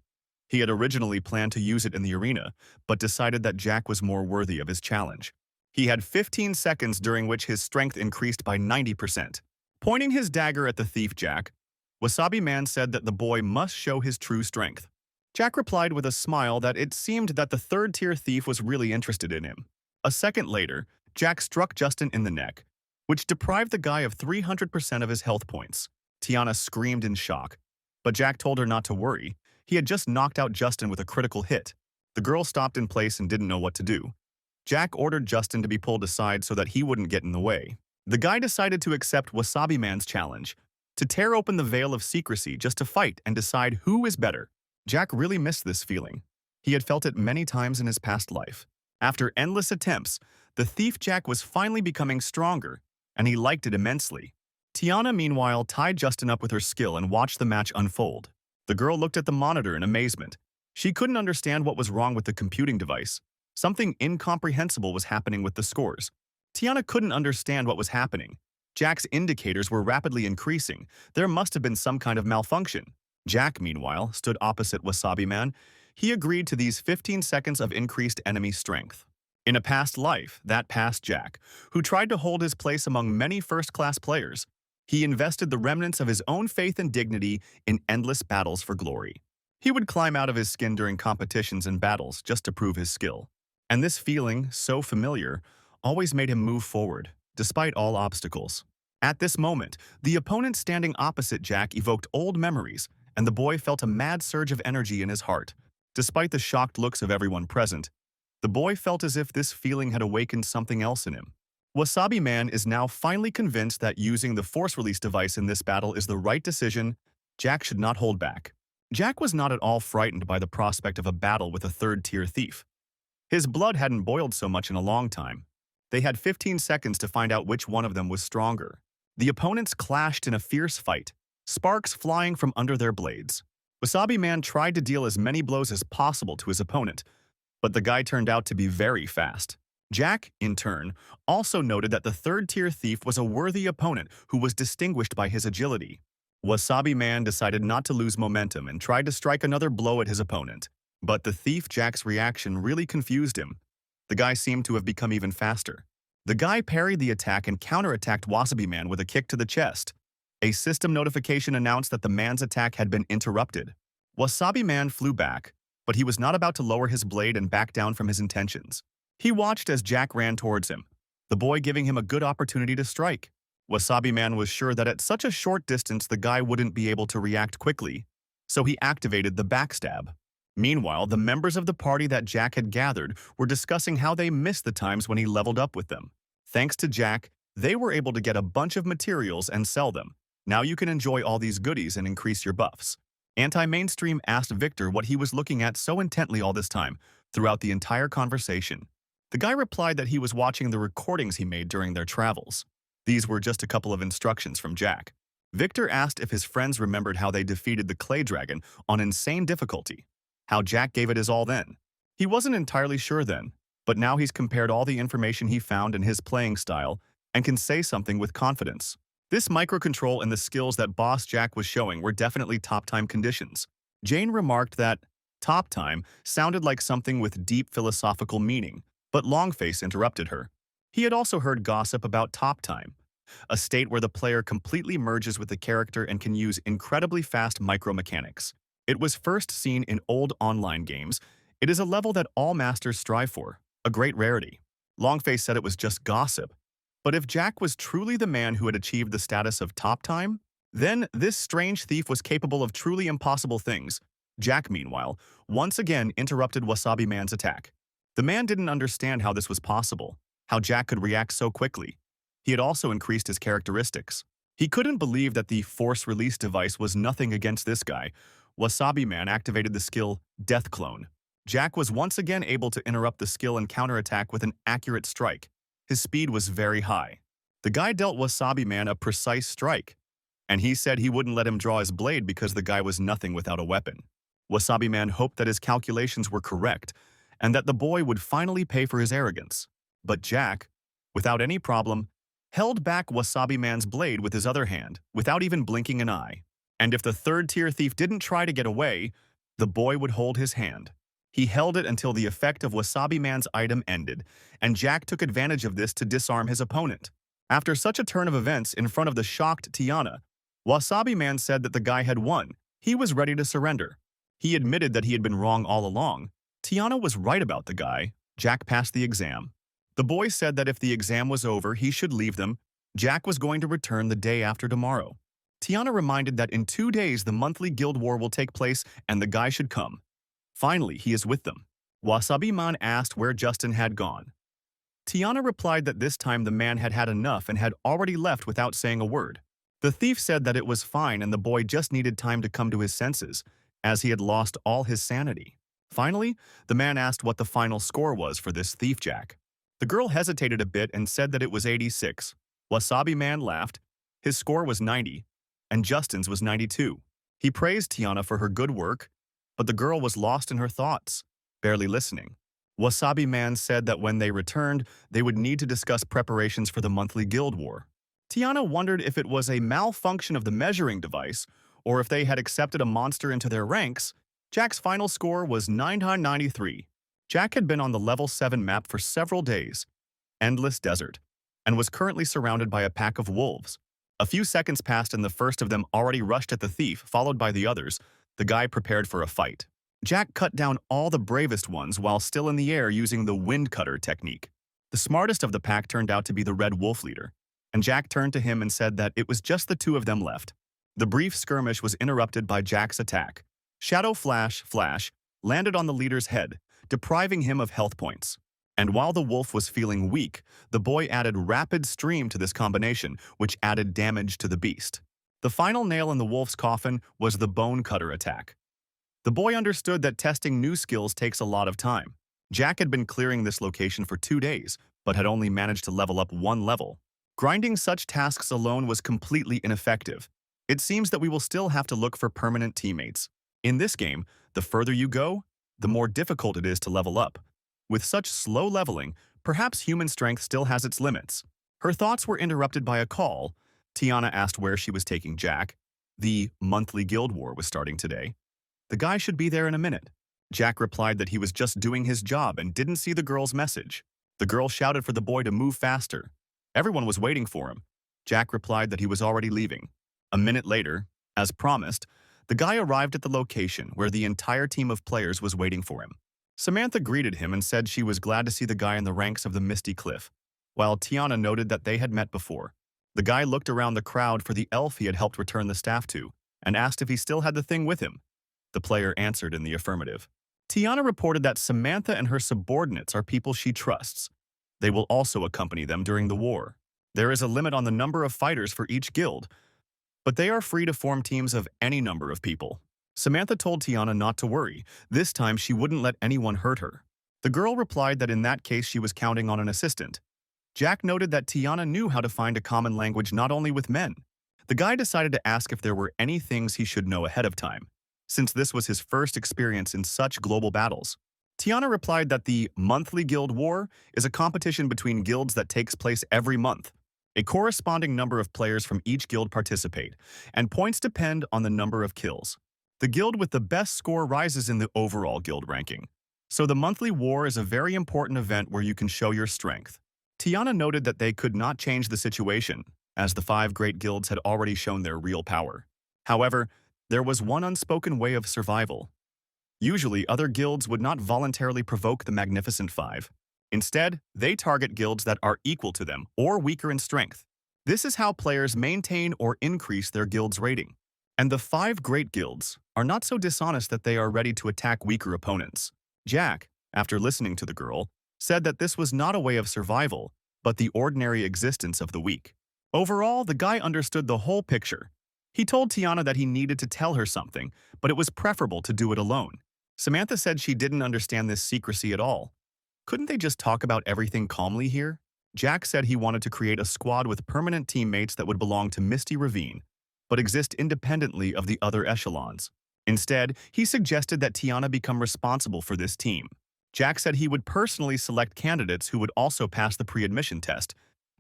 He had originally planned to use it in the arena, but decided that Jack was more worthy of his challenge. He had 15 seconds during which his strength increased by 90%. Pointing his dagger at the thief Jack, Wasabi Man said that the boy must show his true strength. Jack replied with a smile that it seemed that the third-tier thief was really interested in him. A second later, Jack struck Justin in the neck, which deprived the guy of 300% of his health points. Tiana screamed in shock, but Jack told her not to worry. He had just knocked out Justin with a critical hit. The girl stopped in place and didn't know what to do. Jack ordered Justin to be pulled aside so that he wouldn't get in the way. The guy decided to accept Wasabi Man's challenge, to tear open the veil of secrecy just to fight and decide who is better. Jack really missed this feeling. He had felt it many times in his past life. After endless attempts, the thief Jack was finally becoming stronger, and he liked it immensely. Tiana, meanwhile, tied Justin up with her skill and watched the match unfold. The girl looked at the monitor in amazement. She couldn't understand what was wrong with the computing device. Something incomprehensible was happening with the scores. Tiana couldn't understand what was happening. Jack's indicators were rapidly increasing. There must have been some kind of malfunction. Jack, meanwhile, stood opposite Wasabi Man. He agreed to these 15 seconds of increased enemy strength. In a past life, that past Jack, who tried to hold his place among many first-class players, he invested the remnants of his own faith and dignity in endless battles for glory. He would climb out of his skin during competitions and battles just to prove his skill. And this feeling, so familiar, always made him move forward, despite all obstacles. At this moment, the opponent standing opposite Jack evoked old memories, and the boy felt a mad surge of energy in his heart. Despite the shocked looks of everyone present, the boy felt as if this feeling had awakened something else in him. Wasabi Man is now finally convinced that using the force release device in this battle is the right decision. Jack should not hold back. Jack was not at all frightened by the prospect of a battle with a third-tier thief. His blood hadn't boiled so much in a long time. They had 15 seconds to find out which one of them was stronger. The opponents clashed in a fierce fight, sparks flying from under their blades. Wasabi Man tried to deal as many blows as possible to his opponent, but the guy turned out to be very fast. Jack, in turn, also noted that the third-tier thief was a worthy opponent who was distinguished by his agility. Wasabi Man decided not to lose momentum and tried to strike another blow at his opponent. But the thief Jack's reaction really confused him. The guy seemed to have become even faster. The guy parried the attack and counterattacked Wasabi Man with a kick to the chest. A system notification announced that the man's attack had been interrupted. Wasabi Man flew back, but he was not about to lower his blade and back down from his intentions. He watched as Jack ran towards him, the boy giving him a good opportunity to strike. Wasabi Man was sure that at such a short distance the guy wouldn't be able to react quickly, so he activated the backstab. Meanwhile, the members of the party that Jack had gathered were discussing how they missed the times when he leveled up with them. Thanks to Jack, they were able to get a bunch of materials and sell them. Now you can enjoy all these goodies and increase your buffs. Anti-mainstream asked Victor what he was looking at so intently all this time, throughout the entire conversation. The guy replied that he was watching the recordings he made during their travels. These were just a couple of instructions from Jack. Victor asked if his friends remembered how they defeated the clay dragon on insane difficulty. How Jack gave it his all then. He wasn't entirely sure then, but now he's compared all the information he found in his playing style and can say something with confidence. This microcontrol and the skills that Boss Jack was showing were definitely top-time conditions. Jane remarked that top time sounded like something with deep philosophical meaning, but Longface interrupted her. He had also heard gossip about top time, a state where the player completely merges with the character and can use incredibly fast micromechanics. It was first seen in old online games. It is a level that all masters strive for, a great rarity. Longface said it was just gossip. But if Jack was truly the man who had achieved the status of top time, then this strange thief was capable of truly impossible things. Jack, meanwhile, once again interrupted Wasabi Man's attack. The man didn't understand how this was possible, how Jack could react so quickly. He had also increased his characteristics. He couldn't believe that the force release device was nothing against this guy. Wasabi Man activated the skill Death Clone. Jack was once again able to interrupt the skill and counterattack with an accurate strike. His speed was very high. The guy dealt Wasabi Man a precise strike, and he said he wouldn't let him draw his blade because the guy was nothing without a weapon. Wasabi Man hoped that his calculations were correct and that the boy would finally pay for his arrogance. But Jack, without any problem, held back Wasabi Man's blade with his other hand without even blinking an eye. And if the third-tier thief didn't try to get away, the boy would hold his hand. He held it until the effect of Wasabi Man's item ended, and Jack took advantage of this to disarm his opponent. After such a turn of events in front of the shocked Tiana, Wasabi Man said that the guy had won. He was ready to surrender. He admitted that he had been wrong all along. Tiana was right about the guy. Jack passed the exam. The boy said that if the exam was over, he should leave them. Jack was going to return the day after tomorrow. Tiana reminded that in 2 days the monthly guild war will take place and the guy should come. Finally, he is with them. Wasabi Man asked where Justin had gone. Tiana replied that this time the man had had enough and had already left without saying a word. The thief said that it was fine and the boy just needed time to come to his senses, as he had lost all his sanity. Finally, the man asked what the final score was for this thief Jack. The girl hesitated a bit and said that it was 86. Wasabi Man laughed. His score was 90. And Justin's was 92. He praised Tiana for her good work, but the girl was lost in her thoughts, barely listening. Wasabi Man said that when they returned, they would need to discuss preparations for the monthly guild war. Tiana wondered if it was a malfunction of the measuring device, or if they had accepted a monster into their ranks. Jack's final score was 993. Jack had been on the level 7 map for several days, Endless Desert, and was currently surrounded by a pack of wolves. A few seconds passed and the first of them already rushed at the thief, followed by the others. The guy prepared for a fight. Jack cut down all the bravest ones while still in the air using the wind cutter technique. The smartest of the pack turned out to be the red wolf leader, and Jack turned to him and said that it was just the two of them left. The brief skirmish was interrupted by Jack's attack. Shadow Flash landed on the leader's head, depriving him of health points. And while the wolf was feeling weak, the boy added Rapid Stream to this combination, which added damage to the beast. The final nail in the wolf's coffin was the Bone Cutter attack. The boy understood that testing new skills takes a lot of time. Jack had been clearing this location for 2 days, but had only managed to level up 1 level. Grinding such tasks alone was completely ineffective. It seems that we will still have to look for permanent teammates. In this game, the further you go, the more difficult it is to level up. With such slow leveling, perhaps human strength still has its limits. Her thoughts were interrupted by a call. Tiana asked where she was taking Jack. The monthly guild war was starting today. The guy should be there in a minute. Jack replied that he was just doing his job and didn't see the girl's message. The girl shouted for the boy to move faster. Everyone was waiting for him. Jack replied that he was already leaving. A minute later, as promised, the guy arrived at the location where the entire team of players was waiting for him. Samantha greeted him and said she was glad to see the guy in the ranks of the Misty Cliff, while Tiana noted that they had met before. The guy looked around the crowd for the elf he had helped return the staff to and asked if he still had the thing with him. The player answered in the affirmative. Tiana reported that Samantha and her subordinates are people she trusts. They will also accompany them during the war. There is a limit on the number of fighters for each guild, but they are free to form teams of any number of people. Samantha told Tiana not to worry. This time she wouldn't let anyone hurt her. The girl replied that in that case she was counting on an assistant. Jack noted that Tiana knew how to find a common language not only with men. The guy decided to ask if there were any things he should know ahead of time, since this was his first experience in such global battles. Tiana replied that the monthly guild war is a competition between guilds that takes place every month. A corresponding number of players from each guild participate, and points depend on the number of kills. The guild with the best score rises in the overall guild ranking. So the monthly war is a very important event where you can show your strength. Tiana noted that they could not change the situation, as the 5 great guilds had already shown their real power. However, there was one unspoken way of survival. Usually, other guilds would not voluntarily provoke the Magnificent Five. Instead, they target guilds that are equal to them or weaker in strength. This is how players maintain or increase their guild's rating. And the 5 great guilds are not so dishonest that they are ready to attack weaker opponents. Jack, after listening to the girl, said that this was not a way of survival, but the ordinary existence of the weak. Overall, the guy understood the whole picture. He told Tiana that he needed to tell her something, but it was preferable to do it alone. Samantha said she didn't understand this secrecy at all. Couldn't they just talk about everything calmly here? Jack said he wanted to create a squad with permanent teammates that would belong to Misty Ravine, but exist independently of the other echelons. Instead, he suggested that Tiana become responsible for this team. Jack said he would personally select candidates who would also pass the pre-admission test.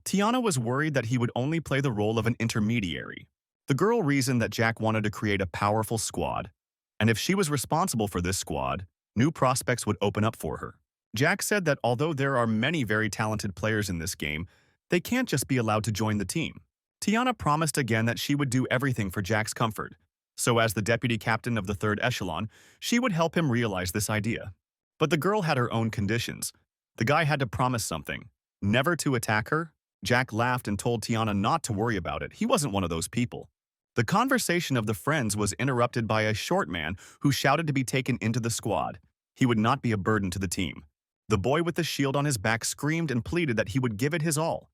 Tiana was worried that he would only play the role of an intermediary. The girl reasoned that Jack wanted to create a powerful squad, and if she was responsible for this squad, new prospects would open up for her. Jack said that although there are many very talented players in this game, they can't just be allowed to join the team. Tiana promised again that she would do everything for Jack's comfort, so as the deputy captain of the 3rd echelon, she would help him realize this idea. But the girl had her own conditions. The guy had to promise something, never to attack her. Jack laughed and told Tiana not to worry about it. He wasn't one of those people. The conversation of the friends was interrupted by a short man who shouted to be taken into the squad. He would not be a burden to the team. The boy with the shield on his back screamed and pleaded that he would give it his all,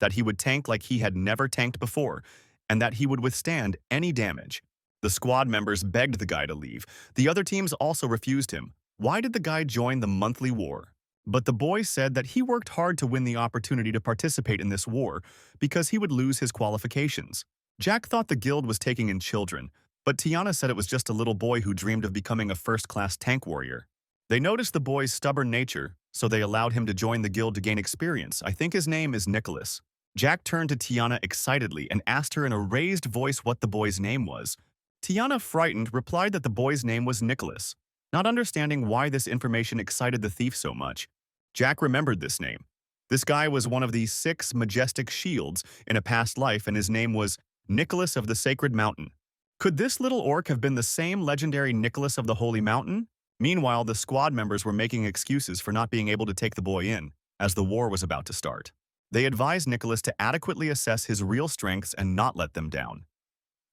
that he would tank like he had never tanked before, and that he would withstand any damage. The squad members begged the guy to leave. The other teams also refused him. Why did the guy join the monthly war? But the boy said that he worked hard to win the opportunity to participate in this war because he would lose his qualifications. Jack thought the guild was taking in children, but Tiana said it was just a little boy who dreamed of becoming a first-class tank warrior. They noticed the boy's stubborn nature, so they allowed him to join the guild to gain experience. I think his name is Nicholas. Jack turned to Tiana excitedly and asked her in a raised voice what the boy's name was. Tiana, frightened, replied that the boy's name was Nicholas, not understanding why this information excited the thief so much. Jack remembered this name. This guy was one of the 6 majestic shields in a past life, and his name was Nicholas of the Sacred Mountain. Could this little orc have been the same legendary Nicholas of the Holy Mountain? Meanwhile, the squad members were making excuses for not being able to take the boy in, as the war was about to start. They advised Nicholas to adequately assess his real strengths and not let them down.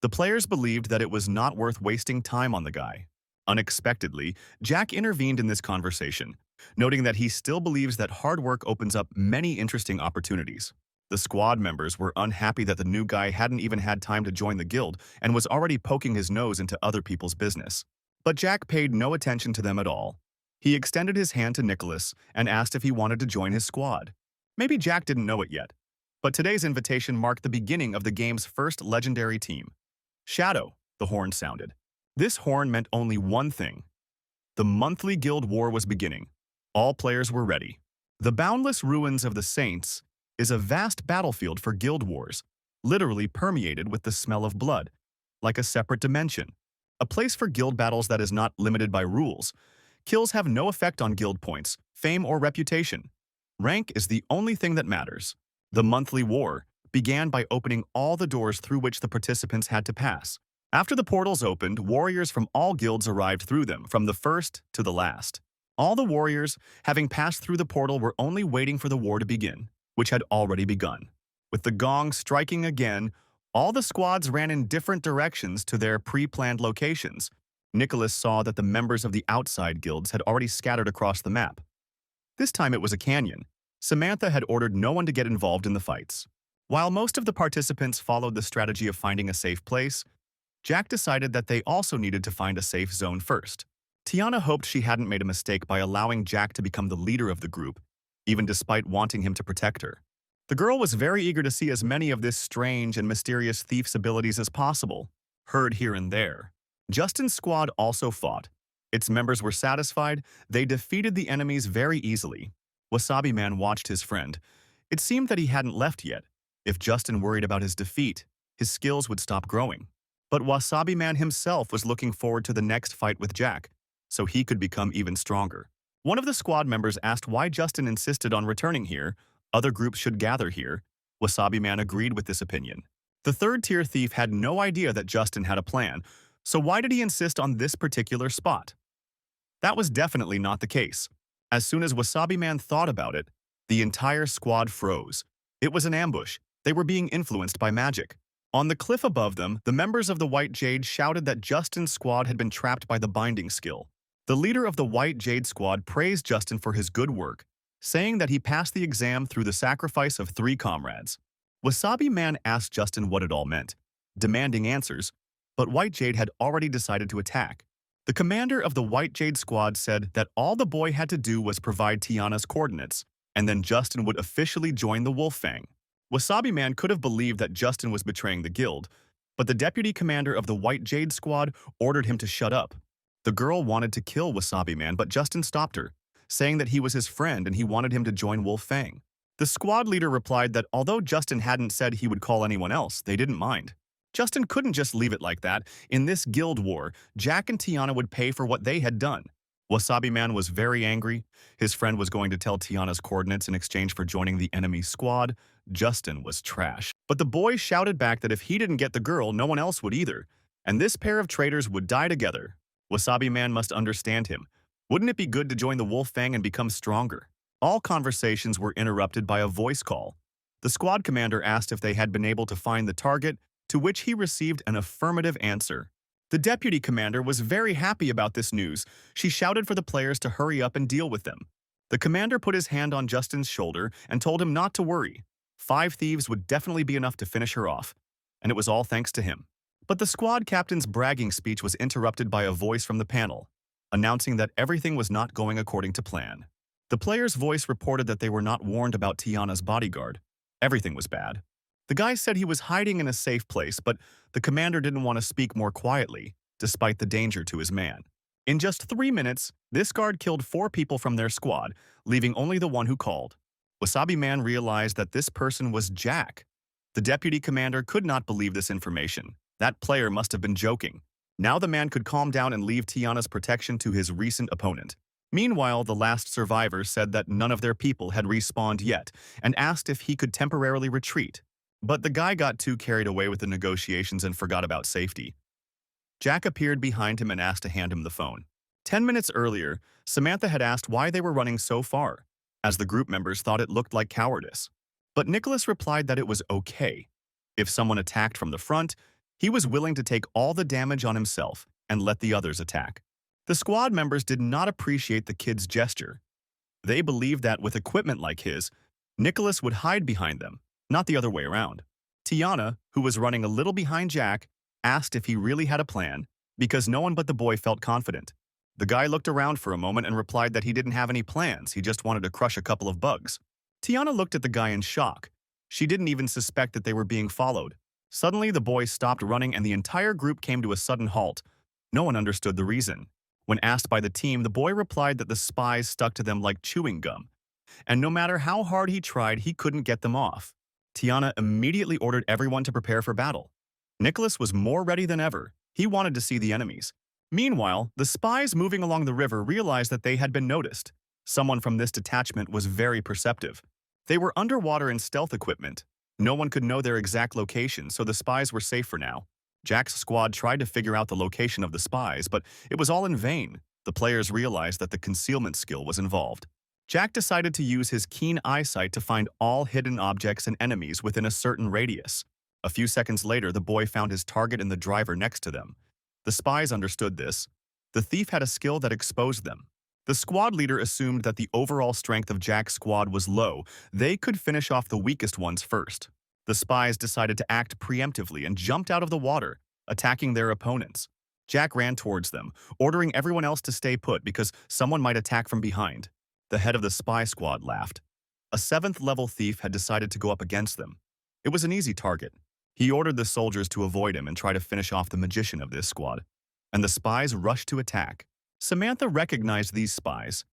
The players believed that it was not worth wasting time on the guy. Unexpectedly, Jack intervened in this conversation, noting that he still believes that hard work opens up many interesting opportunities. The squad members were unhappy that the new guy hadn't even had time to join the guild and was already poking his nose into other people's business. But Jack paid no attention to them at all. He extended his hand to Nicholas and asked if he wanted to join his squad. Maybe Jack didn't know it yet, but today's invitation marked the beginning of the game's first legendary team. Shadow, the horn sounded. This horn meant only one thing. The monthly guild war was beginning. All players were ready. The boundless ruins of the Saints is a vast battlefield for guild wars, literally permeated with the smell of blood, like a separate dimension. A place for guild battles that is not limited by rules. Kills have no effect on guild points, fame, or reputation. Rank is the only thing that matters. The monthly war began by opening all the doors through which the participants had to pass. After the portals opened, warriors from all guilds arrived through them, from the first to the last. All the warriors, having passed through the portal, were only waiting for the war to begin, which had already begun. With the gong striking again, all the squads ran in different directions to their pre-planned locations. Nicholas saw that the members of the outside guilds had already scattered across the map. This time it was a canyon. Samantha had ordered no one to get involved in the fights. While most of the participants followed the strategy of finding a safe place, Jack decided that they also needed to find a safe zone first. Tiana hoped she hadn't made a mistake by allowing Jack to become the leader of the group, even despite wanting him to protect her. The girl was very eager to see as many of this strange and mysterious thief's abilities as possible, heard here and there. Justin's squad also fought. Its members were satisfied. They defeated the enemies very easily. Wasabi Man watched his friend. It seemed that he hadn't left yet. If Justin worried about his defeat, his skills would stop growing. But Wasabi Man himself was looking forward to the next fight with Jack, so he could become even stronger. One of the squad members asked why Justin insisted on returning here. Other groups should gather here. Wasabi Man agreed with this opinion. The third-tier thief had no idea that Justin had a plan, so why did he insist on this particular spot? That was definitely not the case. As soon as Wasabi Man thought about it, the entire squad froze. It was an ambush. They were being influenced by magic. On the cliff above them, the members of the White Jade shouted that Justin's squad had been trapped by the binding skill. The leader of the White Jade squad praised Justin for his good work, saying that he passed the exam through the sacrifice of 3 comrades. Wasabi Man asked Justin what it all meant, demanding answers, but White Jade had already decided to attack. The commander of the White Jade squad said that all the boy had to do was provide Tiana's coordinates, and then Justin would officially join the Wolf Fang. Wasabi Man could have believed that Justin was betraying the guild, but the deputy commander of the White Jade squad ordered him to shut up. The girl wanted to kill Wasabi Man, but Justin stopped her, saying that he was his friend and he wanted him to join Wolf Fang. The squad leader replied that although Justin hadn't said he would call anyone else, they didn't mind. Justin couldn't just leave it like that. In this guild war, Jack and Tiana would pay for what they had done. Wasabi Man was very angry. His friend was going to tell Tiana's coordinates in exchange for joining the enemy squad. Justin was trash. But the boy shouted back that if he didn't get the girl, no one else would either, and this pair of traitors would die together. Wasabi Man must understand him. Wouldn't it be good to join the Wolf Fang and become stronger? All conversations were interrupted by a voice call. The squad commander asked if they had been able to find the target, to which he received an affirmative answer. The deputy commander was very happy about this news. She shouted for the players to hurry up and deal with them. The commander put his hand on Justin's shoulder and told him not to worry. 5 thieves would definitely be enough to finish her off, and it was all thanks to him. But the squad captain's bragging speech was interrupted by a voice from the panel, announcing that everything was not going according to plan. The player's voice reported that they were not warned about Tiana's bodyguard. Everything was bad. The guy said he was hiding in a safe place, but the commander didn't want to speak more quietly, despite the danger to his man. In just 3 minutes, this guard killed 4 people from their squad, leaving only the one who called. Wasabi Man realized that this person was Jack. The deputy commander could not believe this information. That player must have been joking. Now the man could calm down and leave Tiana's protection to his recent opponent. Meanwhile, the last survivor said that none of their people had respawned yet and asked if he could temporarily retreat. But the guy got too carried away with the negotiations and forgot about safety. Jack appeared behind him and asked to hand him the phone. 10 minutes earlier, Samantha had asked why they were running so far, as the group members thought it looked like cowardice. But Nicholas replied that it was okay. If someone attacked from the front, he was willing to take all the damage on himself and let the others attack. The squad members did not appreciate the kid's gesture. They believed that with equipment like his, Nicholas would hide behind them, not the other way around. Tiana, who was running a little behind Jack, asked if he really had a plan, because no one but the boy felt confident. The guy looked around for a moment and replied that he didn't have any plans, he just wanted to crush a couple of bugs. Tiana looked at the guy in shock. She didn't even suspect that they were being followed. Suddenly, the boy stopped running and the entire group came to a sudden halt. No one understood the reason. When asked by the team, the boy replied that the spies stuck to them like chewing gum, and no matter how hard he tried, he couldn't get them off. Tiana immediately ordered everyone to prepare for battle. Nicholas was more ready than ever. He wanted to see the enemies. Meanwhile, the spies moving along the river realized that they had been noticed. Someone from this detachment was very perceptive. They were underwater in stealth equipment. No one could know their exact location, so the spies were safe for now. Jack's squad tried to figure out the location of the spies, but it was all in vain. The players realized that the concealment skill was involved. Jack decided to use his keen eyesight to find all hidden objects and enemies within a certain radius. A few seconds later, the boy found his target in the driver next to them. The spies understood this. The thief had a skill that exposed them. The squad leader assumed that the overall strength of Jack's squad was low. They could finish off the weakest ones first. The spies decided to act preemptively and jumped out of the water, attacking their opponents. Jack ran towards them, ordering everyone else to stay put because someone might attack from behind. The head of the spy squad laughed. A 7th-level thief had decided to go up against them. It was an easy target. He ordered the soldiers to avoid him and try to finish off the magician of this squad. And the spies rushed to attack. Samantha recognized these spies.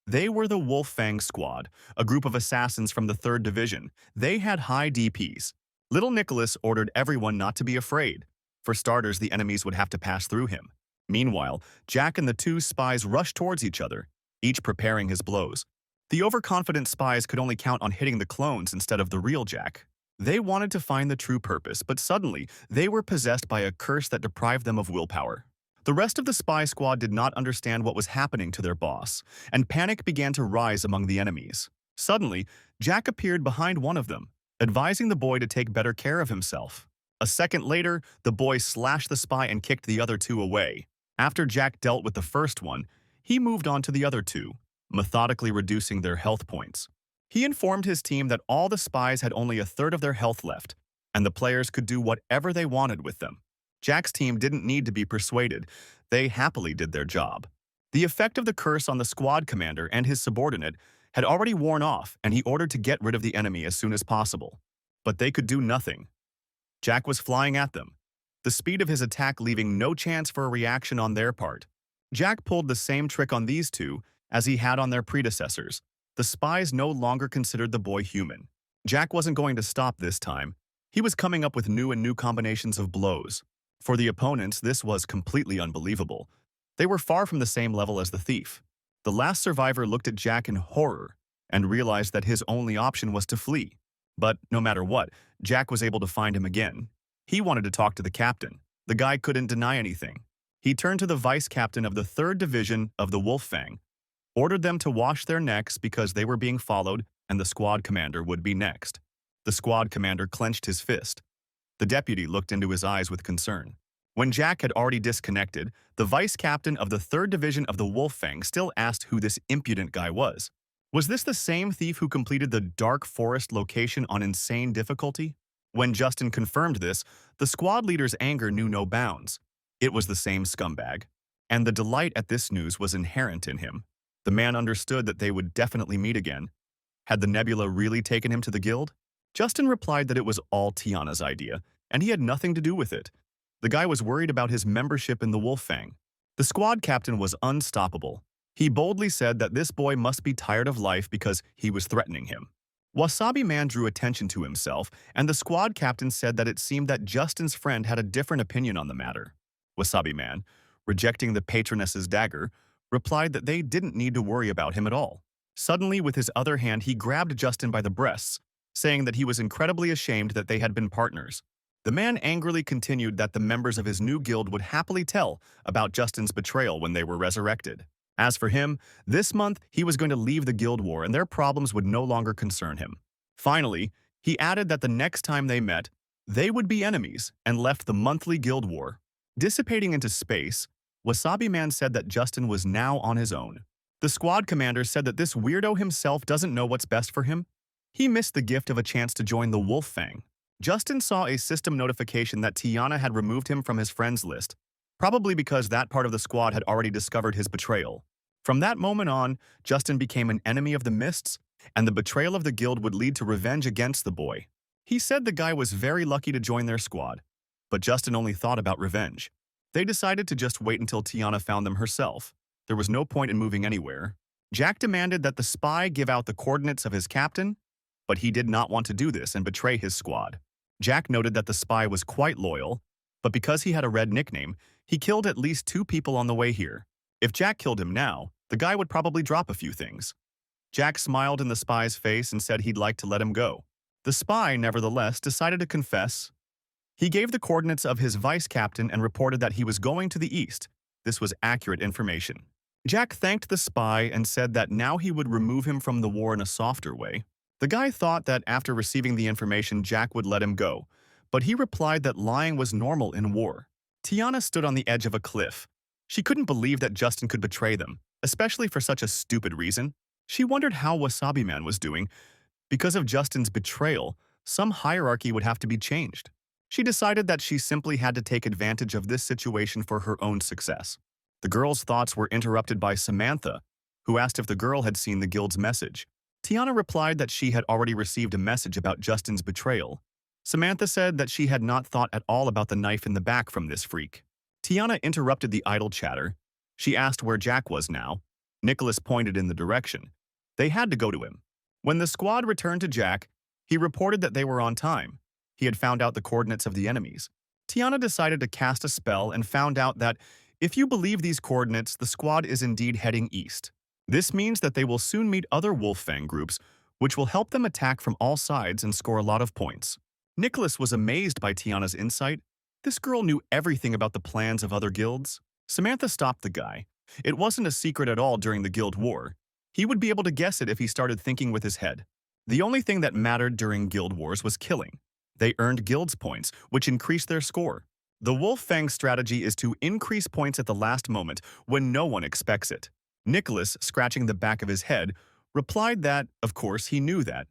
They were the Wolf Fang squad, a group of assassins from the 3rd Division. They had high DPs. Little Nicholas ordered everyone not to be afraid. For starters, the enemies would have to pass through him. Meanwhile, Jack and the 2 spies rushed towards each other, each preparing his blows. The overconfident spies could only count on hitting the clones instead of the real Jack. They wanted to find the true purpose, but suddenly, they were possessed by a curse that deprived them of willpower. The rest of the spy squad did not understand what was happening to their boss, and panic began to rise among the enemies. Suddenly, Jack appeared behind one of them, advising the boy to take better care of himself. A second later, the boy slashed the spy and kicked the other 2 away. After Jack dealt with the first one, he moved on to the other 2, methodically reducing their health points. He informed his team that all the spies had only a third of their health left, and the players could do whatever they wanted with them. Jack's team didn't need to be persuaded. They happily did their job. The effect of the curse on the squad commander and his subordinate had already worn off, and he ordered to get rid of the enemy as soon as possible. But they could do nothing. Jack was flying at them, the speed of his attack leaving no chance for a reaction on their part. Jack pulled the same trick on these 2 as he had on their predecessors. The spies no longer considered the boy human. Jack wasn't going to stop this time. He was coming up with new combinations of blows. For the opponents, this was completely unbelievable. They were far from the same level as the thief. The last survivor looked at Jack in horror and realized that his only option was to flee. But no matter what, Jack was able to find him again. He wanted to talk to the captain. The guy couldn't deny anything. He turned to the vice captain of the 3rd Division of the Wolf Fang, ordered them to wash their necks because they were being followed and the squad commander would be next. The squad commander clenched his fist. The deputy looked into his eyes with concern. When Jack had already disconnected, the vice captain of the 3rd Division of the Wolf Fang still asked who this impudent guy was. Was this the same thief who completed the dark forest location on insane difficulty? When Justin confirmed this, the squad leader's anger knew no bounds. It was the same scumbag. And the delight at this news was inherent in him. The man understood that they would definitely meet again. Had the nebula really taken him to the guild? Justin replied that it was all Tiana's idea, and he had nothing to do with it. The guy was worried about his membership in the Wolf Fang. The squad captain was unstoppable. He boldly said that this boy must be tired of life because he was threatening him. Wasabi Man drew attention to himself, and the squad captain said that it seemed that Justin's friend had a different opinion on the matter. Wasabi Man, rejecting the patroness's dagger, replied that they didn't need to worry about him at all. Suddenly, with his other hand, he grabbed Justin by the breasts, saying that he was incredibly ashamed that they had been partners. The man angrily continued that the members of his new guild would happily tell about Justin's betrayal when they were resurrected. As for him, this month he was going to leave the guild war and their problems would no longer concern him. Finally, he added that the next time they met, they would be enemies and left the monthly guild war. Dissipating into space, Wasabi Man said that Justin was now on his own. The squad commander said that this weirdo himself doesn't know what's best for him. He missed the gift of a chance to join the Wolf Fang. Justin saw a system notification that Tiana had removed him from his friends list, probably because that part of the squad had already discovered his betrayal. From that moment on, Justin became an enemy of the Mists, and the betrayal of the guild would lead to revenge against the boy. He said the guy was very lucky to join their squad, but Justin only thought about revenge. They decided to just wait until Tiana found them herself. There was no point in moving anywhere. Jack demanded that the spy give out the coordinates of his captain, but he did not want to do this and betray his squad. Jack noted that the spy was quite loyal, but because he had a red nickname, he killed at least 2 people on the way here. If Jack killed him now, the guy would probably drop a few things. Jack smiled in the spy's face and said he'd like to let him go. The spy, nevertheless, decided to confess. He gave the coordinates of his vice captain and reported that he was going to the east. This was accurate information. Jack thanked the spy and said that now he would remove him from the war in a softer way. The guy thought that after receiving the information, Jack would let him go, but he replied that lying was normal in war. Tiana stood on the edge of a cliff. She couldn't believe that Justin could betray them, especially for such a stupid reason. She wondered how Wasabi Man was doing. Because of Justin's betrayal, some hierarchy would have to be changed. She decided that she simply had to take advantage of this situation for her own success. The girl's thoughts were interrupted by Samantha, who asked if the girl had seen the guild's message. Tiana replied that she had already received a message about Justin's betrayal. Samantha said that she had not thought at all about the knife in the back from this freak. Tiana interrupted the idle chatter. She asked where Jack was now. Nicholas pointed in the direction. They had to go to him. When the squad returned to Jack, he reported that they were on time. He had found out the coordinates of the enemies. Tiana decided to cast a spell and found out that if you believe these coordinates, the squad is indeed heading east. This means that they will soon meet other Wolf-Fang groups, which will help them attack from all sides and score a lot of points. Nicholas was amazed by Tiana's insight. This girl knew everything about the plans of other guilds. Samantha stopped the guy. It wasn't a secret at all during the guild war. He would be able to guess it if he started thinking with his head. The only thing that mattered during guild wars was killing. They earned guilds points, which increased their score. The Wolf-Fang strategy is to increase points at the last moment when no one expects it. Nicholas, scratching the back of his head, replied that, of course, he knew that.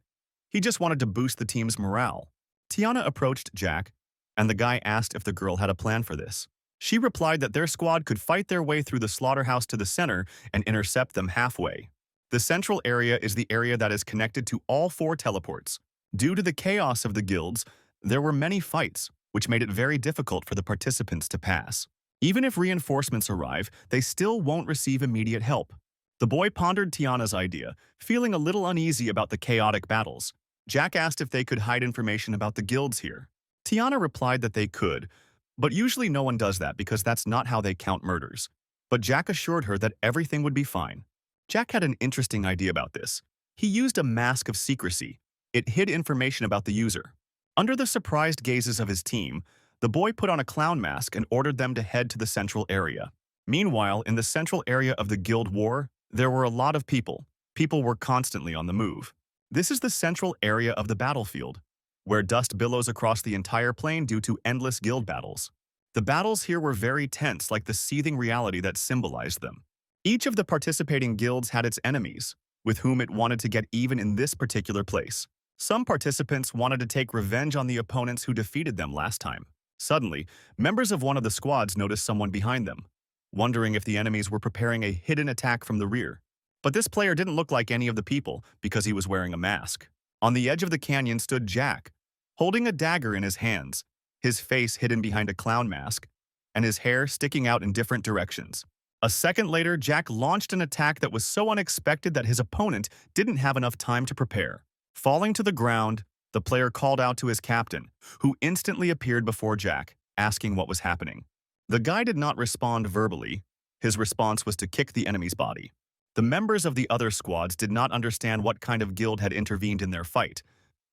He just wanted to boost the team's morale. Tiana approached Jack, and the guy asked if the girl had a plan for this. She replied that their squad could fight their way through the slaughterhouse to the center and intercept them halfway. The central area is the area that is connected to all 4 teleports. Due to the chaos of the guilds, there were many fights, which made it very difficult for the participants to pass. Even if reinforcements arrive, they still won't receive immediate help. The boy pondered Tiana's idea, feeling a little uneasy about the chaotic battles. Jack asked if they could hide information about the guilds here. Tiana replied that they could, but usually no one does that because that's not how they count murders. But Jack assured her that everything would be fine. Jack had an interesting idea about this. He used a mask of secrecy. It hid information about the user. Under the surprised gazes of his team, the boy put on a clown mask and ordered them to head to the central area. Meanwhile, in the central area of the guild war, there were a lot of people. People were constantly on the move. This is the central area of the battlefield, where dust billows across the entire plain due to endless guild battles. The battles here were very tense, like the seething reality that symbolized them. Each of the participating guilds had its enemies, with whom it wanted to get even in this particular place. Some participants wanted to take revenge on the opponents who defeated them last time. Suddenly, members of one of the squads noticed someone behind them, wondering if the enemies were preparing a hidden attack from the rear. But this player didn't look like any of the people because he was wearing a mask. On the edge of the canyon stood Jack, holding a dagger in his hands, his face hidden behind a clown mask, and his hair sticking out in different directions. A second later, Jack launched an attack that was so unexpected that his opponent didn't have enough time to prepare. Falling to the ground, the player called out to his captain, who instantly appeared before Jack, asking what was happening. The guy did not respond verbally. His response was to kick the enemy's body. The members of the other squads did not understand what kind of guild had intervened in their fight,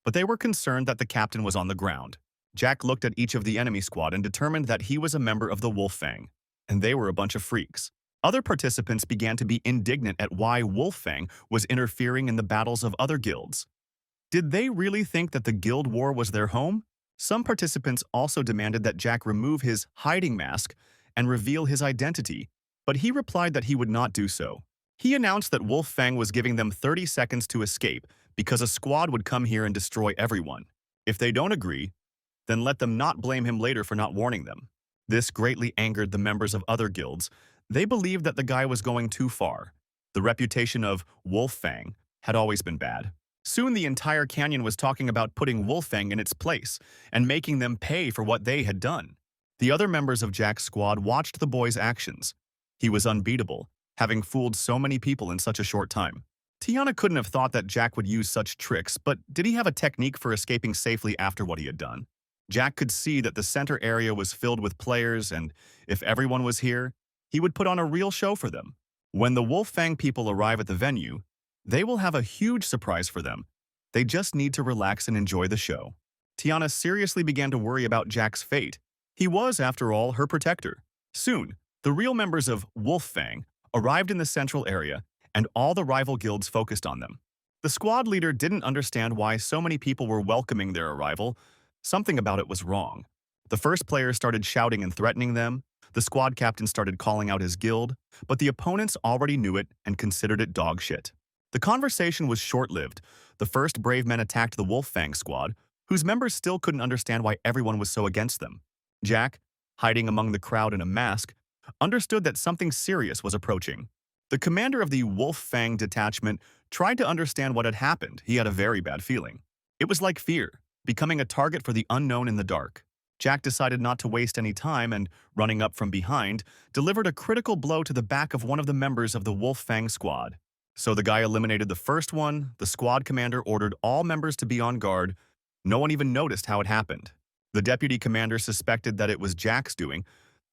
but they were concerned that the captain was on the ground. Jack looked at each of the enemy squad and determined that he was a member of the Wolf-Fang, and they were a bunch of freaks. Other participants began to be indignant at why Wolf-Fang was interfering in the battles of other guilds. Did they really think that the guild war was their home? Some participants also demanded that Jack remove his hiding mask and reveal his identity, but he replied that he would not do so. He announced that Wolf-Fang was giving them 30 seconds to escape because a squad would come here and destroy everyone. If they don't agree, then let them not blame him later for not warning them. This greatly angered the members of other guilds. They believed that the guy was going too far. The reputation of Wolf-Fang had always been bad. Soon the entire canyon was talking about putting Wolf-Fang in its place and making them pay for what they had done. The other members of Jack's squad watched the boy's actions. He was unbeatable, having fooled so many people in such a short time. Tiana couldn't have thought that Jack would use such tricks, but did he have a technique for escaping safely after what he had done? Jack could see that the center area was filled with players, and if everyone was here, he would put on a real show for them. When the Wolf-Fang people arrive at the venue, they will have a huge surprise for them. They just need to relax and enjoy the show. Tiana seriously began to worry about Jack's fate. He was, after all, her protector. Soon, the real members of Wolf-Fang arrived in the central area, and all the rival guilds focused on them. The squad leader didn't understand why so many people were welcoming their arrival. Something about it was wrong. The first player started shouting and threatening them. The The squad captain started calling out his guild, but the opponents already knew it and considered it dog shit. The conversation was short-lived. The first brave men attacked the Wolf Fang squad, whose members still couldn't understand why everyone was so against them. Jack, hiding among the crowd in a mask, understood that something serious was approaching. The commander of the Wolf Fang detachment tried to understand what had happened. He had a very bad feeling. It was like fear, becoming a target for the unknown in the dark. Jack decided not to waste any time and, running up from behind, delivered a critical blow to the back of one of the members of the Wolf Fang squad. So the guy eliminated the first one. The squad commander ordered all members to be on guard. No one even noticed how it happened. The deputy commander suspected that it was Jack's doing,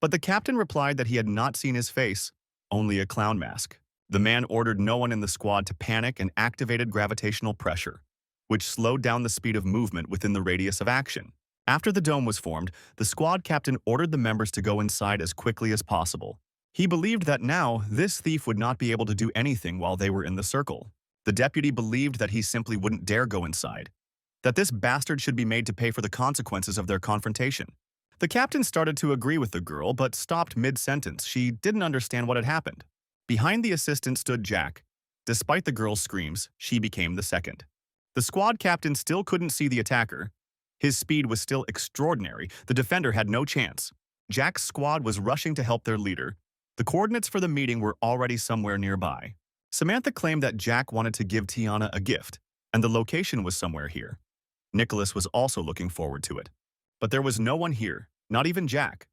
but the captain replied that he had not seen his face, only a clown mask. The man ordered no one in the squad to panic and activated gravitational pressure, which slowed down the speed of movement within the radius of action. After the dome was formed, the squad captain ordered the members to go inside as quickly as possible. He believed that now, this thief would not be able to do anything while they were in the circle. The deputy believed that he simply wouldn't dare go inside, that this bastard should be made to pay for the consequences of their confrontation. The captain started to agree with the girl, but stopped mid-sentence. She didn't understand what had happened. Behind the assistant stood Jack. Despite the girl's screams, she became the second. The squad captain still couldn't see the attacker. His speed was still extraordinary. The defender had no chance. Jack's squad was rushing to help their leader. The coordinates for the meeting were already somewhere nearby. Samantha claimed that Jack wanted to give Tiana a gift, and the location was somewhere here. Nicholas was also looking forward to it. But there was no one here, not even Jack.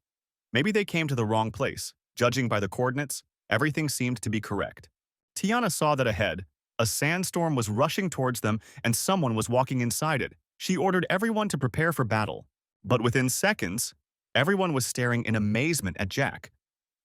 Maybe they came to the wrong place. Judging by the coordinates, everything seemed to be correct. Tiana saw that ahead, a sandstorm was rushing towards them and someone was walking inside it. She ordered everyone to prepare for battle. But within seconds, everyone was staring in amazement at Jack,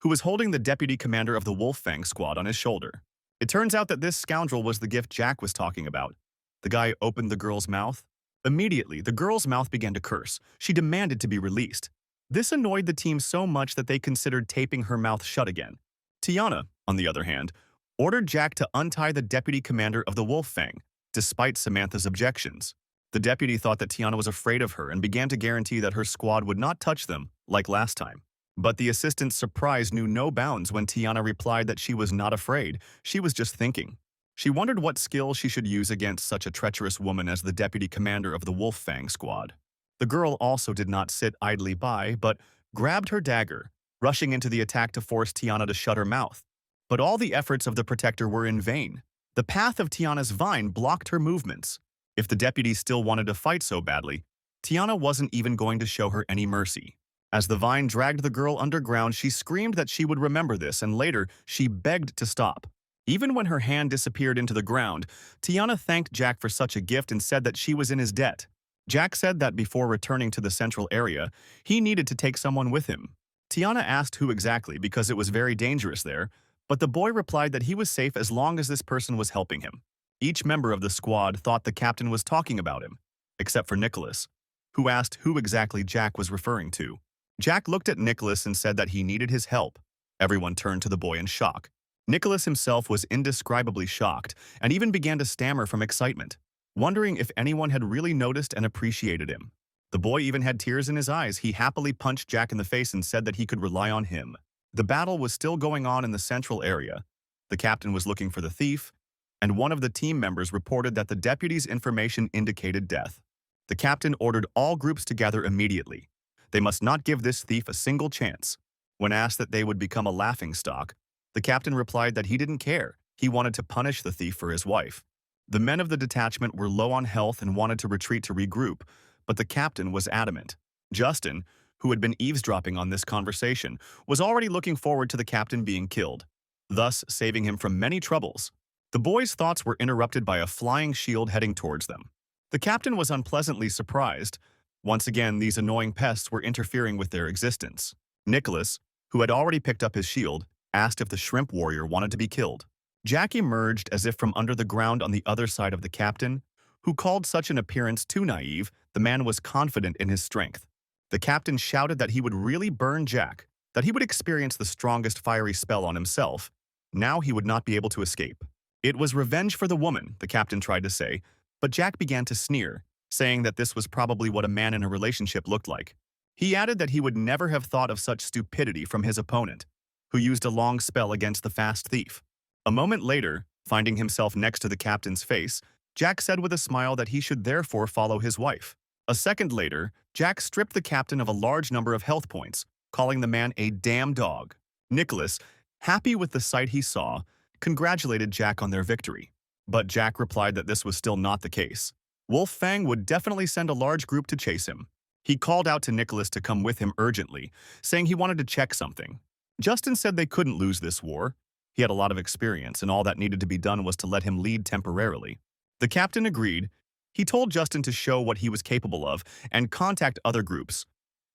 who was holding the deputy commander of the Wolf Fang squad on his shoulder. It turns out that this scoundrel was the gift Jack was talking about. The guy opened the girl's mouth. Immediately, the girl's mouth began to curse. She demanded to be released. This annoyed the team so much that they considered taping her mouth shut again. Tiana, on the other hand, ordered Jack to untie the deputy commander of the Wolf Fang, despite Samantha's objections. The deputy thought that Tiana was afraid of her and began to guarantee that her squad would not touch them, like last time. But the assistant's surprise knew no bounds when Tiana replied that she was not afraid, she was just thinking. She wondered what skill she should use against such a treacherous woman as the deputy commander of the Wolf Fang squad. The girl also did not sit idly by, but grabbed her dagger, rushing into the attack to force Tiana to shut her mouth. But all the efforts of the protector were in vain. The path of Tiana's vine blocked her movements. If the deputy still wanted to fight so badly, Tiana wasn't even going to show her any mercy. As the vine dragged the girl underground, she screamed that she would remember this, and later, she begged to stop. Even when her hand disappeared into the ground, Tiana thanked Jack for such a gift and said that she was in his debt. Jack said that before returning to the central area, he needed to take someone with him. Tiana asked who exactly because it was very dangerous there, but the boy replied that he was safe as long as this person was helping him. Each member of the squad thought the captain was talking about him, except for Nicholas, who asked who exactly Jack was referring to. Jack looked at Nicholas and said that he needed his help. Everyone turned to the boy in shock. Nicholas himself was indescribably shocked and even began to stammer from excitement, wondering if anyone had really noticed and appreciated him. The boy even had tears in his eyes. He happily punched Jack in the face and said that he could rely on him. The battle was still going on in the central area. The captain was looking for the thief, and one of the team members reported that the deputy's information indicated death. The captain ordered all groups to gather immediately. They must not give this thief a single chance. When asked that they would become a laughingstock, the captain replied that he didn't care. He wanted to punish the thief for his wife. The men of the detachment were low on health and wanted to retreat to regroup, but the captain was adamant. Justin, who had been eavesdropping on this conversation, was already looking forward to the captain being killed, thus saving him from many troubles. The boys' thoughts were interrupted by a flying shield heading towards them. The captain was unpleasantly surprised. Once again, these annoying pests were interfering with their existence. Nicholas, who had already picked up his shield, asked if the shrimp warrior wanted to be killed. Jack emerged as if from under the ground on the other side of the captain, who called such an appearance too naive. The man was confident in his strength. The captain shouted that he would really burn Jack, that he would experience the strongest fiery spell on himself. Now he would not be able to escape. It was revenge for the woman, the captain tried to say, but Jack began to sneer, saying that this was probably what a man in a relationship looked like. He added that he would never have thought of such stupidity from his opponent, who used a long spell against the fast thief. A moment later, finding himself next to the captain's face, Jack said with a smile that he should therefore follow his wife. A second later, Jack stripped the captain of a large number of health points, calling the man a damn dog. Nicholas, happy with the sight he saw, congratulated Jack on their victory. But Jack replied that this was still not the case. Wolf Fang would definitely send a large group to chase him. He called out to Nicholas to come with him urgently, saying he wanted to check something. Justin said they couldn't lose this war. He had a lot of experience, and all that needed to be done was to let him lead temporarily. The captain agreed. He told Justin to show what he was capable of and contact other groups.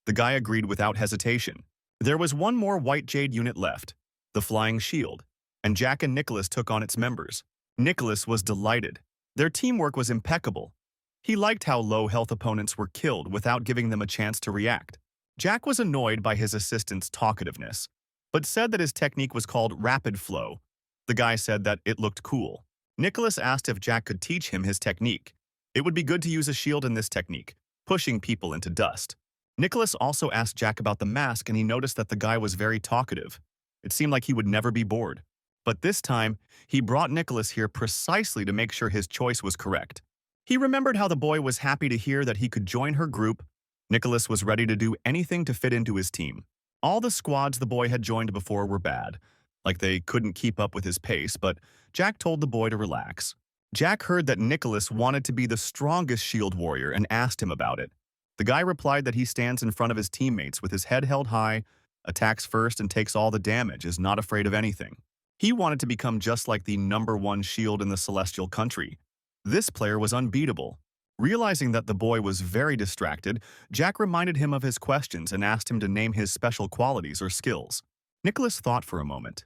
The guy agreed without hesitation. There was one more white jade unit left, the Flying Shield, and Jack and Nicholas took on its members. Nicholas was delighted. Their teamwork was impeccable. He liked how low health opponents were killed without giving them a chance to react. Jack was annoyed by his assistant's talkativeness, but said that his technique was called rapid flow. The guy said that it looked cool. Nicholas asked if Jack could teach him his technique. It would be good to use a shield in this technique, pushing people into dust. Nicholas also asked Jack about the mask, and he noticed that the guy was very talkative. It seemed like he would never be bored. But this time, he brought Nicholas here precisely to make sure his choice was correct. He remembered how the boy was happy to hear that he could join her group. Nicholas was ready to do anything to fit into his team. All the squads the boy had joined before were bad, like they couldn't keep up with his pace, but Jack told the boy to relax. Jack heard that Nicholas wanted to be the strongest shield warrior and asked him about it. The guy replied that he stands in front of his teammates with his head held high, attacks first and takes all the damage, is not afraid of anything. He wanted to become just like the #1 shield in the celestial country. This player was unbeatable. Realizing that the boy was very distracted, Jack reminded him of his questions and asked him to name his special qualities or skills. Nicholas thought for a moment.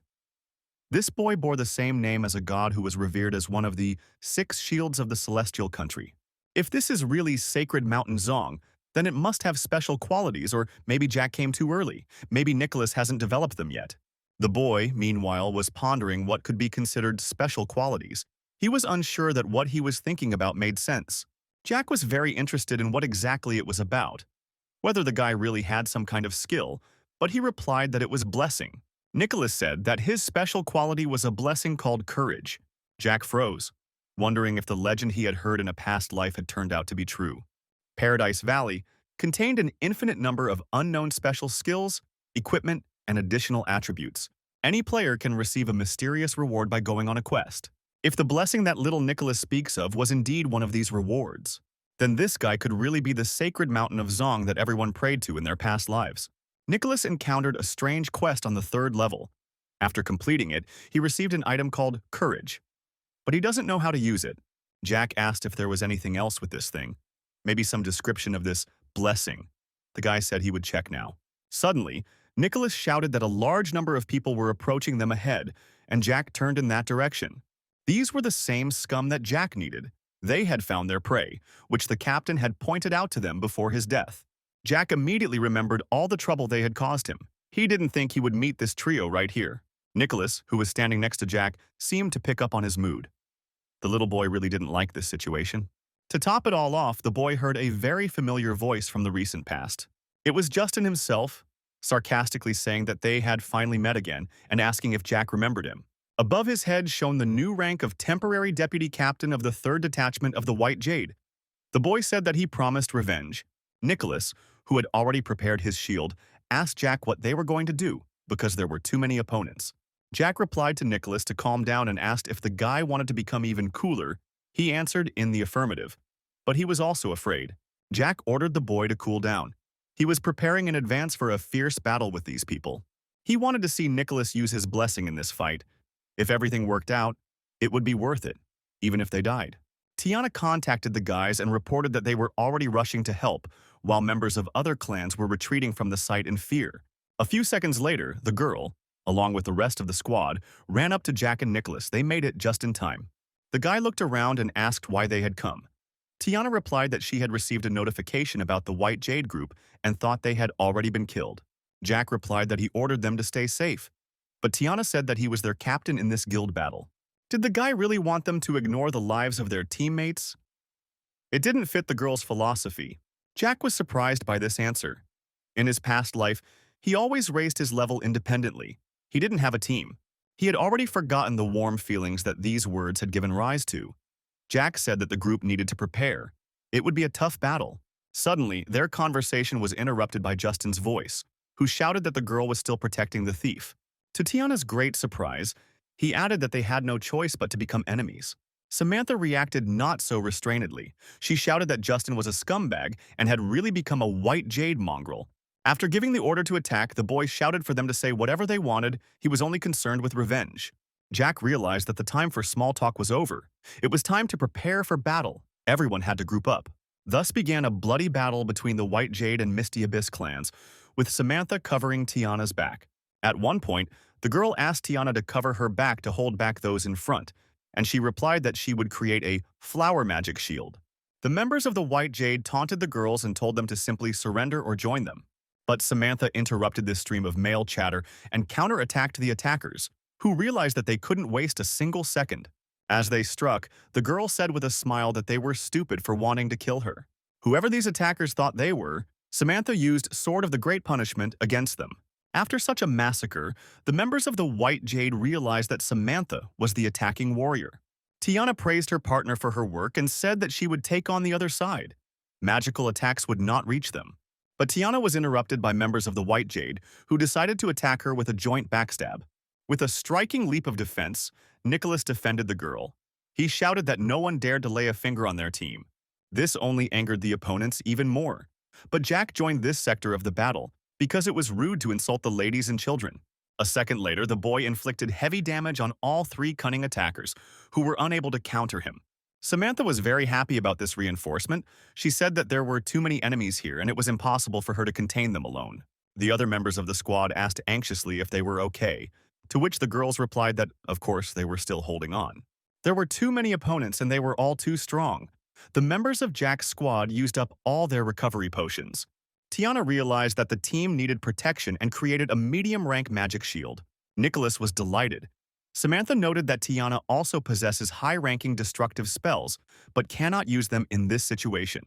This boy bore the same name as a god who was revered as one of the 6 shields of the celestial country. If this is really Sacred Mountain Zong, then it must have special qualities, or maybe Jack came too early. Maybe Nicholas hasn't developed them yet. The boy, meanwhile, was pondering what could be considered special qualities. He was unsure that what he was thinking about made sense. Jack was very interested in what exactly it was about, whether the guy really had some kind of skill, but he replied that it was blessing. Nicholas said that his special quality was a blessing called courage. Jack froze, wondering if the legend he had heard in a past life had turned out to be true. Paradise Valley contained an infinite number of unknown special skills, equipment, and additional attributes. Any player can receive a mysterious reward by going on a quest. If the blessing that little Nicholas speaks of was indeed one of these rewards, then this guy could really be the sacred mountain of Zong that everyone prayed to in their past lives. Nicholas encountered a strange quest on the 3rd level. After completing it, he received an item called Courage. But he doesn't know how to use it. Jack asked if there was anything else with this thing. Maybe some description of this blessing. The guy said he would check now. Suddenly, Nicholas shouted that a large number of people were approaching them ahead, and Jack turned in that direction. These were the same scum that Jack needed. They had found their prey, which the captain had pointed out to them before his death. Jack immediately remembered all the trouble they had caused him. He didn't think he would meet this trio right here. Nicholas, who was standing next to Jack, seemed to pick up on his mood. The little boy really didn't like this situation. To top it all off, the boy heard a very familiar voice from the recent past. It was Justin himself, sarcastically saying that they had finally met again and asking if Jack remembered him. Above his head shone the new rank of temporary deputy captain of the 3rd detachment of the White Jade. The boy said that he promised revenge. Nicholas, who had already prepared his shield, asked Jack what they were going to do because there were too many opponents. Jack replied to Nicholas to calm down and asked if the guy wanted to become even cooler. He answered in the affirmative, but he was also afraid. Jack ordered the boy to cool down. He was preparing in advance for a fierce battle with these people. He wanted to see Nicholas use his blessing in this fight. If everything worked out, it would be worth it, even if they died. Tiana contacted the guys and reported that they were already rushing to help, while members of other clans were retreating from the site in fear. A few seconds later, the girl, along with the rest of the squad, ran up to Jack and Nicholas. They made it just in time. The guy looked around and asked why they had come. Tiana replied that she had received a notification about the White Jade group and thought they had already been killed. Jack replied that he ordered them to stay safe, but Tiana said that he was their captain in this guild battle. Did the guy really want them to ignore the lives of their teammates? It didn't fit the girl's philosophy. Jack was surprised by this answer. In his past life, he always raised his level independently. He didn't have a team. He had already forgotten the warm feelings that these words had given rise to. Jack said that the group needed to prepare. It would be a tough battle. Suddenly, their conversation was interrupted by Justin's voice, who shouted that the girl was still protecting the thief. To Tiana's great surprise, he added that they had no choice but to become enemies. Samantha reacted not so restrainedly. She shouted that Justin was a scumbag and had really become a white jade mongrel. After giving the order to attack, the boys shouted for them to say whatever they wanted. He was only concerned with revenge. Jack realized that the time for small talk was over. It was time to prepare for battle. Everyone had to group up. Thus began a bloody battle between the White Jade and Misty Abyss clans, with Samantha covering Tiana's back. At one point, the girl asked Tiana to cover her back to hold back those in front, and she replied that she would create a flower magic shield. The members of the White Jade taunted the girls and told them to simply surrender or join them. But Samantha interrupted this stream of male chatter and counterattacked the attackers, who realized that they couldn't waste a single second. As they struck, the girl said with a smile that they were stupid for wanting to kill her. Whoever these attackers thought they were, Samantha used Sword of the Great Punishment against them. After such a massacre, the members of the White Jade realized that Samantha was the attacking warrior. Tiana praised her partner for her work and said that she would take on the other side. Magical attacks would not reach them. But Tiana was interrupted by members of the White Jade, who decided to attack her with a joint backstab. With a striking leap of defense, Nicholas defended the girl. He shouted that no one dared to lay a finger on their team. This only angered the opponents even more. But Jack joined this sector of the battle because it was rude to insult the ladies and children. A second later, the boy inflicted heavy damage on all three cunning attackers, who were unable to counter him. Samantha was very happy about this reinforcement. She said that there were too many enemies here and it was impossible for her to contain them alone. The other members of the squad asked anxiously if they were okay, to which the girls replied that, of course, they were still holding on. There were too many opponents and they were all too strong. The members of Jack's squad used up all their recovery potions. Tiana realized that the team needed protection and created a medium-rank magic shield. Nicholas was delighted. Samantha noted that Tiana also possesses high-ranking destructive spells, but cannot use them in this situation.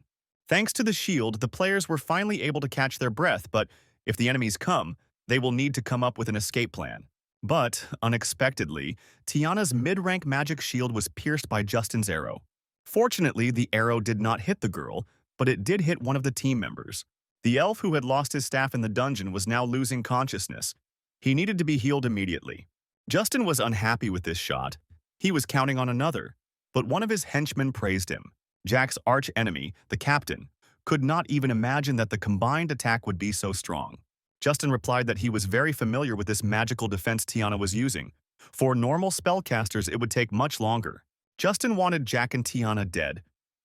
Thanks to the shield, the players were finally able to catch their breath, but if the enemies come, they will need to come up with an escape plan. But, unexpectedly, Tiana's mid-rank magic shield was pierced by Justin's arrow. Fortunately, the arrow did not hit the girl, but it did hit one of the team members. The elf who had lost his staff in the dungeon was now losing consciousness. He needed to be healed immediately. Justin was unhappy with this shot. He was counting on another, but one of his henchmen praised him. Jack's arch-enemy, the captain, could not even imagine that the combined attack would be so strong. Justin replied that he was very familiar with this magical defense Tiana was using. For normal spellcasters, it would take much longer. Justin wanted Jack and Tiana dead.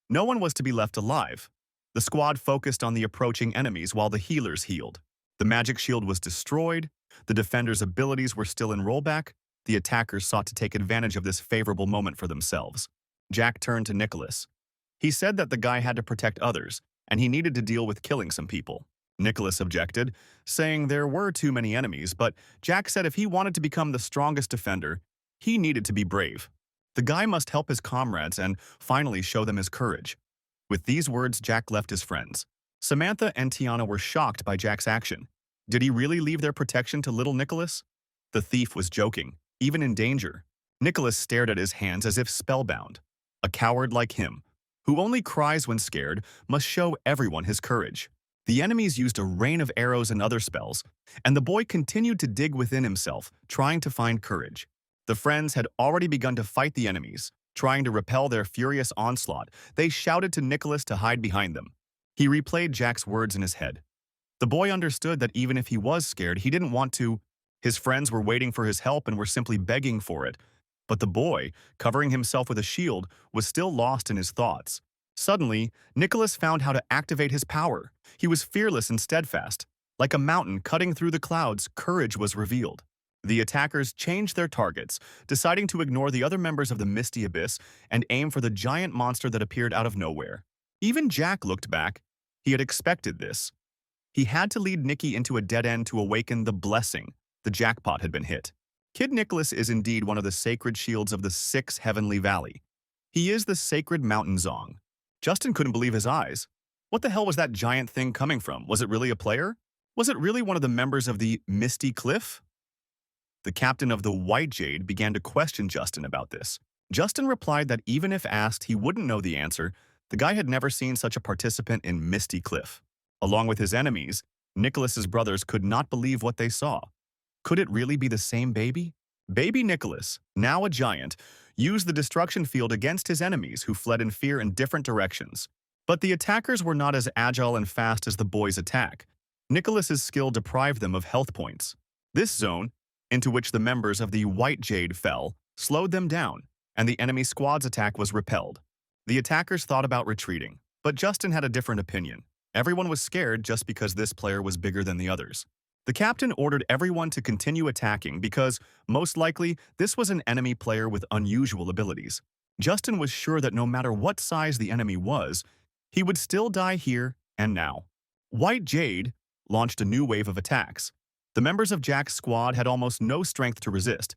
No one was to be left alive. The squad focused on the approaching enemies while the healers healed. The magic shield was destroyed. The defenders' abilities were still in rollback. The attackers sought to take advantage of this favorable moment for themselves. Jack turned to Nicholas. He said that the guy had to protect others, and he needed to deal with killing some people. Nicholas objected, saying there were too many enemies, but Jack said if he wanted to become the strongest defender, he needed to be brave. The guy must help his comrades and finally show them his courage. With these words, Jack left his friends. Samantha and Tiana were shocked by Jack's action. Did he really leave their protection to little Nicholas? The thief was joking, even in danger. Nicholas stared at his hands as if spellbound. A coward like him, who only cries when scared, must show everyone his courage. The enemies used a rain of arrows and other spells, and the boy continued to dig within himself, trying to find courage. The friends had already begun to fight the enemies. Trying to repel their furious onslaught, they shouted to Nicholas to hide behind them. He replayed Jack's words in his head. The boy understood that even if he was scared, he didn't want to. His friends were waiting for his help and were simply begging for it. But the boy, covering himself with a shield, was still lost in his thoughts. Suddenly, Nicholas found how to activate his power. He was fearless and steadfast. Like a mountain cutting through the clouds, courage was revealed. The attackers changed their targets, deciding to ignore the other members of the Misty Abyss and aim for the giant monster that appeared out of nowhere. Even Jack looked back. He had expected this. He had to lead Nikki into a dead end to awaken the blessing. The jackpot had been hit. Kid Nicholas is indeed one of the sacred shields of the Six Heavenly Valley. He is the sacred mountain Zong. Justin couldn't believe his eyes. What the hell was that giant thing coming from? Was it really a player? Was it really one of the members of the Misty Cliff? The captain of the White Jade began to question Justin about this. Justin replied that even if asked, he wouldn't know the answer. The guy had never seen such a participant in Misty Cliff. Along with his enemies, Nicholas's brothers could not believe what they saw. Could it really be the same baby? Baby Nicholas, now a giant, used the destruction field against his enemies who fled in fear in different directions. But the attackers were not as agile and fast as the boys' attack. Nicholas's skill deprived them of health points. This zone, into which the members of the White Jade fell, slowed them down, and the enemy squad's attack was repelled. The attackers thought about retreating, but Justin had a different opinion. Everyone was scared just because this player was bigger than the others. The captain ordered everyone to continue attacking because, most likely, this was an enemy player with unusual abilities. Justin was sure that no matter what size the enemy was, he would still die here and now. White Jade launched a new wave of attacks. The members of Jack's squad had almost no strength to resist.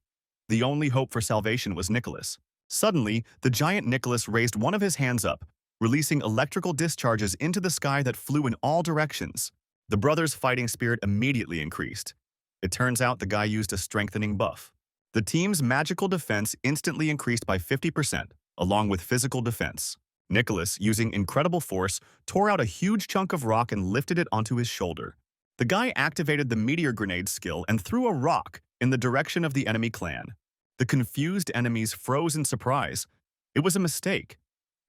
The only hope for salvation was Nicholas. Suddenly, the giant Nicholas raised one of his hands up, releasing electrical discharges into the sky that flew in all directions. The brothers' fighting spirit immediately increased. It turns out the guy used a strengthening buff. The team's magical defense instantly increased by 50%, along with physical defense. Nicholas, using incredible force, tore out a huge chunk of rock and lifted it onto his shoulder. The guy activated the meteor grenade skill and threw a rock in the direction of the enemy clan. The confused enemies froze in surprise. It was a mistake.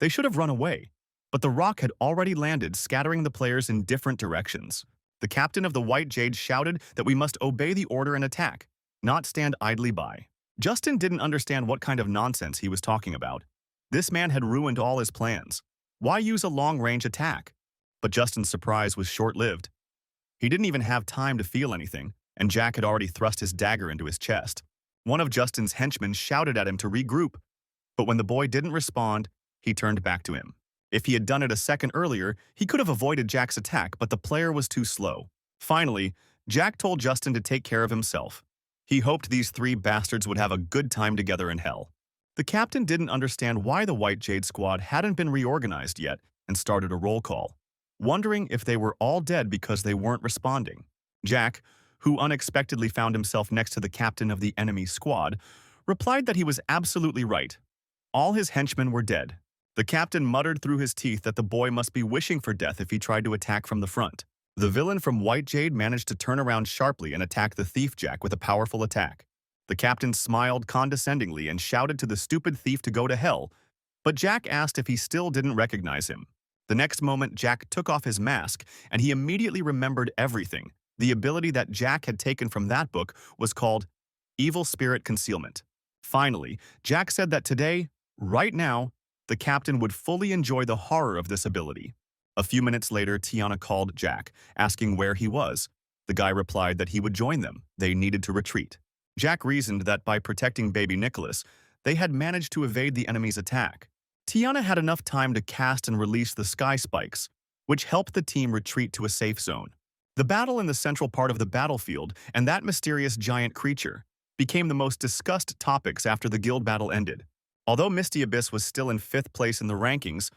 They should have run away. But the rock had already landed, scattering the players in different directions. The captain of the White Jade shouted that we must obey the order and attack, not stand idly by. Justin didn't understand what kind of nonsense he was talking about. This man had ruined all his plans. Why use a long-range attack? But Justin's surprise was short-lived. He didn't even have time to feel anything, and Jack had already thrust his dagger into his chest. One of Justin's henchmen shouted at him to regroup, but when the boy didn't respond, he turned back to him. If he had done it a second earlier, he could have avoided Jack's attack, but the player was too slow. Finally, Jack told Justin to take care of himself. He hoped these three bastards would have a good time together in hell. The captain didn't understand why the White Jade squad hadn't been reorganized yet and started a roll call, wondering if they were all dead because they weren't responding. Jack, who unexpectedly found himself next to the captain of the enemy squad, replied that he was absolutely right. All his henchmen were dead. The captain muttered through his teeth that the boy must be wishing for death if he tried to attack from the front. The villain from White Jade managed to turn around sharply and attack the thief Jack with a powerful attack. The captain smiled condescendingly and shouted to the stupid thief to go to hell, but Jack asked if he still didn't recognize him. The next moment, Jack took off his mask, and he immediately remembered everything. The ability that Jack had taken from that book was called Evil Spirit Concealment. Finally, Jack said that today, right now, the captain would fully enjoy the horror of this ability. A few minutes later, Tiana called Jack, asking where he was. The guy replied that he would join them. They needed to retreat. Jack reasoned that by protecting baby Nicholas, they had managed to evade the enemy's attack. Tiana had enough time to cast and release the sky spikes, which helped the team retreat to a safe zone. The battle in the central part of the battlefield and that mysterious giant creature became the most discussed topics after the guild battle ended. Although Misty Abyss was still in 5th place in the rankings,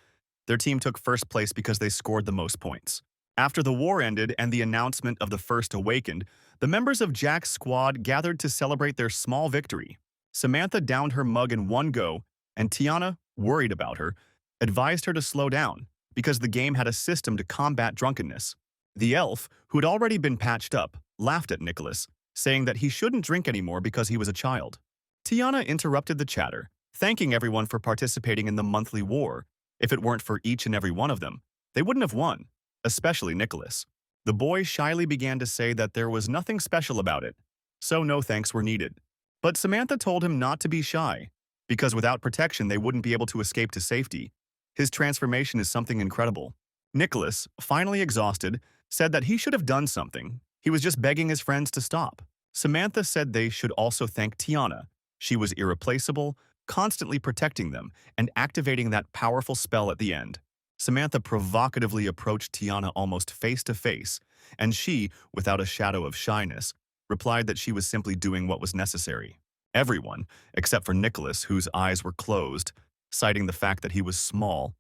their team took 1st place because they scored the most points. After the war ended and the announcement of the First Awakened, the members of Jack's squad gathered to celebrate their small victory. Samantha downed her mug in one go, and Tiana, worried about her, advised her to slow down because the game had a system to combat drunkenness. The elf, who had already been patched up, laughed at Nicholas, saying that he shouldn't drink anymore because he was a child. Tiana interrupted the chatter, thanking everyone for participating in the monthly war. If it weren't for each and every one of them, they wouldn't have won, especially Nicholas. The boy shyly began to say that there was nothing special about it, so no thanks were needed. But Samantha told him not to be shy, because without protection they wouldn't be able to escape to safety. His transformation is something incredible. Nicholas, finally exhausted, said that he should have done something. He was just begging his friends to stop. Samantha said they should also thank Tiana. She was irreplaceable, constantly protecting them and activating that powerful spell at the end. Samantha provocatively approached Tiana almost face to face, and she, without a shadow of shyness, replied that she was simply doing what was necessary. Everyone, except for Nicholas, whose eyes were closed, citing the fact that he was small,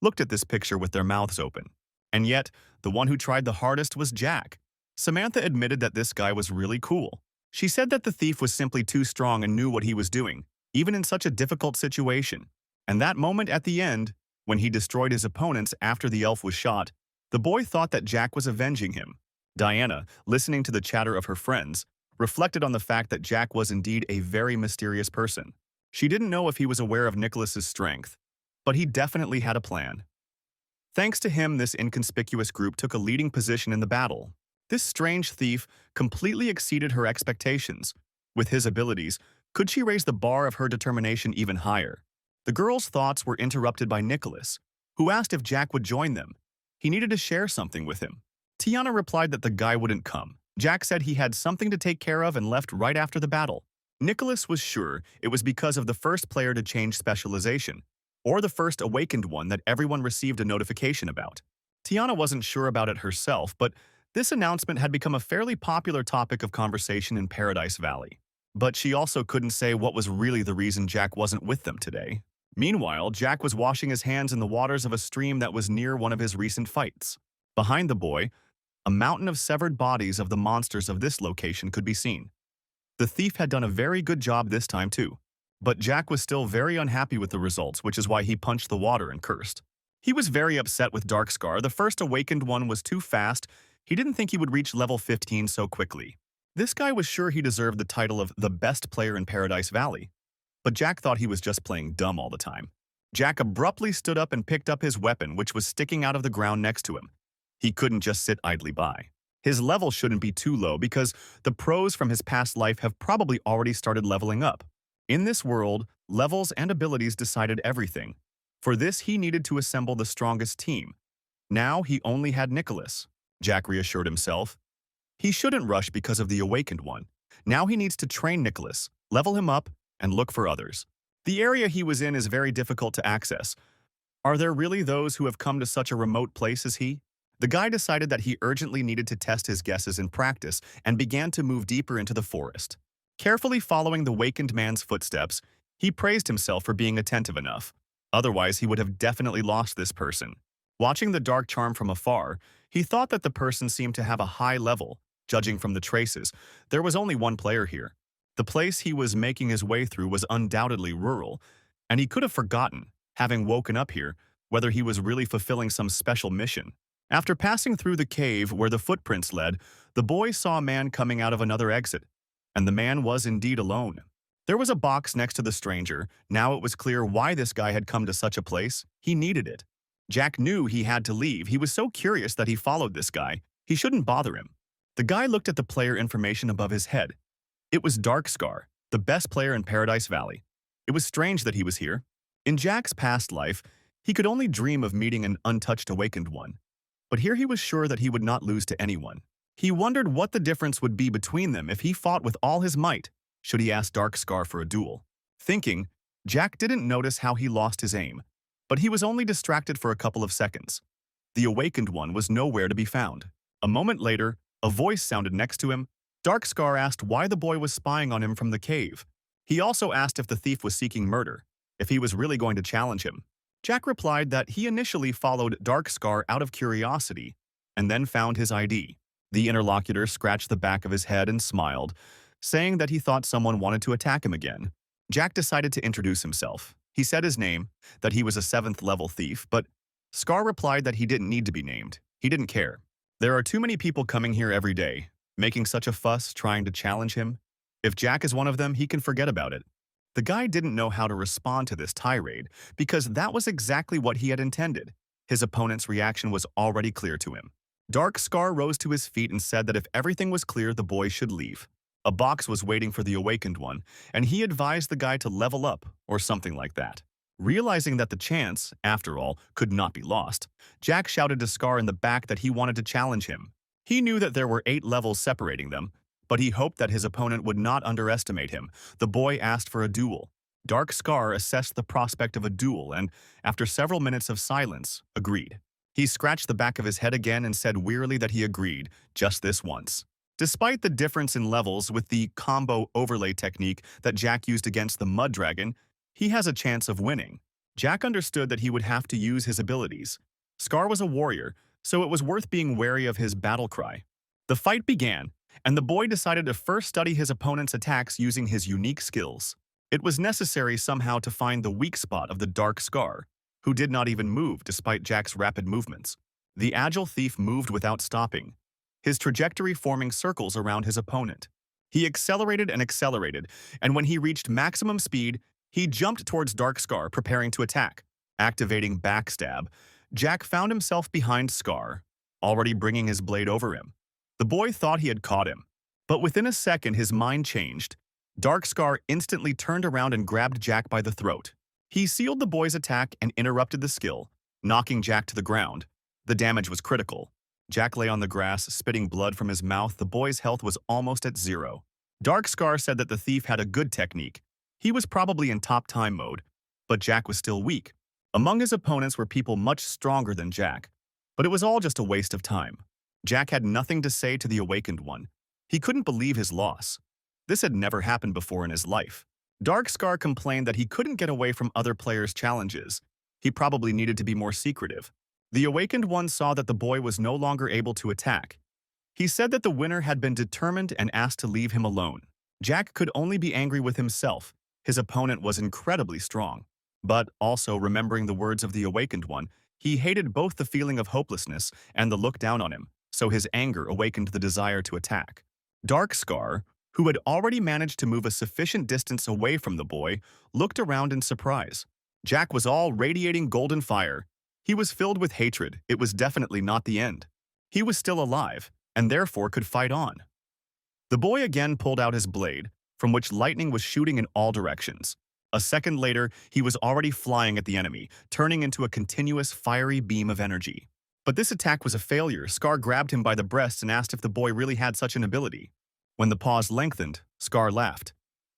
looked at this picture with their mouths open. And yet, the one who tried the hardest was Jack. Samantha admitted that this guy was really cool. She said that the thief was simply too strong and knew what he was doing, even in such a difficult situation. And that moment at the end, when he destroyed his opponents after the elf was shot, the boy thought that Jack was avenging him. Diana, listening to the chatter of her friends, reflected on the fact that Jack was indeed a very mysterious person. She didn't know if he was aware of Nicholas's strength, but he definitely had a plan. Thanks to him, this inconspicuous group took a leading position in the battle. This strange thief completely exceeded her expectations. With his abilities, could she raise the bar of her determination even higher? The girls' thoughts were interrupted by Nicholas, who asked if Jack would join them. He needed to share something with him. Tiana replied that the guy wouldn't come. Jack said he had something to take care of and left right after the battle. Nicholas was sure it was because of the first player to change specialization, or the first awakened one that everyone received a notification about. Tiana wasn't sure about it herself, but this announcement had become a fairly popular topic of conversation in Paradise Valley. But she also couldn't say what was really the reason Jack wasn't with them today. Meanwhile, Jack was washing his hands in the waters of a stream that was near one of his recent fights. Behind the boy, a mountain of severed bodies of the monsters of this location could be seen. The thief had done a very good job this time too. But Jack was still very unhappy with the results, which is why he punched the water and cursed. He was very upset with Darkscar. The first awakened one was too fast. He didn't think he would reach level 15 so quickly. This guy was sure he deserved the title of the best player in Paradise Valley. But Jack thought he was just playing dumb all the time. Jack abruptly stood up and picked up his weapon, which was sticking out of the ground next to him. He couldn't just sit idly by. His level shouldn't be too low because the pros from his past life have probably already started leveling up. In this world, levels and abilities decided everything. For this, he needed to assemble the strongest team. Now he only had Nicholas. Jack reassured himself. He shouldn't rush because of the awakened one. Now he needs to train Nicholas, level him up, and look for others. The area he was in is very difficult to access. Are there really those who have come to such a remote place as he? The guy decided that he urgently needed to test his guesses in practice and began to move deeper into the forest. Carefully following the wakened man's footsteps, he praised himself for being attentive enough. Otherwise, he would have definitely lost this person. Watching the dark charm from afar, he thought that the person seemed to have a high level. Judging from the traces, there was only one player here. The place he was making his way through was undoubtedly rural, and he could have forgotten, having woken up here, whether he was really fulfilling some special mission. After passing through the cave where the footprints led, the boy saw a man coming out of another exit, and the man was indeed alone. There was a box next to the stranger. Now it was clear why this guy had come to such a place. He needed it. Jack knew he had to leave. He was so curious that he followed this guy. He shouldn't bother him. The guy looked at the player information above his head. It was Darkscar, the best player in Paradise Valley. It was strange that he was here. In Jack's past life, he could only dream of meeting an untouched awakened one. But here he was sure that he would not lose to anyone. He wondered what the difference would be between them if he fought with all his might, should he ask Darkscar for a duel. Thinking, Jack didn't notice how he lost his aim, but he was only distracted for a couple of seconds. The awakened one was nowhere to be found. A moment later, a voice sounded next to him. Darkscar asked why the boy was spying on him from the cave. He also asked if the thief was seeking murder, if he was really going to challenge him. Jack replied that he initially followed Darkscar out of curiosity, and then found his ID. The interlocutor scratched the back of his head and smiled, saying that he thought someone wanted to attack him again. Jack decided to introduce himself. He said his name, that he was a 7th level thief, but Scar replied that he didn't need to be named. He didn't care. There are too many people coming here every day, making such a fuss trying to challenge him. If Jack is one of them, he can forget about it. The guy didn't know how to respond to this tirade because that was exactly what he had intended. His opponent's reaction was already clear to him. Darkscar rose to his feet and said that if everything was clear, the boy should leave. A box was waiting for the awakened one, and he advised the guy to level up or something like that. Realizing that the chance, after all, could not be lost, Jack shouted to Scar in the back that he wanted to challenge him. He knew that there were 8 levels separating them, but he hoped that his opponent would not underestimate him. The boy asked for a duel. Darkscar assessed the prospect of a duel and, after several minutes of silence, agreed. He scratched the back of his head again and said wearily that he agreed, just this once. Despite the difference in levels with the combo overlay technique that Jack used against the Mud Dragon, he has a chance of winning. Jack understood that he would have to use his abilities. Scar was a warrior, so it was worth being wary of his battle cry. The fight began, and the boy decided to first study his opponent's attacks using his unique skills. It was necessary somehow to find the weak spot of the Dark Scar, who did not even move despite Jack's rapid movements. The agile thief moved without stopping, his trajectory forming circles around his opponent. He accelerated, and when he reached maximum speed, he jumped towards Dark Scar, preparing to attack. Activating Backstab, Jack found himself behind Scar, already bringing his blade over him. The boy thought he had caught him, but within a second his mind changed. Dark Scar instantly turned around and grabbed Jack by the throat. He sealed the boy's attack and interrupted the skill, knocking Jack to the ground. The damage was critical. Jack lay on the grass, spitting blood from his mouth. The boy's health was almost at zero. Dark Scar said that the thief had a good technique. He was probably in top time mode, but Jack was still weak. Among his opponents were people much stronger than Jack, but it was all just a waste of time. Jack had nothing to say to the awakened one. He couldn't believe his loss. This had never happened before in his life. Dark Scar complained that he couldn't get away from other players' challenges. He probably needed to be more secretive. The awakened one saw that the boy was no longer able to attack. He said that the winner had been determined and asked to leave him alone. Jack could only be angry with himself. His opponent was incredibly strong. But also, remembering the words of the awakened one, he hated both the feeling of hopelessness and the look down on him, so his anger awakened the desire to attack. Dark Scar, who had already managed to move a sufficient distance away from the boy, looked around in surprise. Jack was all radiating golden fire. He was filled with hatred. It was definitely not the end. He was still alive, and therefore could fight on. The boy again pulled out his blade, from which lightning was shooting in all directions. A second later, he was already flying at the enemy, turning into a continuous fiery beam of energy. But this attack was a failure. Scar grabbed him by the breasts and asked if the boy really had such an ability. When the pause lengthened, Scar laughed.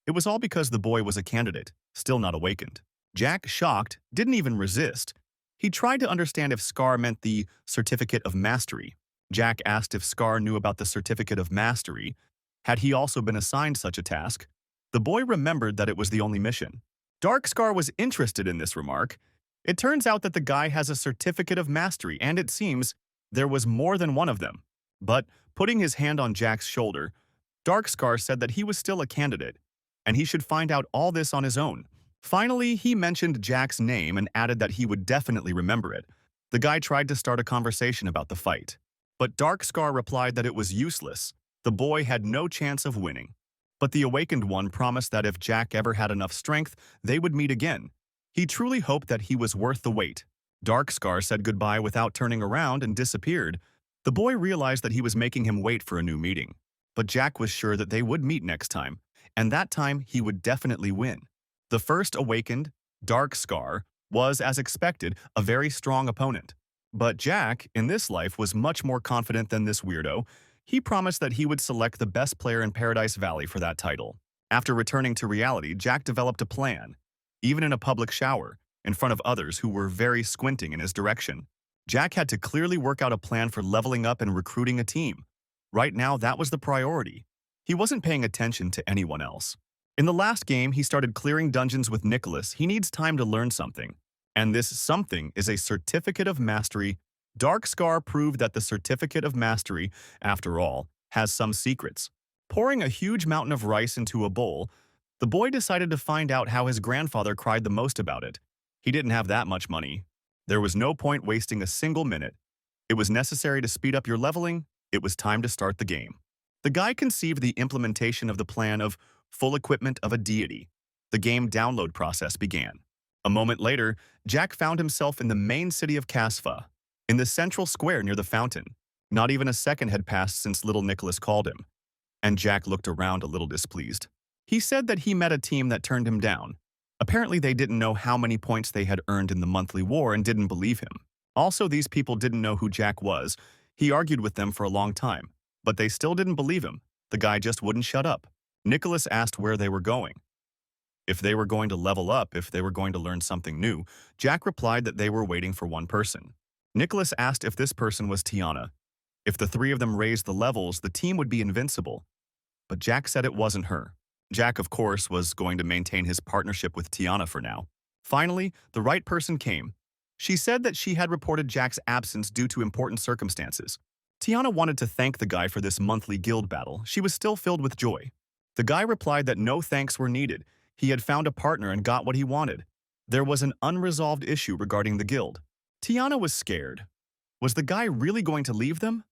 It was all because the boy was a candidate, still not awakened. Jack, shocked, didn't even resist. He tried to understand if Scar meant the Certificate of Mastery. Jack asked if Scar knew about the Certificate of Mastery. Had he also been assigned such a task? The boy remembered that it was the only mission. Dark Scar was interested in this remark. It turns out that the guy has a Certificate of Mastery, and it seems there was more than one of them. But, putting his hand on Jack's shoulder, Dark Scar said that he was still a candidate, and he should find out all this on his own. Finally, he mentioned Jack's name and added that he would definitely remember it. The guy tried to start a conversation about the fight, but Dark Scar replied that it was useless. The boy had no chance of winning. But the awakened one promised that if Jack ever had enough strength, they would meet again. He truly hoped that he was worth the wait. Dark Scar said goodbye without turning around and disappeared. The boy realized that he was making him wait for a new meeting. But Jack was sure that they would meet next time, and that time he would definitely win. The first awakened, Dark Scar, was, as expected, a very strong opponent. But Jack, in this life, was much more confident than this weirdo. He promised that he would select the best player in Paradise Valley for that title. After returning to reality, Jack developed a plan, even in a public shower, in front of others who were very squinting in his direction. Jack had to clearly work out a plan for leveling up and recruiting a team. Right now, that was the priority. He wasn't paying attention to anyone else. In the last game, he started clearing dungeons with Nicholas. He needs time to learn something. And this something is a Certificate of Mastery. Dark Scar proved that the Certificate of Mastery, after all, has some secrets. Pouring a huge mountain of rice into a bowl, the boy decided to find out how his grandfather cried the most about it. He didn't have that much money. There was no point wasting a single minute. It was necessary to speed up your leveling. It was time to start the game. The guy conceived the implementation of the plan of full equipment of a deity. The game download process began. A moment later, Jack found himself in the main city of Casfa, in the central square near the fountain. Not even a second had passed since little Nicholas called him, and Jack looked around a little displeased. He said that he met a team that turned him down. Apparently they didn't know how many points they had earned in the monthly war and didn't believe him. Also, these people didn't know who Jack was. He argued with them for a long time, but they still didn't believe him. The guy just wouldn't shut up. Nicholas asked where they were going. If they were going to level up, if they were going to learn something new, Jack replied that they were waiting for one person. Nicholas asked if this person was Tiana. If the three of them raised the levels, the team would be invincible. But Jack said it wasn't her. Jack, of course, was going to maintain his partnership with Tiana for now. Finally, the right person came. She said that she had reported Jack's absence due to important circumstances. Tiana wanted to thank the guy for this monthly guild battle. She was still filled with joy. The guy replied that no thanks were needed. He had found a partner and got what he wanted. There was an unresolved issue regarding the guild. Tiana was scared. Was the guy really going to leave them?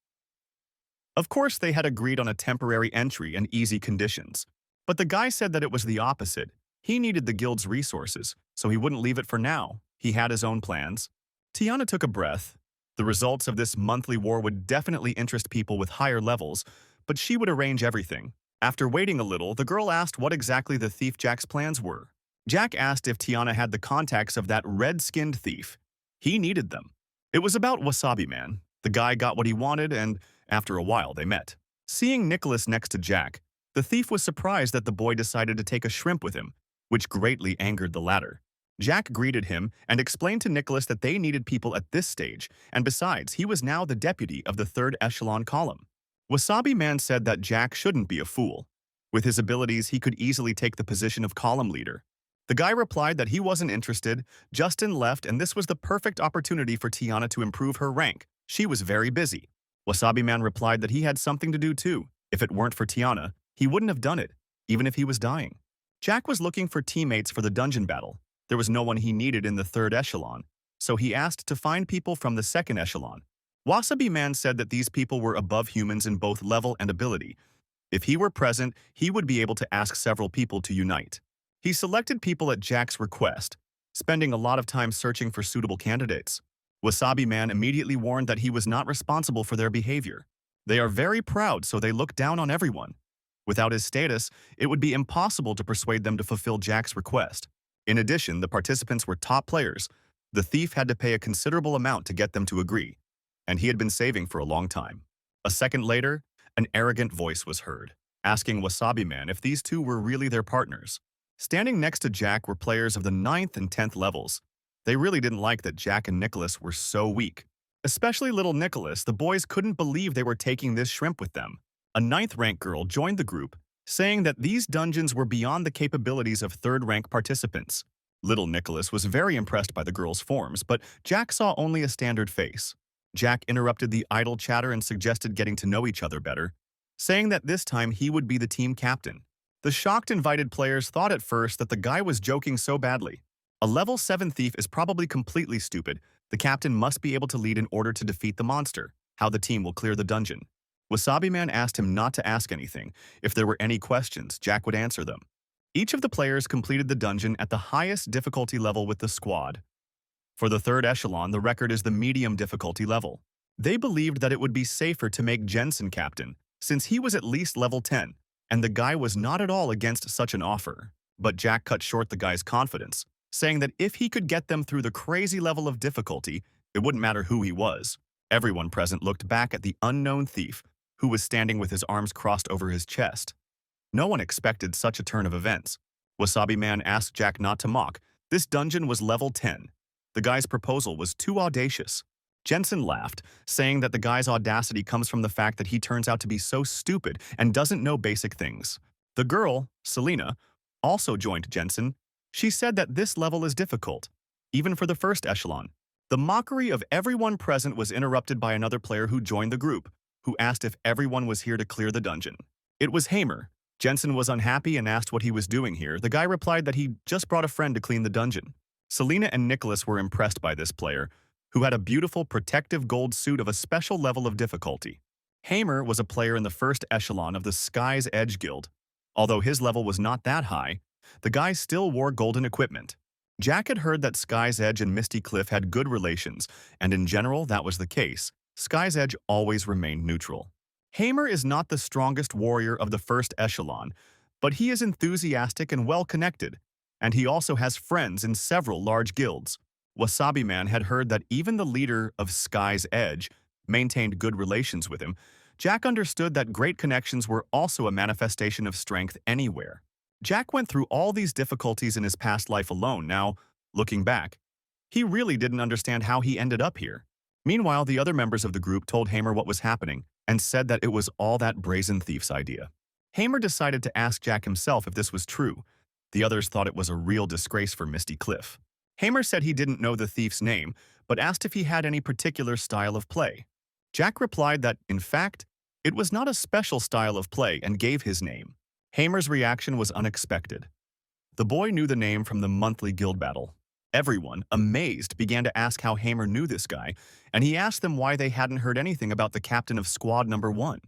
Of course, they had agreed on a temporary entry and easy conditions. But the guy said that it was the opposite. He needed the guild's resources, so he wouldn't leave it for now. He had his own plans. Tiana took a breath. The results of this monthly war would definitely interest people with higher levels, but she would arrange everything. After waiting a little, the girl asked what exactly the thief Jack's plans were. Jack asked if Tiana had the contacts of that red-skinned thief. He needed them. It was about Wasabi Man. The guy got what he wanted, and after a while they met. Seeing Nicholas next to Jack, the thief was surprised that the boy decided to take a shrimp with him, which greatly angered the latter. Jack greeted him and explained to Nicholas that they needed people at this stage, and besides, he was now the deputy of the third echelon column. Wasabi Man said that Jack shouldn't be a fool. With his abilities, he could easily take the position of column leader. The guy replied that he wasn't interested. Justin left, and this was the perfect opportunity for Tiana to improve her rank. She was very busy. Wasabi Man replied that he had something to do too. If it weren't for Tiana, he wouldn't have done it, even if he was dying. Jack was looking for teammates for the dungeon battle. There was no one he needed in the third echelon, so he asked to find people from the second echelon. Wasabi Man said that these people were above humans in both level and ability. If he were present, he would be able to ask several people to unite. He selected people at Jack's request, spending a lot of time searching for suitable candidates. Wasabi Man immediately warned that he was not responsible for their behavior. They are very proud, so they look down on everyone. Without his status, it would be impossible to persuade them to fulfill Jack's request. In addition, the participants were top players. The thief had to pay a considerable amount to get them to agree, and he had been saving for a long time. A second later, an arrogant voice was heard, asking Wasabi Man if these two were really their partners. Standing next to Jack were players of the 9th and 10th levels. They really didn't like that Jack and Nicholas were so weak. Especially little Nicholas, the boys couldn't believe they were taking this shrimp with them. A 9th rank girl joined the group, saying that these dungeons were beyond the capabilities of 3rd rank participants. Little Nicholas was very impressed by the girl's forms, but Jack saw only a standard face. Jack interrupted the idle chatter and suggested getting to know each other better, saying that this time he would be the team captain. The shocked invited players thought at first that the guy was joking so badly. A level 7 thief is probably completely stupid. The captain must be able to lead in order to defeat the monster. How the team will clear the dungeon. Wasabi Man asked him not to ask anything. If there were any questions, Jack would answer them. Each of the players completed the dungeon at the highest difficulty level with the squad. For the 3rd echelon, the record is the medium difficulty level. They believed that it would be safer to make Jensen captain, since he was at least level 10, and the guy was not at all against such an offer. But Jack cut short the guy's confidence, saying that if he could get them through the crazy level of difficulty, it wouldn't matter who he was. Everyone present looked back at the unknown thief, who was standing with his arms crossed over his chest. No one expected such a turn of events. Wasabi Man asked Jack not to mock. This dungeon was level 10. The guy's proposal was too audacious. Jensen laughed, saying that the guy's audacity comes from the fact that he turns out to be so stupid and doesn't know basic things. The girl, Selena, also joined Jensen. She said that this level is difficult, even for the 1st echelon. The mockery of everyone present was interrupted by another player who joined the group, who asked if everyone was here to clear the dungeon. It was Hamer. Jensen was unhappy and asked what he was doing here. The guy replied that he just brought a friend to clean the dungeon. Selena and Nicholas were impressed by this player, who had a beautiful protective gold suit of a special level of difficulty. Hamer was a player in the 1st echelon of the Sky's Edge Guild. Although his level was not that high, the guy still wore golden equipment. Jack had heard that Sky's Edge and Misty Cliff had good relations, and in general that was the case. Sky's Edge always remained neutral. Hamer is not the strongest warrior of the 1st echelon, but he is enthusiastic and well-connected, and he also has friends in several large guilds. Wasabi Man had heard that even the leader of Sky's Edge maintained good relations with him. Jack understood that great connections were also a manifestation of strength anywhere. Jack went through all these difficulties in his past life alone. Now, looking back, he really didn't understand how he ended up here. Meanwhile, the other members of the group told Hamer what was happening and said that it was all that brazen thief's idea. Hamer decided to ask Jack himself if this was true. The others thought it was a real disgrace for Misty Cliff. Hamer said he didn't know the thief's name, but asked if he had any particular style of play. Jack replied that, in fact, it was not a special style of play and gave his name. Hamer's reaction was unexpected. The boy knew the name from the monthly guild battle. Everyone, amazed, began to ask how Hamer knew this guy, and he asked them why they hadn't heard anything about the captain of squad number 1.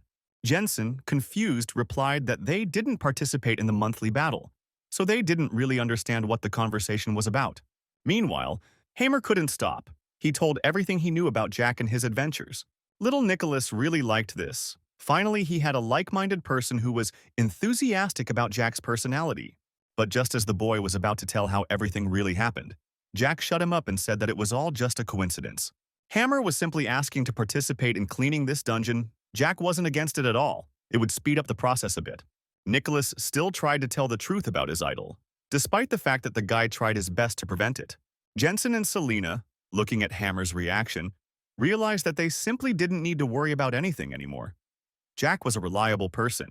Jensen, confused, replied that they didn't participate in the monthly battle, so they didn't really understand what the conversation was about. Meanwhile, Hamer couldn't stop. He told everything he knew about Jack and his adventures. Little Nicholas really liked this. Finally, he had a like-minded person who was enthusiastic about Jack's personality. But just as the boy was about to tell how everything really happened, Jack shut him up and said that it was all just a coincidence. Hammer was simply asking to participate in cleaning this dungeon. Jack wasn't against it at all. It would speed up the process a bit. Nicholas still tried to tell the truth about his idol, despite the fact that the guy tried his best to prevent it. Jensen and Selena, looking at Hammer's reaction, realized that they simply didn't need to worry about anything anymore. Jack was a reliable person.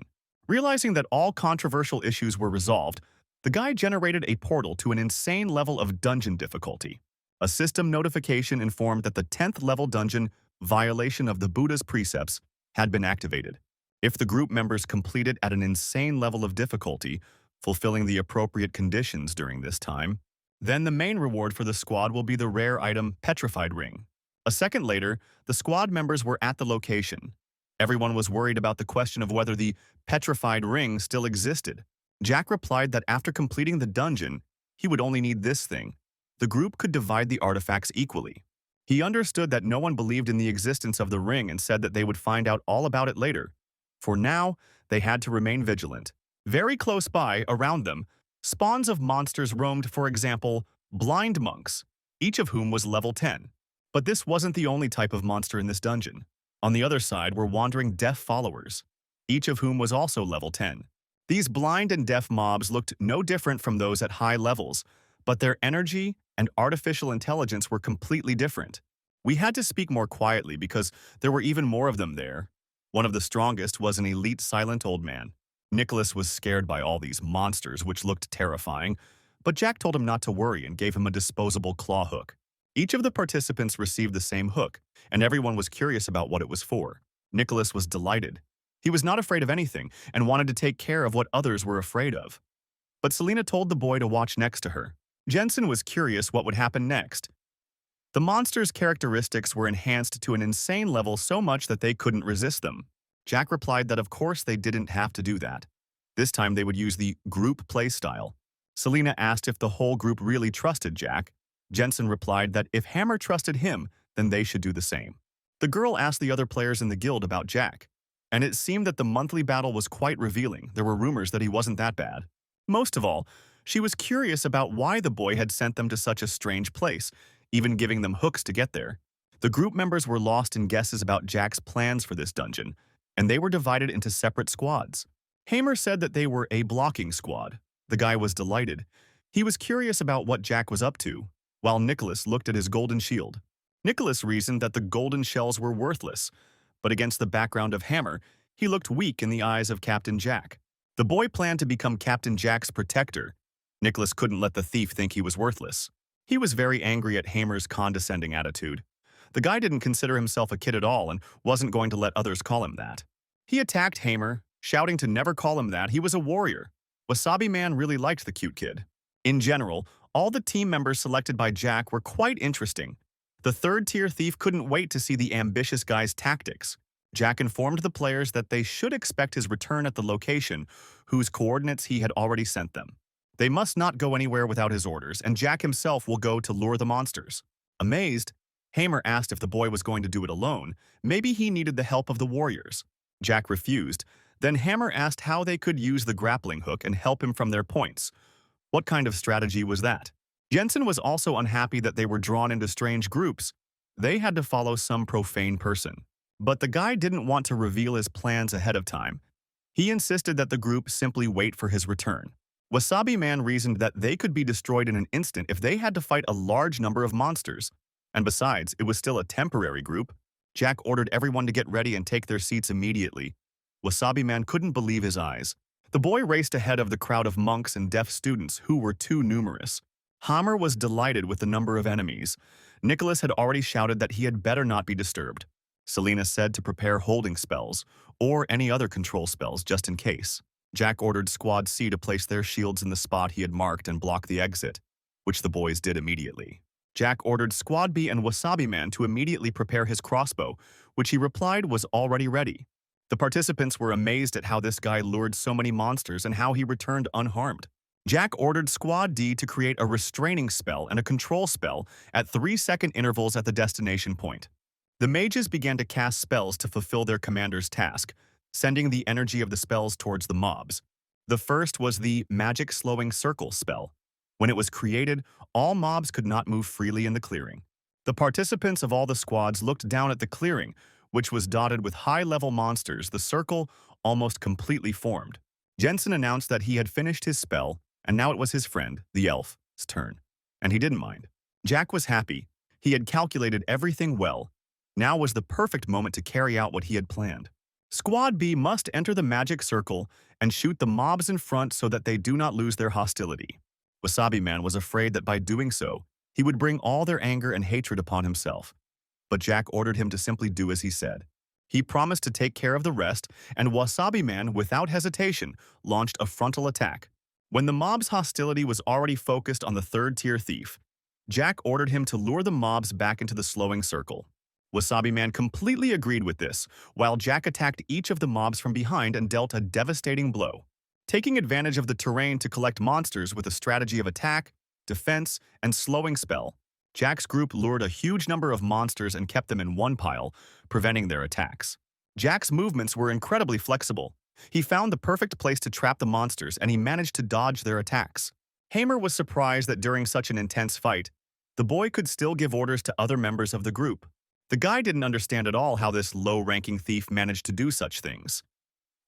Realizing that all controversial issues were resolved, the guy generated a portal to an insane level of dungeon difficulty. A system notification informed that the 10th level dungeon, violation of the Buddha's precepts, had been activated. If the group members completed at an insane level of difficulty, fulfilling the appropriate conditions during this time, then the main reward for the squad will be the rare item Petrified Ring. A second later, the squad members were at the location. Everyone was worried about the question of whether the Petrified Ring still existed. Jack replied that after completing the dungeon, he would only need this thing. The group could divide the artifacts equally. He understood that no one believed in the existence of the ring and said that they would find out all about it later. For now, they had to remain vigilant. Very close by, around them, spawns of monsters roamed, for example, blind monks, each of whom was level 10. But this wasn't the only type of monster in this dungeon. On the other side were wandering deaf followers, each of whom was also level 10. These blind and deaf mobs looked no different from those at high levels, but their energy and artificial intelligence were completely different. We had to speak more quietly because there were even more of them there. One of the strongest was an elite silent old man. Nicholas was scared by all these monsters, which looked terrifying, but Jack told him not to worry and gave him a disposable claw hook. Each of the participants received the same hook, and everyone was curious about what it was for. Nicholas was delighted. He was not afraid of anything and wanted to take care of what others were afraid of. But Selena told the boy to watch next to her. Jensen was curious what would happen next. The monsters' characteristics were enhanced to an insane level so much that they couldn't resist them. Jack replied that of course they didn't have to do that. This time they would use the group play style. Selena asked if the whole group really trusted Jack. Jensen replied that if Hammer trusted him, then they should do the same. The girl asked the other players in the guild about Jack, and it seemed that the monthly battle was quite revealing. There were rumors that he wasn't that bad. Most of all, she was curious about why the boy had sent them to such a strange place, even giving them hooks to get there. The group members were lost in guesses about Jack's plans for this dungeon, and they were divided into separate squads. Hamer said that they were a blocking squad. The guy was delighted. He was curious about what Jack was up to, while Nicholas looked at his golden shield. Nicholas reasoned that the golden shells were worthless, but against the background of Hammer, he looked weak in the eyes of Captain Jack. The boy planned to become Captain Jack's protector. Nicholas couldn't let the thief think he was worthless. He was very angry at Hammer's condescending attitude. The guy didn't consider himself a kid at all and wasn't going to let others call him that. He attacked Hammer, shouting to never call him that. He was a warrior. Wasabi Man really liked the cute kid. In general, all the team members selected by Jack were quite interesting. The third-tier thief couldn't wait to see the ambitious guy's tactics. Jack informed the players that they should expect his return at the location, whose coordinates he had already sent them. They must not go anywhere without his orders, and Jack himself will go to lure the monsters. Amazed, Hamer asked if the boy was going to do it alone. Maybe he needed the help of the warriors. Jack refused. Then Hammer asked how they could use the grappling hook and help him from their points. What kind of strategy was that? Jensen was also unhappy that they were drawn into strange groups. They had to follow some profane person. But the guy didn't want to reveal his plans ahead of time. He insisted that the group simply wait for his return. Wasabi Man reasoned that they could be destroyed in an instant if they had to fight a large number of monsters. And besides, it was still a temporary group. Jack ordered everyone to get ready and take their seats immediately. Wasabi Man couldn't believe his eyes. The boy raced ahead of the crowd of monks and deaf students who were too numerous. Hammer was delighted with the number of enemies. Nicholas had already shouted that he had better not be disturbed. Selena said to prepare holding spells, or any other control spells just in case. Jack ordered Squad C to place their shields in the spot he had marked and block the exit, which the boys did immediately. Jack ordered Squad B and Wasabi Man to immediately prepare his crossbow, which he replied was already ready. The participants were amazed at how this guy lured so many monsters and how he returned unharmed. Jack ordered Squad D to create a restraining spell and a control spell at 3-second intervals at the destination point. The mages began to cast spells to fulfill their commander's task, sending the energy of the spells towards the mobs. The first was the Magic Slowing Circle spell. When it was created, all mobs could not move freely in the clearing. The participants of all the squads looked down at the clearing, which was dotted with high-level monsters. The circle almost completely formed. Jensen announced that he had finished his spell, and now it was his friend, the elf's turn. And he didn't mind. Jack was happy. He had calculated everything well. Now was the perfect moment to carry out what he had planned. Squad B must enter the magic circle and shoot the mobs in front so that they do not lose their hostility. Wasabi Man was afraid that by doing so, he would bring all their anger and hatred upon himself. But Jack ordered him to simply do as he said. He promised to take care of the rest, and Wasabi Man, without hesitation, launched a frontal attack. When the mob's hostility was already focused on the third-tier thief, Jack ordered him to lure the mobs back into the slowing circle. Wasabi Man completely agreed with this, while Jack attacked each of the mobs from behind and dealt a devastating blow. Taking advantage of the terrain to collect monsters with a strategy of attack, defense, and slowing spell, Jack's group lured a huge number of monsters and kept them in one pile, preventing their attacks. Jack's movements were incredibly flexible. He found the perfect place to trap the monsters, and he managed to dodge their attacks. Hamer was surprised that during such an intense fight, the boy could still give orders to other members of the group. The guy didn't understand at all how this low-ranking thief managed to do such things.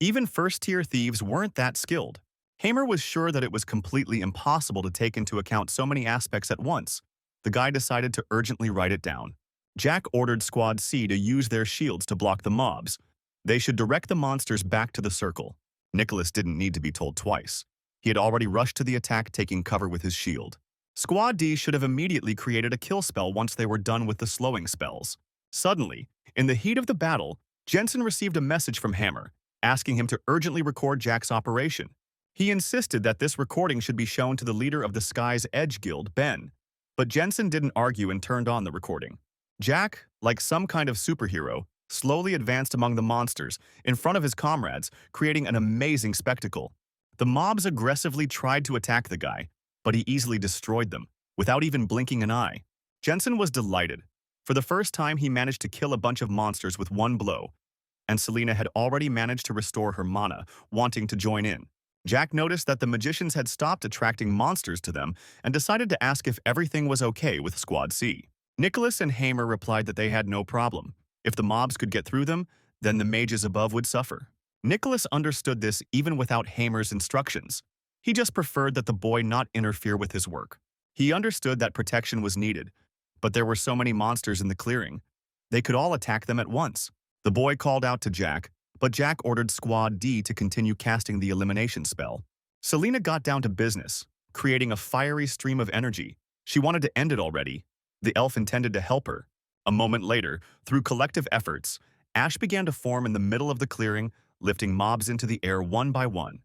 Even first-tier thieves weren't that skilled. Hamer was sure that it was completely impossible to take into account so many aspects at once. The guy decided to urgently write it down. Jack ordered Squad C to use their shields to block the mobs. They should direct the monsters back to the circle. Nicholas didn't need to be told twice. He had already rushed to the attack, taking cover with his shield. Squad D should have immediately created a kill spell once they were done with the slowing spells. Suddenly, in the heat of the battle, Jensen received a message from Hamer, asking him to urgently record Jack's operation. He insisted that this recording should be shown to the leader of the Sky's Edge Guild, Ben, but Jensen didn't argue and turned on the recording. Jack, like some kind of superhero, slowly advanced among the monsters, in front of his comrades, creating an amazing spectacle. The mobs aggressively tried to attack the guy, but he easily destroyed them, without even blinking an eye. Jensen was delighted. For the first time, he managed to kill a bunch of monsters with one blow, and Selena had already managed to restore her mana, wanting to join in. Jack noticed that the magicians had stopped attracting monsters to them and decided to ask if everything was okay with Squad C. Nicholas and Hamer replied that they had no problem. If the mobs could get through them, then the mages above would suffer. Nicholas understood this even without Hamer's instructions. He just preferred that the boy not interfere with his work. He understood that protection was needed, but there were so many monsters in the clearing. They could all attack them at once. The boy called out to Jack, but Jack ordered Squad D to continue casting the elimination spell. Selena got down to business, creating a fiery stream of energy. She wanted to end it already. The elf intended to help her. A moment later, through collective efforts, ash began to form in the middle of the clearing, lifting mobs into the air one by one.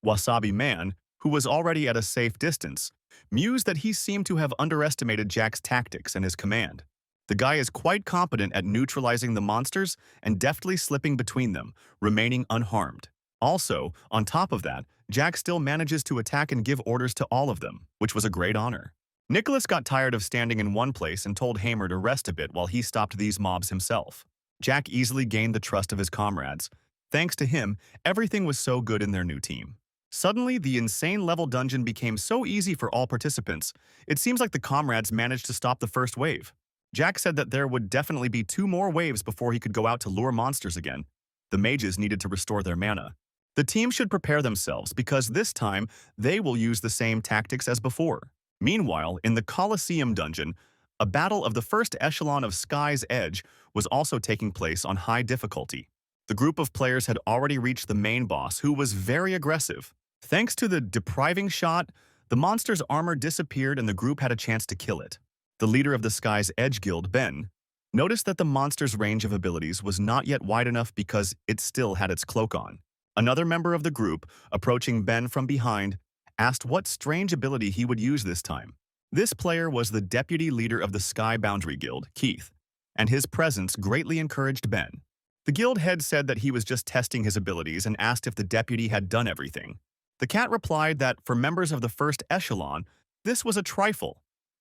Wasabi Man, who was already at a safe distance, mused that he seemed to have underestimated Jack's tactics and his command. The guy is quite competent at neutralizing the monsters and deftly slipping between them, remaining unharmed. Also, on top of that, Jack still manages to attack and give orders to all of them, which was a great honor. Nicholas got tired of standing in one place and told Hamer to rest a bit while he stopped these mobs himself. Jack easily gained the trust of his comrades. Thanks to him, everything was so good in their new team. Suddenly, the insane level dungeon became so easy for all participants. It seems like the comrades managed to stop the first wave. Jack said that there would definitely be 2 more waves before he could go out to lure monsters again. The mages needed to restore their mana. The team should prepare themselves because this time they will use the same tactics as before. Meanwhile, in the Colosseum dungeon, a battle of the first echelon of Sky's Edge was also taking place on high difficulty. The group of players had already reached the main boss, who was very aggressive. Thanks to the depriving shot, the monster's armor disappeared and the group had a chance to kill it. The leader of the Sky's Edge Guild, Ben, Notice that the monster's range of abilities was not yet wide enough because it still had its cloak on. Another member of the group, approaching Ben from behind, asked what strange ability he would use this time. This player was the deputy leader of the Sky Boundary Guild, Keith, and his presence greatly encouraged Ben. The guild head said that he was just testing his abilities and asked if the deputy had done everything. The cat replied that for members of the first echelon, this was a trifle,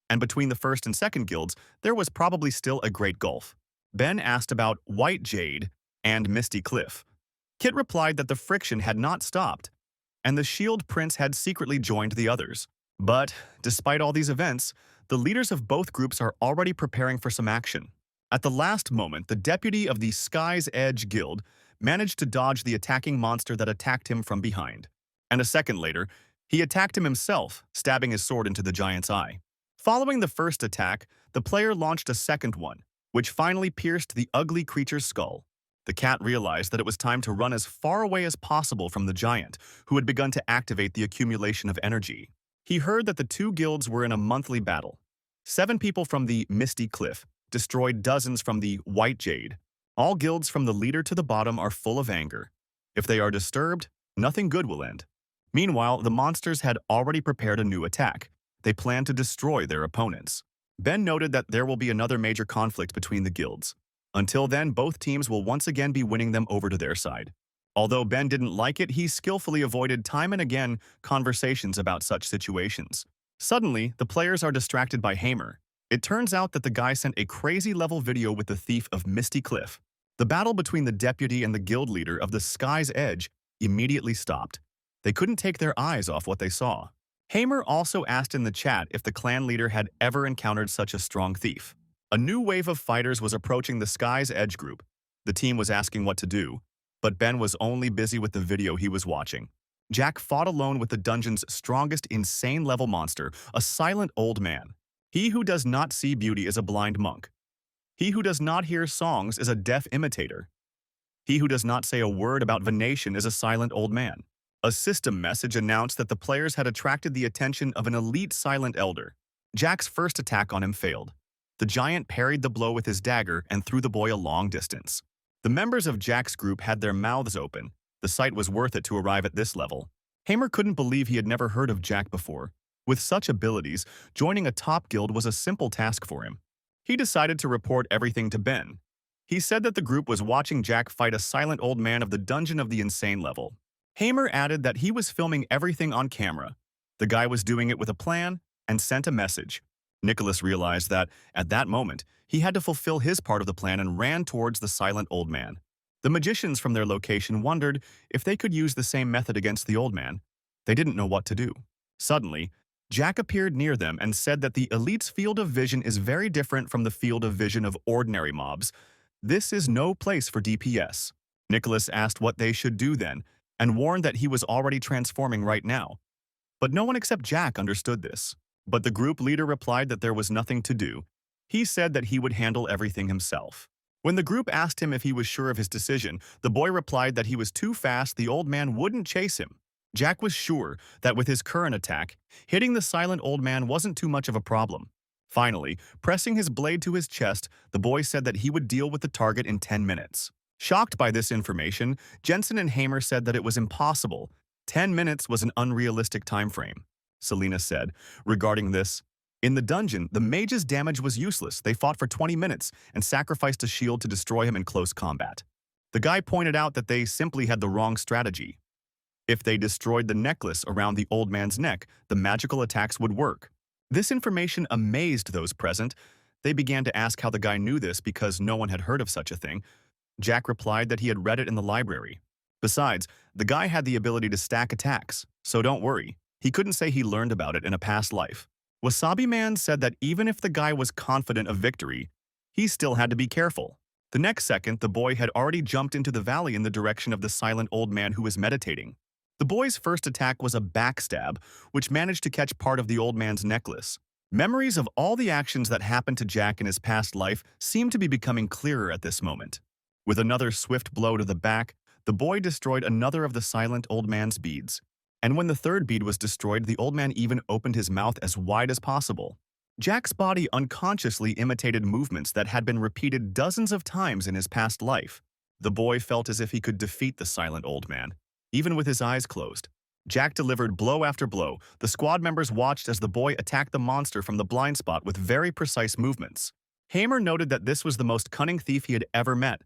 and between the first and second guilds, there was probably still a great gulf. Ben asked about White Jade and Misty Cliff. Kit replied that the friction had not stopped, and the Shield Prince had secretly joined the others. But, despite all these events, the leaders of both groups are already preparing for some action. At the last moment, the deputy of the Sky's Edge Guild managed to dodge the attacking monster that attacked him from behind. And a second later, he attacked him himself, stabbing his sword into the giant's eye. Following the first attack, the player launched a second one, which finally pierced the ugly creature's skull. The cat realized that it was time to run as far away as possible from the giant, who had begun to activate the accumulation of energy. He heard that the two guilds were in a monthly battle. 7 people from the Misty Cliff destroyed dozens from the White Jade. All guilds from the leader to the bottom are full of anger. If they are disturbed, nothing good will end. Meanwhile, the monsters had already prepared a new attack. They planned to destroy their opponents. Ben noted that there will be another major conflict between the guilds. Until then, both teams will once again be winning them over to their side. Although Ben didn't like it, he skillfully avoided time and again conversations about such situations. Suddenly, the players are distracted by Hamer. It turns out that the guy sent a crazy-level video with the thief of Misty Cliff. The battle between the deputy and the guild leader of the Sky's Edge immediately stopped. They couldn't take their eyes off what they saw. Hamer also asked in the chat if the clan leader had ever encountered such a strong thief. A new wave of fighters was approaching the Sky's Edge group. The team was asking what to do, but Ben was only busy with the video he was watching. Jack fought alone with the dungeon's strongest insane-level monster, a silent old man. He who does not see beauty is a blind monk. He who does not hear songs is a deaf imitator. He who does not say a word about venation is a silent old man. A system message announced that the players had attracted the attention of an elite silent elder. Jack's first attack on him failed. The giant parried the blow with his dagger and threw the boy a long distance. The members of Jack's group had their mouths open. The sight was worth it to arrive at this level. Hamer couldn't believe he had never heard of Jack before. With such abilities, joining a top guild was a simple task for him. He decided to report everything to Ben. He said that the group was watching Jack fight a silent old man of the Dungeon of the Insane level. Hamer added that he was filming everything on camera. The guy was doing it with a plan and sent a message. Nicholas realized that, at that moment, he had to fulfill his part of the plan and ran towards the silent old man. The magicians from their location wondered if they could use the same method against the old man. They didn't know what to do. Suddenly, Jack appeared near them and said that the elite's field of vision is very different from the field of vision of ordinary mobs. This is no place for DPS. Nicholas asked what they should do then, and warned that he was already transforming right now. But no one except Jack understood this. But the group leader replied that there was nothing to do. He said that he would handle everything himself. When the group asked him if he was sure of his decision, the boy replied that he was too fast, the old man wouldn't chase him. Jack was sure that with his current attack, hitting the silent old man wasn't too much of a problem. Finally, pressing his blade to his chest, the boy said that he would deal with the target in 10 minutes. Shocked by this information, Jensen and Hamer said that it was impossible. 10 minutes was an unrealistic time frame. Selena said, regarding this, "In the dungeon, the mage's damage was useless. They fought for 20 minutes and sacrificed a shield to destroy him in close combat." The guy pointed out that they simply had the wrong strategy. If they destroyed the necklace around the old man's neck, the magical attacks would work. This information amazed those present. They began to ask how the guy knew this because no one had heard of such a thing. Jack replied that he had read it in the library. Besides, the guy had the ability to stack attacks, so don't worry. He couldn't say he learned about it in a past life. Wasabi Man said that even if the guy was confident of victory, he still had to be careful. The next second, the boy had already jumped into the valley in the direction of the silent old man who was meditating. The boy's first attack was a backstab, which managed to catch part of the old man's necklace. Memories of all the actions that happened to Jack in his past life seemed to be becoming clearer at this moment. With another swift blow to the back, the boy destroyed another of the silent old man's beads. And when the third bead was destroyed, the old man even opened his mouth as wide as possible. Jack's body unconsciously imitated movements that had been repeated dozens of times in his past life. The boy felt as if he could defeat the silent old man, even with his eyes closed. Jack delivered blow after blow. The squad members watched as the boy attacked the monster from the blind spot with very precise movements. Hamer noted that this was the most cunning thief he had ever met.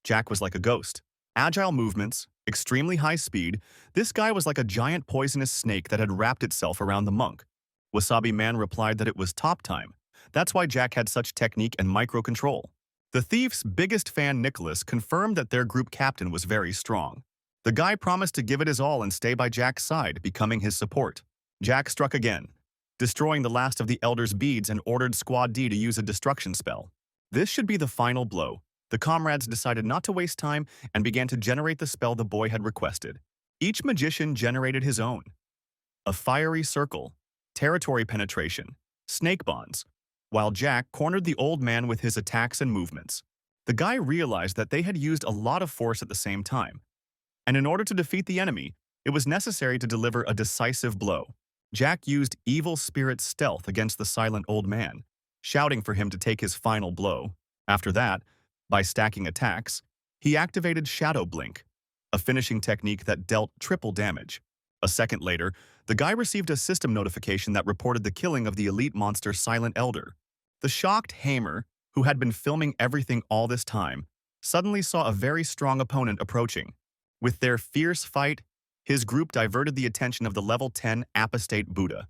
Jack was like a ghost. Agile movements, extremely high speed, this guy was like a giant poisonous snake that had wrapped itself around the monk. Wasabi Man replied that it was top time. That's why Jack had such technique and micro-control. The thief's biggest fan, Nicholas, confirmed that their group captain was very strong. The guy promised to give it his all and stay by Jack's side, becoming his support. Jack struck again, destroying the last of the Elder's beads and ordered Squad D to use a destruction spell. This should be the final blow. The comrades decided not to waste time and began to generate the spell the boy had requested. Each magician generated his own. A fiery circle, territory penetration, snake bonds, while Jack cornered the old man with his attacks and movements. The guy realized that they had used a lot of force at the same time, and in order to defeat the enemy, it was necessary to deliver a decisive blow. Jack used evil spirit stealth against the silent old man, shouting for him to take his final blow. After that, by stacking attacks, he activated Shadow Blink, a finishing technique that dealt triple damage. A second later, the guy received a system notification that reported the killing of the elite monster Silent Elder. The shocked Hamer, who had been filming everything all this time, suddenly saw a very strong opponent approaching. With their fierce fight, his group diverted the attention of the level 10 apostate Buddha,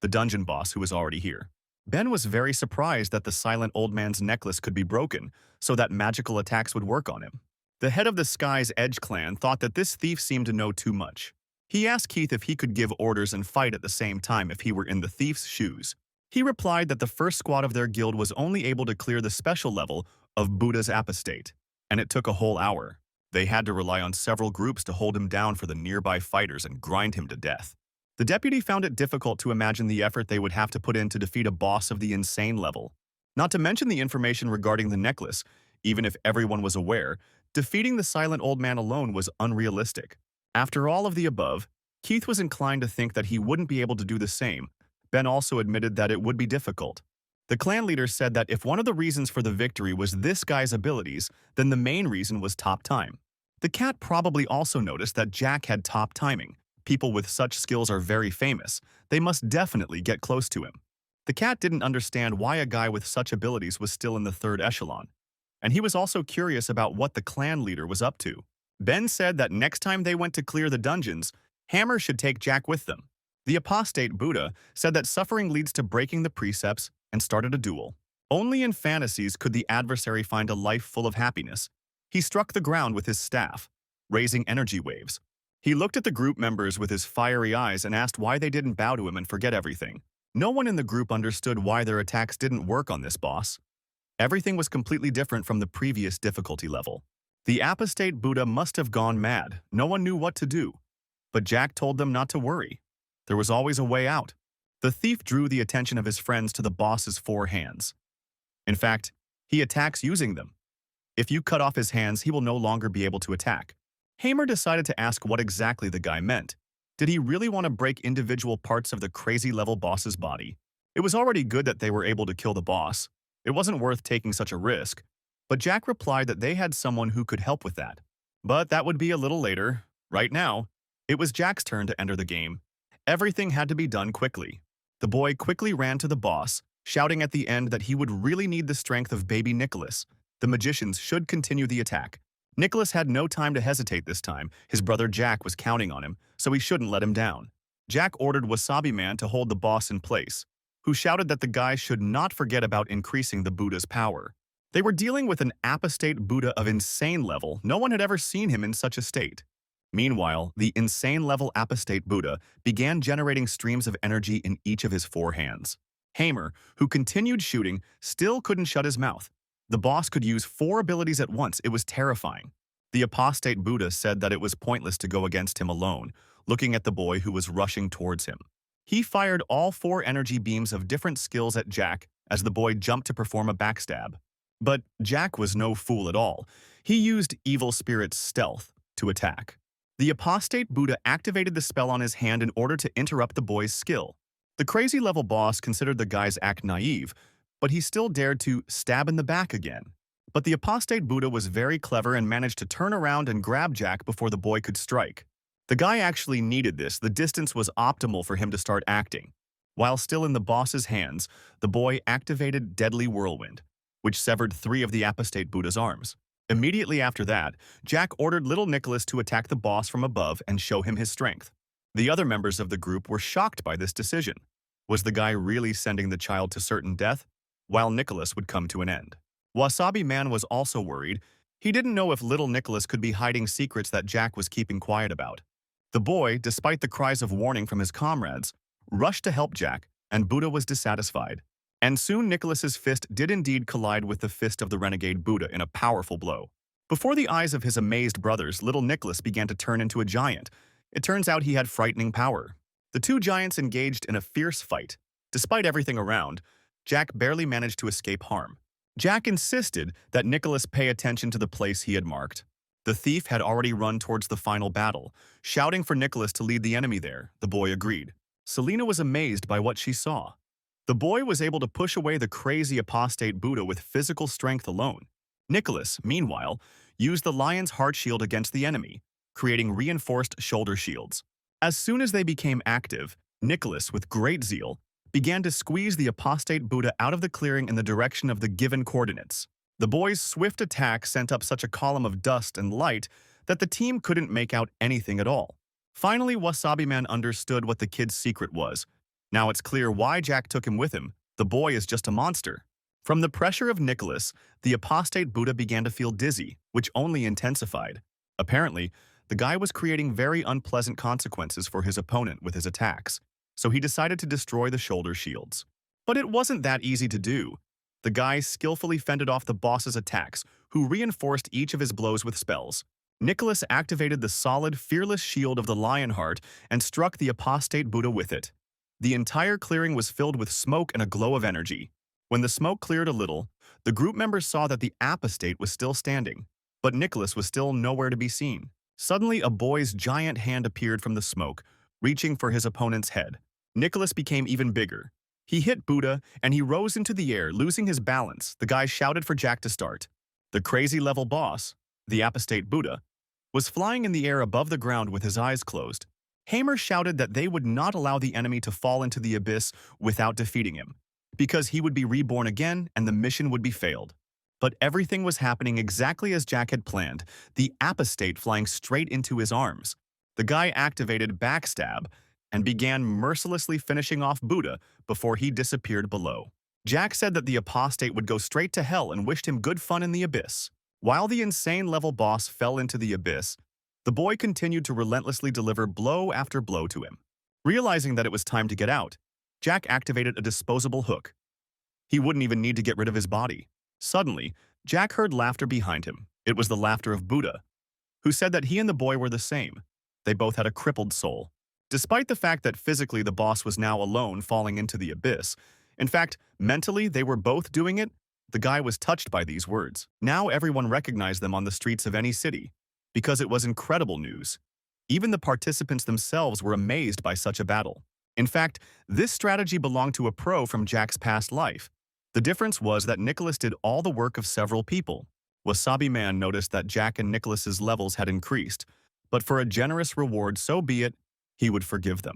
the dungeon boss who was already here. Ben was very surprised that the silent old man's necklace could be broken, so that magical attacks would work on him. The head of the Sky's Edge clan thought that this thief seemed to know too much. He asked Keith if he could give orders and fight at the same time if he were in the thief's shoes. He replied that the first squad of their guild was only able to clear the special level of Buddha's apostate, and it took a whole hour. They had to rely on several groups to hold him down for the nearby fighters and grind him to death. The deputy found it difficult to imagine the effort they would have to put in to defeat a boss of the insane level. Not to mention the information regarding the necklace, even if everyone was aware, defeating the silent old man alone was unrealistic. After all of the above, Keith was inclined to think that he wouldn't be able to do the same. Ben also admitted that it would be difficult. The clan leader said that if one of the reasons for the victory was this guy's abilities, then the main reason was top time. The cat probably also noticed that Jack had top timing. People with such skills are very famous. They must definitely get close to him. The cat didn't understand why a guy with such abilities was still in the third echelon, and he was also curious about what the clan leader was up to. Ben said that next time they went to clear the dungeons, Hammer should take Jack with them. The apostate Buddha said that suffering leads to breaking the precepts and started a duel. Only in fantasies could the adversary find a life full of happiness. He struck the ground with his staff, raising energy waves. He looked at the group members with his fiery eyes and asked why they didn't bow to him and forget everything. No one in the group understood why their attacks didn't work on this boss. Everything was completely different from the previous difficulty level. The apostate Buddha must have gone mad. No one knew what to do. But Jack told them not to worry. There was always a way out. The thief drew the attention of his friends to the boss's 4 hands. In fact, he attacks using them. If you cut off his hands, he will no longer be able to attack. Hamer decided to ask what exactly the guy meant. Did he really want to break individual parts of the crazy-level boss's body? It was already good that they were able to kill the boss. It wasn't worth taking such a risk. But Jack replied that they had someone who could help with that. But that would be a little later. Right now, it was Jack's turn to enter the game. Everything had to be done quickly. The boy quickly ran to the boss, shouting at the end that he would really need the strength of baby Nicholas. The magicians should continue the attack. Nicholas had no time to hesitate this time. His brother Jack was counting on him, so he shouldn't let him down. Jack ordered Wasabi Man to hold the boss in place, who shouted that the guy should not forget about increasing the Buddha's power. They were dealing with an apostate Buddha of insane level. No one had ever seen him in such a state. Meanwhile, the insane-level apostate Buddha began generating streams of energy in each of his 4 hands. Hamer, who continued shooting, still couldn't shut his mouth. The boss could use 4 abilities at once. It was terrifying. The apostate Buddha said that it was pointless to go against him alone, looking at the boy who was rushing towards him. He fired all 4 energy beams of different skills at Jack as the boy jumped to perform a backstab. But Jack was no fool at all. He used evil spirit's stealth to attack. The apostate Buddha activated the spell on his hand in order to interrupt the boy's skill. The crazy level boss considered the guy's act naive, but he still dared to stab in the back again. But the apostate Buddha was very clever and managed to turn around and grab Jack before the boy could strike. The guy actually needed this. The distance was optimal for him to start acting. While still in the boss's hands, the boy activated Deadly Whirlwind, which severed 3 of the apostate Buddha's arms. Immediately after that, Jack ordered little Nicholas to attack the boss from above and show him his strength. The other members of the group were shocked by this decision. Was the guy really sending the child to certain death, while Nicholas would come to an end? Wasabi Man was also worried. He didn't know if little Nicholas could be hiding secrets that Jack was keeping quiet about. The boy, despite the cries of warning from his comrades, rushed to help Jack, and Buddha was dissatisfied. And soon Nicholas's fist did indeed collide with the fist of the renegade Buddha in a powerful blow. Before the eyes of his amazed brothers, little Nicholas began to turn into a giant. It turns out he had frightening power. The 2 giants engaged in a fierce fight. Despite everything around, Jack barely managed to escape harm. Jack insisted that Nicholas pay attention to the place he had marked. The thief had already run towards the final battle, shouting for Nicholas to lead the enemy there. The boy agreed. Selena was amazed by what she saw. The boy was able to push away the crazy apostate Buddha with physical strength alone. Nicholas, meanwhile, used the lion's heart shield against the enemy, creating reinforced shoulder shields. As soon as they became active, Nicholas, with great zeal, began to squeeze the apostate Buddha out of the clearing in the direction of the given coordinates. The boy's swift attack sent up such a column of dust and light that the team couldn't make out anything at all. Finally, Wasabi Man understood what the kid's secret was. Now it's clear why Jack took him with him. The boy is just a monster. From the pressure of Nicholas, the apostate Buddha began to feel dizzy, which only intensified. Apparently, the guy was creating very unpleasant consequences for his opponent with his attacks, so he decided to destroy the shoulder shields. But it wasn't that easy to do. The guy skillfully fended off the boss's attacks, who reinforced each of his blows with spells. Nicholas activated the solid, fearless shield of the Lionheart and struck the apostate Buddha with it. The entire clearing was filled with smoke and a glow of energy. When the smoke cleared a little, the group members saw that the apostate was still standing, but Nicholas was still nowhere to be seen. Suddenly, a boy's giant hand appeared from the smoke, reaching for his opponent's head. Nicholas became even bigger. He hit Buddha, and he rose into the air, losing his balance. The guy shouted for Jack to start. The crazy-level boss, the apostate Buddha, was flying in the air above the ground with his eyes closed. Hamer shouted that they would not allow the enemy to fall into the abyss without defeating him, because he would be reborn again and the mission would be failed. But everything was happening exactly as Jack had planned, the apostate flying straight into his arms. The guy activated Backstab and began mercilessly finishing off Buddha before he disappeared below. Jack said that the apostate would go straight to hell and wished him good fun in the abyss. While the insane-level boss fell into the abyss, the boy continued to relentlessly deliver blow after blow to him. Realizing that it was time to get out, Jack activated a disposable hook. He wouldn't even need to get rid of his body. Suddenly, Jack heard laughter behind him. It was the laughter of Buddha, who said that he and the boy were the same. They both had a crippled soul. Despite the fact that physically the boss was now alone falling into the abyss, in fact, mentally they were both doing it, the guy was touched by these words. Now everyone recognized them on the streets of any city, because it was incredible news. Even the participants themselves were amazed by such a battle. In fact, this strategy belonged to a pro from Jack's past life. The difference was that Nicholas did all the work of several people. Wasabi Man noticed that Jack and Nicholas's levels had increased, but for a generous reward, so be it, he would forgive them.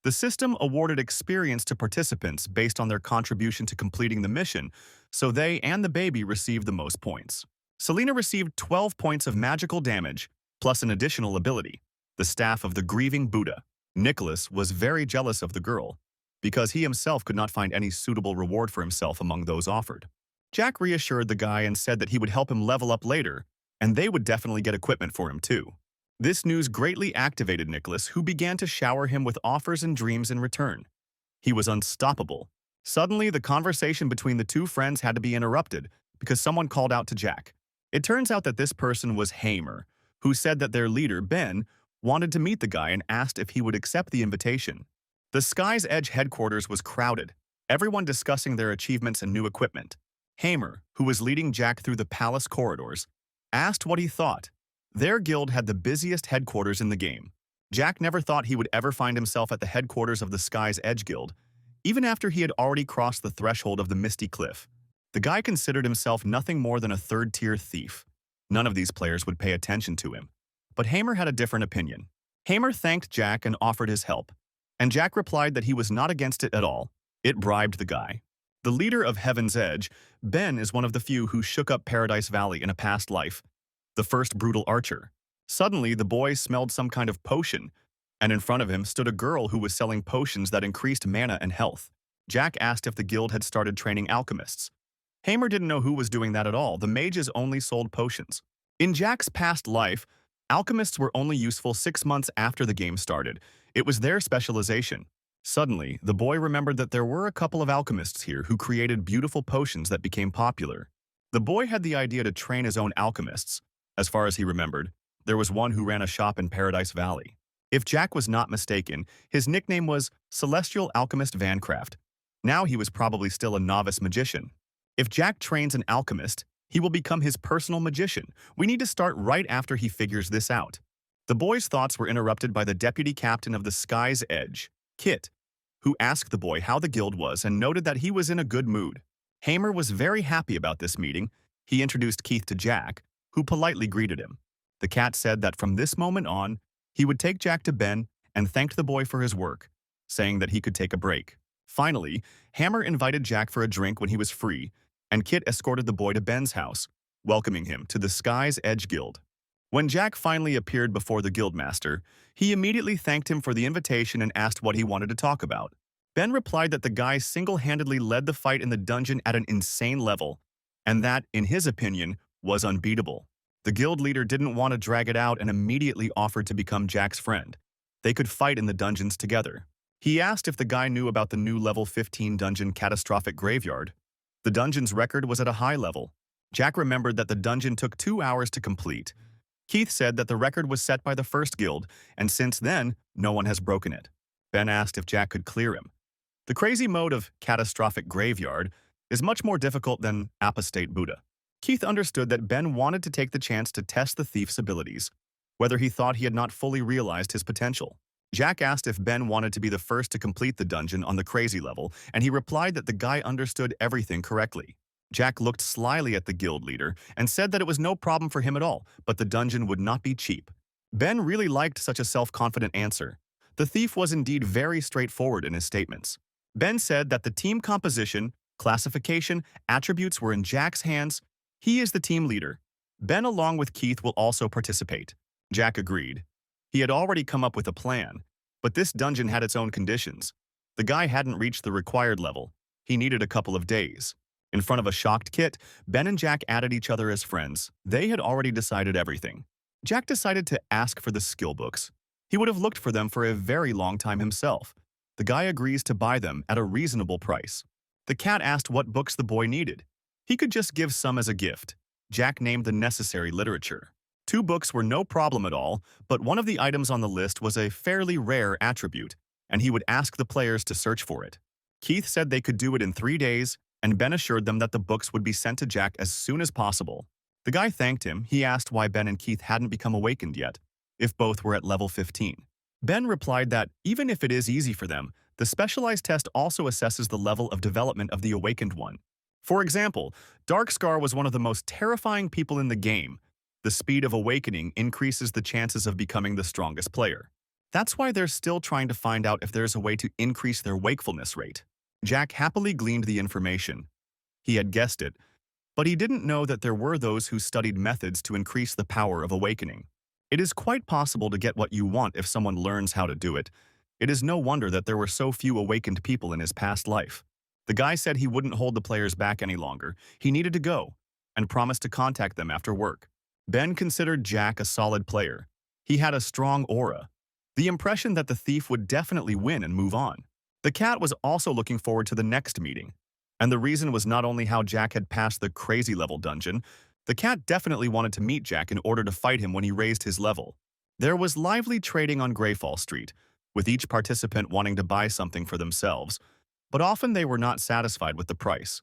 The system awarded experience to participants based on their contribution to completing the mission, so they and the baby received the most points. Selena received 12 points of magical damage, plus an additional ability, the Staff of the Grieving Buddha. Nicholas was very jealous of the girl, because he himself could not find any suitable reward for himself among those offered. Jack reassured the guy and said that he would help him level up later, and they would definitely get equipment for him too. This news greatly activated Nicholas, who began to shower him with offers and dreams in return. He was unstoppable. Suddenly, the conversation between the two friends had to be interrupted because someone called out to Jack. It turns out that this person was Hamer, who said that their leader, Ben, wanted to meet the guy and asked if he would accept the invitation. The Sky's Edge headquarters was crowded, everyone discussing their achievements and new equipment. Hamer, who was leading Jack through the palace corridors, asked what he thought. Their guild had the busiest headquarters in the game. Jack never thought he would ever find himself at the headquarters of the Sky's Edge Guild, even after he had already crossed the threshold of the misty cliff. The guy considered himself nothing more than a third-tier thief. None of these players would pay attention to him. But Hamer had a different opinion. Hamer thanked Jack and offered his help, and Jack replied that he was not against it at all. It bribed the guy. The leader of Heaven's Edge, Ben, is one of the few who shook up Paradise Valley in a past life, the first brutal archer. Suddenly, the boy smelled some kind of potion, and in front of him stood a girl who was selling potions that increased mana and health. Jack asked if the guild had started training alchemists. Hamer didn't know who was doing that at all. The mages only sold potions. In Jack's past life, alchemists were only useful 6 months after the game started. It was their specialization. Suddenly, the boy remembered that there were a couple of alchemists here who created beautiful potions that became popular. The boy had the idea to train his own alchemists. As far as he remembered, there was one who ran a shop in Paradise Valley. If Jack was not mistaken, his nickname was Celestial Alchemist Vancraft. Now he was probably still a novice magician. If Jack trains an alchemist, he will become his personal magician. We need to start right after he figures this out. The boy's thoughts were interrupted by the deputy captain of the Sky's Edge, Kit, who asked the boy how the guild was and noted that he was in a good mood. Hamer was very happy about this meeting. He introduced Keith to Jack, who politely greeted him. The cat said that from this moment on, he would take Jack to Ben and thanked the boy for his work, saying that he could take a break. Finally, Hamer invited Jack for a drink when he was free, and Kit escorted the boy to Ben's house, welcoming him to the Sky's Edge Guild. When Jack finally appeared before the guildmaster, he immediately thanked him for the invitation and asked what he wanted to talk about. Ben replied that the guy single-handedly led the fight in the dungeon at an insane level, and that, in his opinion, was unbeatable. The guild leader didn't want to drag it out and immediately offered to become Jack's friend. They could fight in the dungeons together. He asked if the guy knew about the new level 15 dungeon Catastrophic Graveyard. The dungeon's record was at a high level. Jack remembered that the dungeon took 2 hours to complete. Keith said that the record was set by the first guild, and since then, no one has broken it. Ben asked if Jack could clear him. The crazy mode of Catastrophic Graveyard is much more difficult than Apostate Buddha. Keith understood that Ben wanted to take the chance to test the thief's abilities, whether he thought he had not fully realized his potential. Jack asked if Ben wanted to be the first to complete the dungeon on the crazy level, and he replied that the guy understood everything correctly. Jack looked slyly at the guild leader and said that it was no problem for him at all, but the dungeon would not be cheap. Ben really liked such a self-confident answer. The thief was indeed very straightforward in his statements. Ben said that the team composition, classification, attributes were in Jack's hands. He is the team leader. Ben, along with Keith, will also participate. Jack agreed. He had already come up with a plan, but this dungeon had its own conditions. The guy hadn't reached the required level. He needed a couple of days. In front of a shocked Kit, Ben and Jack added each other as friends. They had already decided everything. Jack decided to ask for the skill books. He would have looked for them for a very long time himself. The guy agrees to buy them at a reasonable price. The cat asked what books the boy needed. He could just give some as a gift. Jack named the necessary literature. 2 books were no problem at all, but one of the items on the list was a fairly rare attribute, and he would ask the players to search for it. Keith said they could do it in 3 days, and Ben assured them that the books would be sent to Jack as soon as possible. The guy thanked him. He asked why Ben and Keith hadn't become awakened yet, if both were at level 15. Ben replied that, even if it is easy for them, the specialized test also assesses the level of development of the awakened one. For example, Darkscar was one of the most terrifying people in the game. The speed of awakening increases the chances of becoming the strongest player. That's why they're still trying to find out if there's a way to increase their wakefulness rate. Jack happily gleaned the information. He had guessed it, but he didn't know that there were those who studied methods to increase the power of awakening. It is quite possible to get what you want if someone learns how to do it. It is no wonder that there were so few awakened people in his past life. The guy said he wouldn't hold the players back any longer. He needed to go, and promised to contact them after work. Ben considered Jack a solid player. He had a strong aura, the impression that the thief would definitely win and move on. The cat was also looking forward to the next meeting, and the reason was not only how Jack had passed the crazy level dungeon. The cat definitely wanted to meet Jack in order to fight him when he raised his level. There was lively trading on Greyfall Street, with each participant wanting to buy something for themselves, but often they were not satisfied with the price.